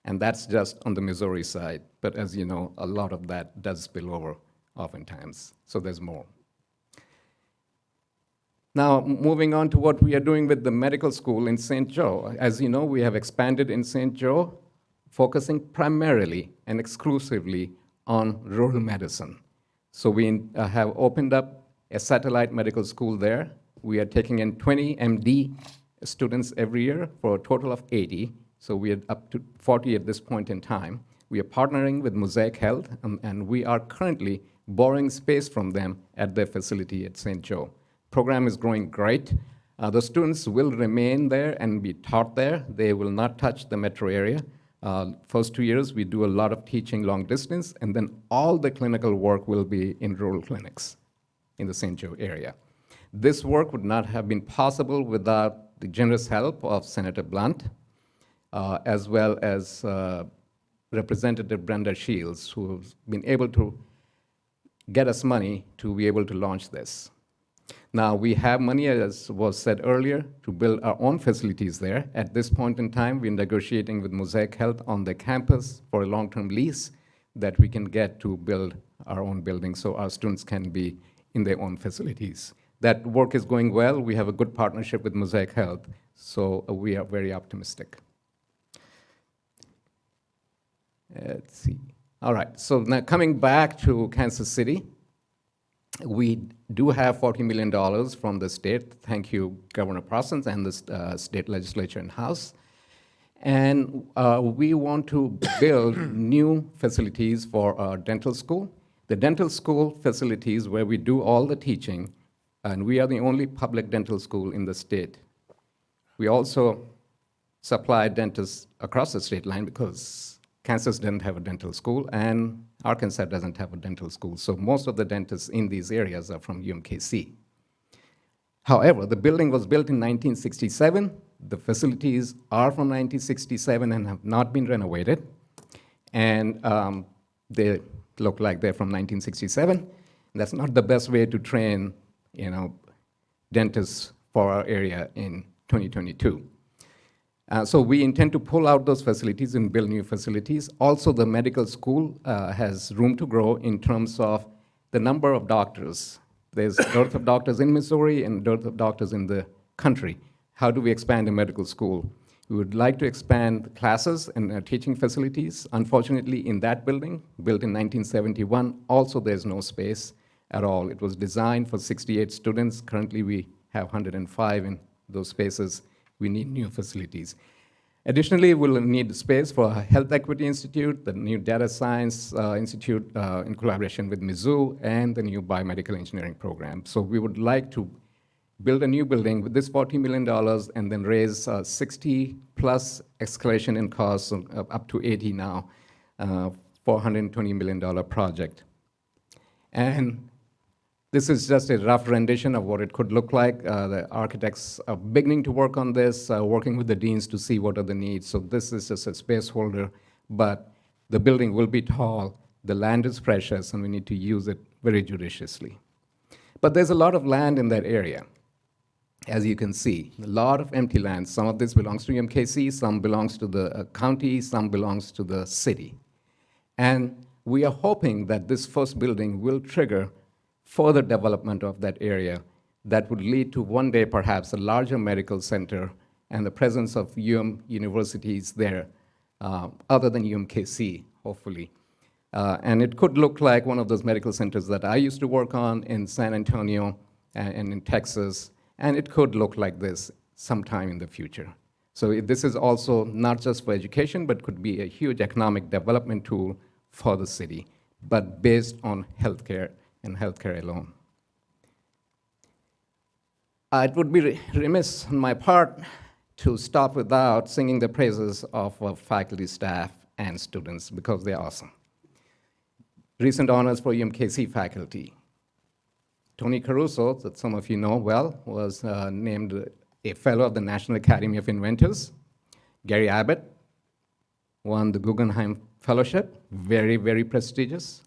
And that's just on the Missouri side. But as you know, a lot of that does spill over oftentimes, so there's more. Now, moving on to what we are doing with the medical school in St. Joe. As you know, we have expanded in St. Joe, focusing primarily and exclusively on rural medicine. So we have opened up a satellite medical school there. We are taking in 20 MD students every year for a total of 80. So we are up to 40 at this point in time. We are partnering with Mosaic Health, and we are currently borrowing space from them at their facility at St. Joe. Program is growing great. The students will remain there and be taught there. They will not touch the metro area. First 2 years, we do a lot of teaching long distance, and then all the clinical work will be in rural clinics in the St. Joe area. This work would not have been possible without the generous help of Senator Blunt, as well as Representative Brenda Shields, who has been able to get us money to be able to launch this. Now, we have money, as was said earlier, to build our own facilities there. At this point in time, we're negotiating with Mosaic Health on the campus for a long-term lease that we can get to build our own building so our students can be in their own facilities. That work is going well. We have a good partnership with Mosaic Health, so we are very optimistic. Let's see. All right, so now coming back to Kansas City, we do have $40 million from the state. Thank you, Governor Parsons and the state legislature and House. And we want to build new facilities for our dental school. The dental school facilities where we do all the teaching, and we are the only public dental school in the state. We also supply dentists across the state line because Kansas doesn't have a dental school and Arkansas doesn't have a dental school. So most of the dentists in these areas are from UMKC. However, the building was built in 1967. The facilities are from 1967 and have not been renovated. And they look like they're from 1967. That's not the best way to train, dentists for our area in 2022. So we intend to pull out those facilities and build new facilities. Also, the medical school has room to grow in terms of the number of doctors. There's dearth of doctors in Missouri and dearth of doctors in the country. How do we expand a medical school? We would like to expand the classes and teaching facilities. Unfortunately, in that building, built in 1971, also there's no space at all. It was designed for 68 students. Currently, we have 105 in those spaces. We need new facilities. Additionally, we'll need space for a Health Equity Institute, the new Data Science Institute in collaboration with Mizzou, and the new Biomedical Engineering program. So we would like to build a new building with this $40 million and then raise 60 plus escalation in costs up to 80 now for $120 million project. And this is just a rough rendition of what it could look like. The architects are beginning to work on this, working with the deans to see what are the needs. So this is just a space holder, but the building will be tall. The land is precious, and we need to use it very judiciously. But there's a lot of land in that area, as you can see. A lot of empty land. Some of this belongs to UMKC, some belongs to the county, some belongs to the city. And we are hoping that this first building will trigger further development of that area that would lead to one day perhaps a larger medical center and the presence of universities there, other than UMKC, hopefully. And it could look like one of those medical centers that I used to work on in San Antonio and in Texas, and it could look like this sometime in the future. So this is also not just for education, but could be a huge economic development tool for the city, but based on healthcare and healthcare alone. It would be remiss on my part to stop without singing the praises of our faculty, staff, and students because they're awesome. Recent honors for UMKC faculty. Tony Caruso, that some of you know well, was named a Fellow of the National Academy of Inventors. Gary Abbott won the Guggenheim Fellowship, very, very prestigious.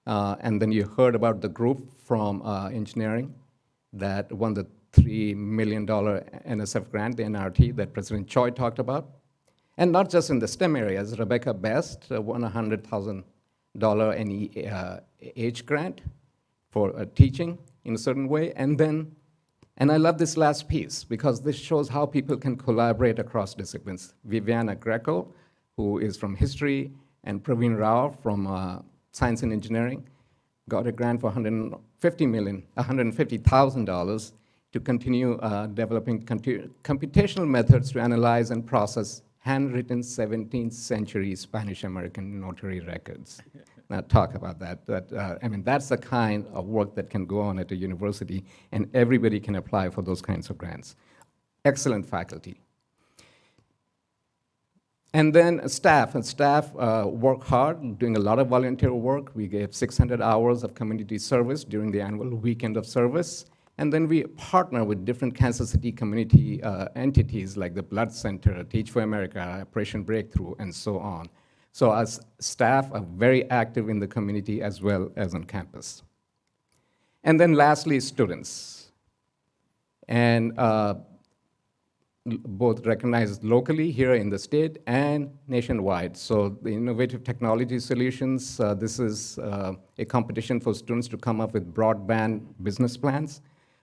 And then you heard about the group from engineering that won the $3 million NSF grant, the NRT, that President Choi talked about. And not just in the STEM areas. Rebecca Best won a $100,000 NEH grant for teaching in a certain way. And I love this last piece because this shows how people can collaborate across disciplines. Viviana Greco, who is from history, and Praveen Rao from Science and Engineering, got a grant for $150,000 to continue developing computational methods to analyze and process handwritten 17th century Spanish-American notary records. Now talk about that. That's the kind of work that can go on at a university, and everybody can apply for those kinds of grants. Excellent faculty. And then staff work hard, doing a lot of volunteer work. We gave 600 hours of community service during the annual weekend of service. And then we partner with different Kansas City community entities like the Blood Center, Teach for America, Operation Breakthrough, and so on. So as staff are very active in the community as well as on campus. And then lastly, students. And both recognized locally here in the state and nationwide. So the Innovative Technology Solutions, this is a competition for students to come up with broadband business plans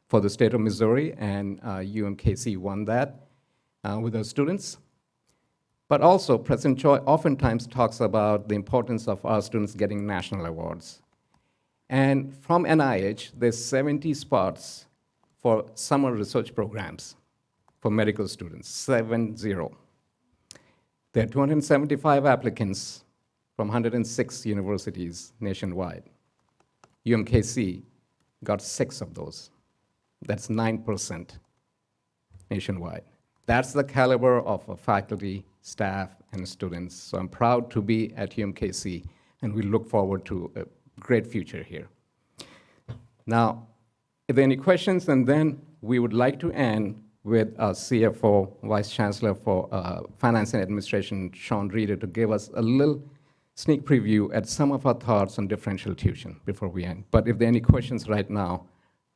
for the state of Missouri, and UMKC won that with our students. But also, President Choi oftentimes talks about the importance of our students getting national awards. And from NIH, there's 70 spots for summer research programs for medical students, 70. There are 275 applicants from 106 universities nationwide. UMKC got 6 of those. That's 9% nationwide. That's the caliber of faculty, staff, and students. So I'm proud to be at UMKC, and we look forward to a great future here. Now, if there are any questions, and then we would like to end with our CFO, Vice Chancellor for Finance and Administration, Sean Reeder, to give us a little sneak preview at some of our thoughts on differential tuition before we end. But if there are any questions right now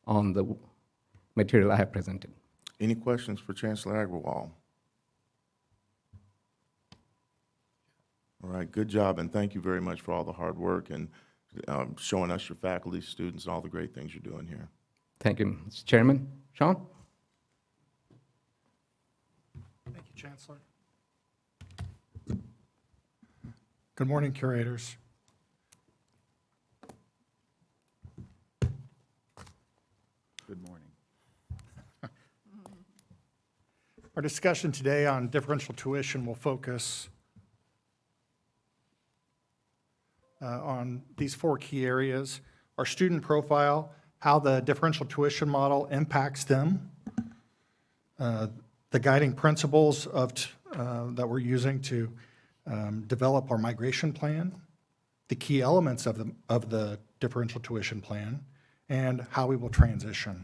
on the material I have presented. Any questions for Chancellor Agrawal? All right, good job, and thank you very much for all the hard work and showing us your faculty, students, and all the great things you're doing here. Thank you, Mr. Chairman. Sean? Thank you, Chancellor. Good morning, curators. Good morning. Our discussion today on differential tuition will focus on these 4 key areas: our student profile, how the differential tuition model impacts them, the guiding principles that we're using to develop our migration plan, the key elements of the differential tuition plan, and how we will transition.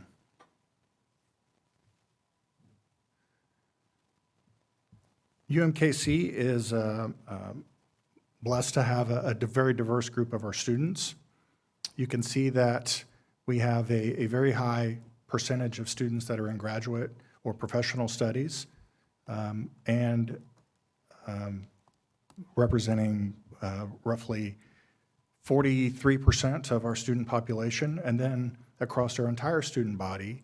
UMKC is blessed to have a very diverse group of our students. You can see that we have a very high percentage of students that are in graduate or professional studies, and representing roughly 43% of our student population. And then across our entire student body,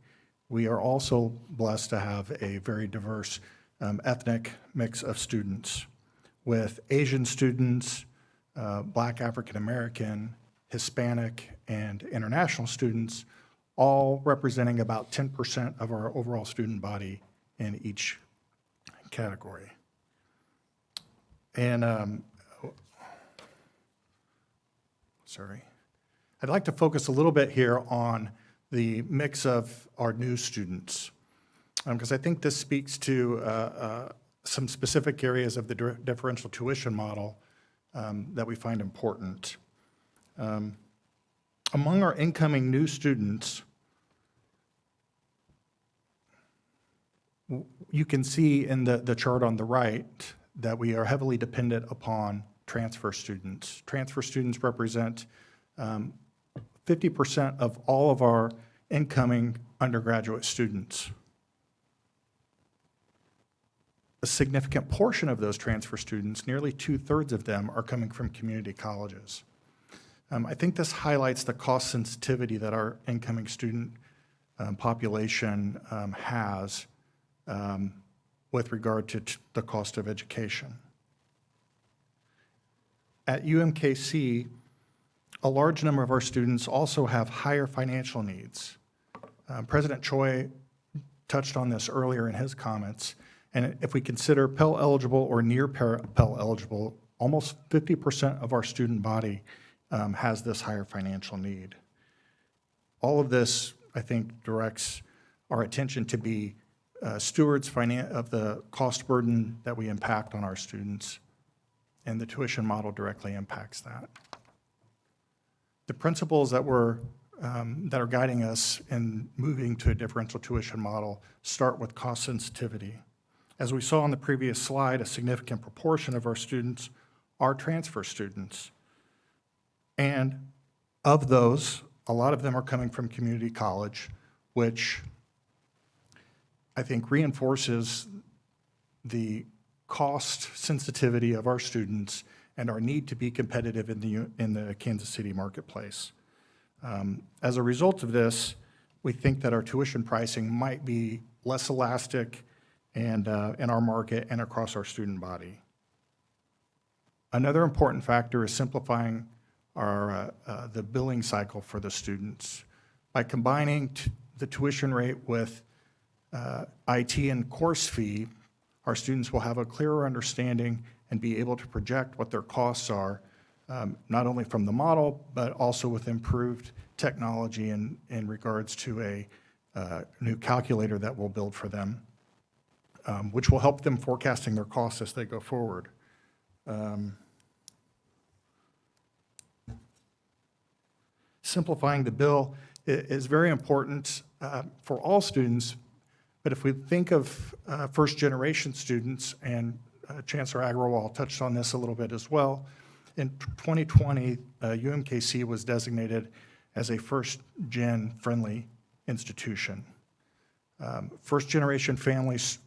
we are also blessed to have a very diverse ethnic mix of students, with Asian students, Black African American, Hispanic, and international students, all representing about 10% of our overall student body in each category. And, I'd like to focus a little bit here on the mix of our new students, because I think this speaks to some specific areas of the differential tuition model that we find important. Among our incoming new students, you can see in the chart on the right that we are heavily dependent upon transfer students. Transfer students represent 50% of all of our incoming undergraduate students. A significant portion of those transfer students, nearly 2/3 of them, are coming from community colleges. I think this highlights the cost sensitivity that our incoming student population has with regard to the cost of education. At UMKC, a large number of our students also have higher financial needs. President Choi touched on this earlier in his comments, and if we consider Pell eligible or near Pell eligible, almost 50% of our student body has this higher financial need. All of this, I think, directs our attention to be stewards of the cost burden that we impact on our students, and the tuition model directly impacts that. The principles that are guiding us in moving to a differential tuition model start with cost sensitivity. As we saw on the previous slide, a significant proportion of our students are transfer students. And of those, a lot of them are coming from community college, which I think reinforces the cost sensitivity of our students and our need to be competitive in the Kansas City marketplace. As a result of this, we think that our tuition pricing might be less elastic and in our market and across our student body. Another important factor is simplifying the billing cycle for the students. By combining the tuition rate with IT and course fee, our students will have a clearer understanding and be able to project what their costs are, not only from the model, but also with improved technology in regards to a new calculator that we'll build for them. which will help them forecasting their costs as they go forward. Simplifying the bill is very important for all students, but if we think of first-generation students, and Chancellor Agrawal touched on this a little bit as well, in 2020, UMKC was designated as a first-gen friendly institution. First-generation families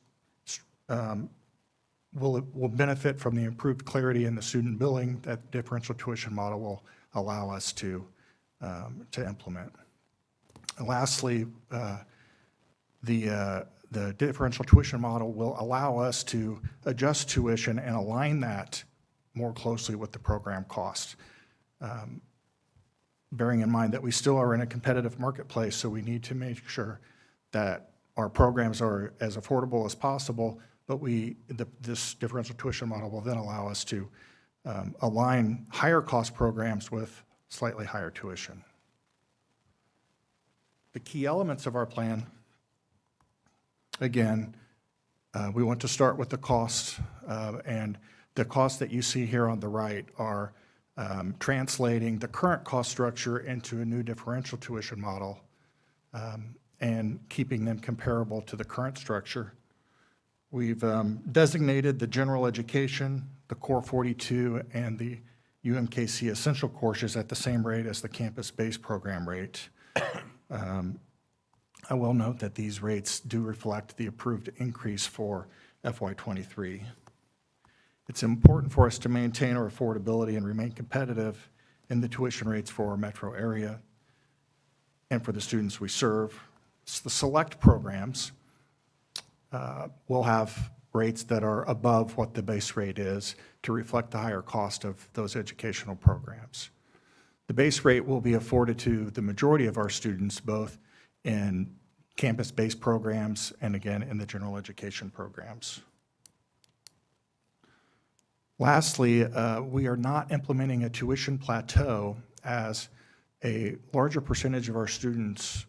will benefit from the improved clarity in the student billing that differential tuition model will allow us to implement. And lastly, the differential tuition model will allow us to adjust tuition and align that more closely with the program cost. Bearing in mind that we still are in a competitive marketplace, so we need to make sure that our programs are as affordable as possible, but this differential tuition model will then allow us to align higher cost programs with slightly higher tuition. The key elements of our plan, again, we want to start with the costs, and the costs that you see here on the right are translating the current cost structure into a new differential tuition model and keeping them comparable to the current structure. We've designated the general education, the Core 42, and the UMKC essential courses at the same rate as the campus-based program rate. I will note that these rates do reflect the approved increase for FY23. It's important for us to maintain our affordability and remain competitive in the tuition rates for our metro area and for the students we serve. The select programs will have rates that are above what the base rate is to reflect the higher cost of those educational programs. The base rate will be afforded to the majority of our students, both in campus-based programs and again in the general education programs. Lastly, we are not implementing a tuition plateau as a larger percentage of our students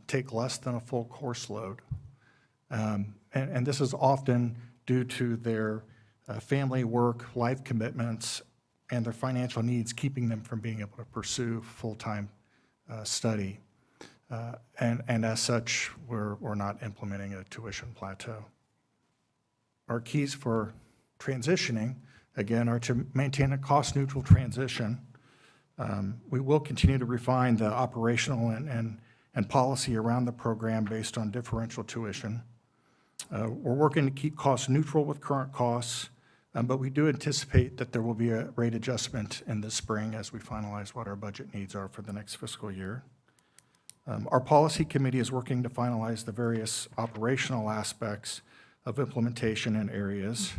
take less than a full course load. And this is often due to their family, work, life commitments, and their financial needs keeping them from being able to pursue full-time study. And as such, we're not implementing a tuition plateau. Our keys for transitioning, again, are to maintain a cost-neutral transition. We will continue to refine the operational and policy around the program based on differential tuition. We're working to keep costs neutral with current costs, but we do anticipate that there will be a rate adjustment in the spring as we finalize what our budget needs are for the next fiscal year. Our policy committee is working to finalize the various operational aspects of implementation in areas.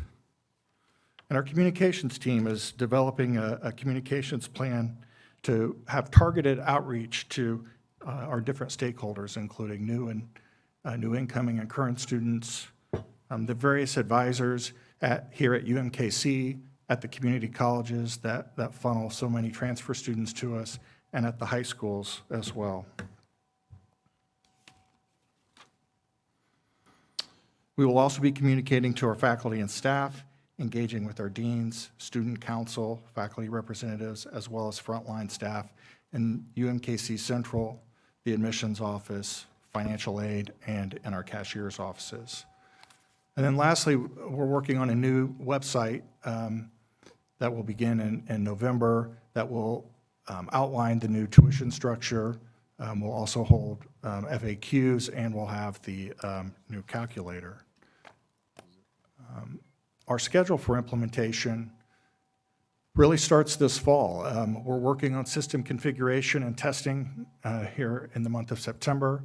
And our communications team is developing a communications plan to have targeted outreach to our different stakeholders, including new incoming and current students, the various advisors here at UMKC, at the community colleges that funnel so many transfer students to us, and at the high schools as well. We will also be communicating to our faculty and staff, engaging with our deans, student council, faculty representatives, as well as frontline staff in UMKC Central, the admissions office, financial aid, and in our cashier's offices. And then lastly, we're working on a new website that will begin in November that will outline the new tuition structure. We'll also hold FAQs, and we'll have the new calculator. Our schedule for implementation really starts this fall. We're working on system configuration and testing here in the month of September.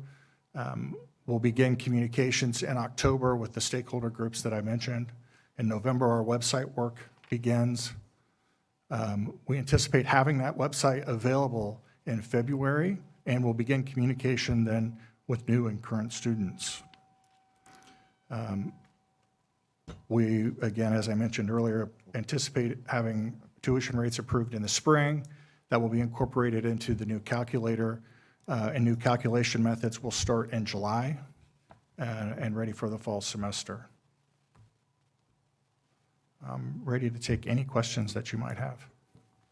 We'll begin communications in October with the stakeholder groups that I mentioned. In November, our website work begins. We anticipate having that website available in February, and we'll begin communication then with new and current students. We, again, as I mentioned earlier, anticipate having tuition rates approved in the spring. That will be incorporated into the new calculator, and new calculation methods will start in July and ready for the fall semester. I'm ready to take any questions that you might have.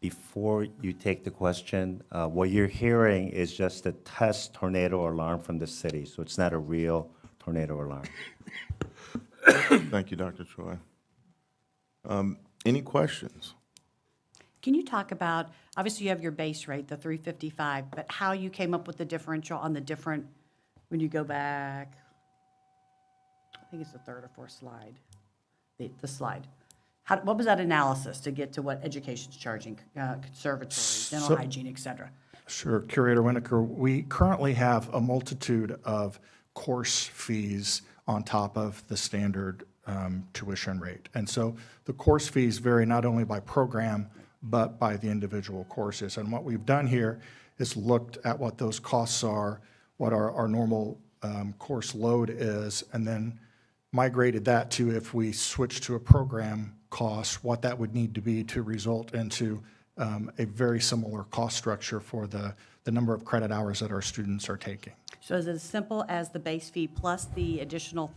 Before you take the question, what you're hearing is just a test tornado alarm from the city, so it's not a real tornado alarm. Thank you, Dr. Troy. Any questions? Can you talk about, obviously you have your base rate, the 355, but how you came up with the differential on the different, when you go back, I think it's the third or fourth slide, the slide. What was that analysis to get to what education's charging, conservatories, dental So- hygiene, et cetera? Sure, Curator Winokur. We currently have a multitude of course fees on top of the standard tuition rate. And so the course fees vary not only by program, but by the individual courses. And what we've done here is looked at what those costs are, what our normal course load is, and then migrated that to, if we switch to a program cost, what that would need to be to result into a very similar cost structure for the number of credit hours that our students are taking. So is it as simple as the base fee plus the additional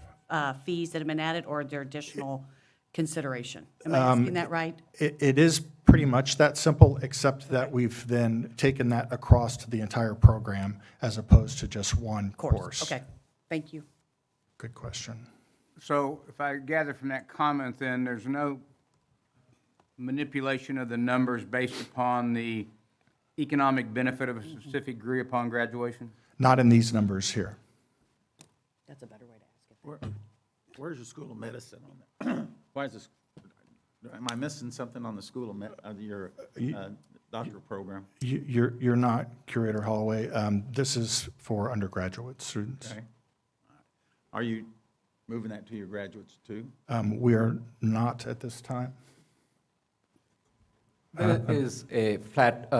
fees that have been added, or are there additional consideration? Am I asking that right? It is pretty much that simple, except that we've then taken that across to the entire program as opposed to just one course. Okay, thank you. Good question. So if I gather from that comment, then there's no manipulation of the numbers based upon the economic benefit of a specific degree upon graduation? Not in these numbers here. That's a better way to ask it. Where's your School of Medicine on that? Why is this, am I missing something on the School of your doctoral program? You're not, Curator Holloway. This is for undergraduate students. Okay. Are you moving that to your graduates too? We are not at this time. There is a flat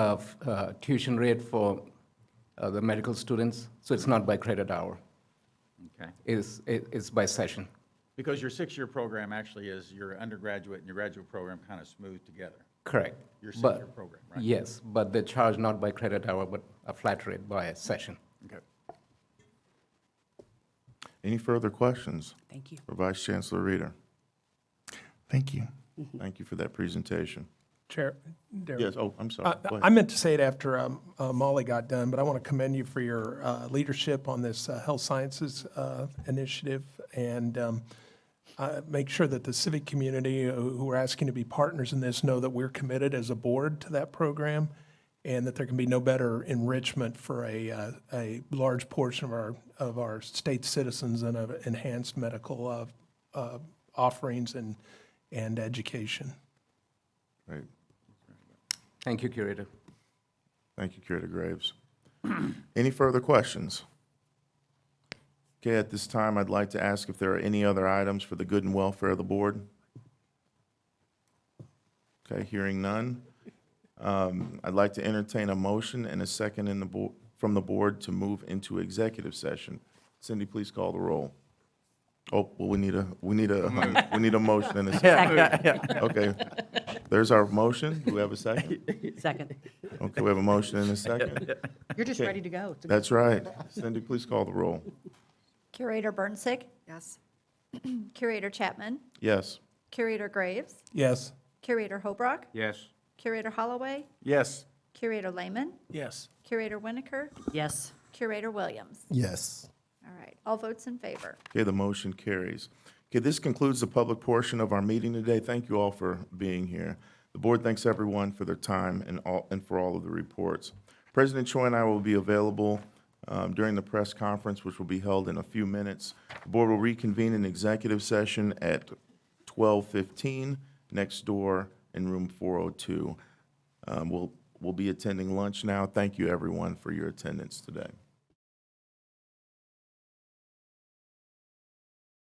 tuition rate for the medical students, so it's not by credit hour. Okay. It's by session. Because your six-year program actually is your undergraduate and your graduate program kind of smooth together. Correct. Your But- six-year program, right? Yes, but they charge not by credit hour, but a flat rate by a session. Okay. Any further questions? Thank you. For Vice Chancellor Reeder? Thank you. Thank you for that presentation. Chair, Darren. Yes, oh, I'm sorry. Go I ahead. meant to say it after Molly got done, but I want to commend you for your leadership on this health sciences initiative, and make sure that the civic community who are asking to be partners in this know that we're committed as a board to that program, and that there can be no better enrichment for a large portion of our state citizens and of enhanced medical offerings and education. Right. Thank you, Curator. Thank you, Curator Graves. Any further questions? Okay, at this time, I'd like to ask if there are any other items for the good and welfare of the board. Okay, hearing none. I'd like to entertain a motion and a second from the board to move into executive session. Cindy, please call the roll. Oh, well, we need a motion and a second. Okay, there's our motion. Do we have a second? Second. Okay, we have a motion and a second. You're just Okay. ready to go. That's right. Cindy, please call the roll. Curator Burnsick, Yes. Curator Chapman, Yes. Curator Graves, Yes. Curator Hobrock, Yes. Curator Holloway, Yes. Curator Lehman, Yes. Curator Winokur, Yes. Curator Williams. Yes. All right, all votes in favor. Okay, the motion carries. Okay, this concludes the public portion of our meeting today. Thank you all for being here. The board thanks everyone for their time and for all of the reports. President Choi and I will be available during the press conference, which will be held in a few minutes. The board will reconvene in executive session at 12:15 next door in room 402. We'll be attending lunch now. Thank you, everyone, for your attendance today.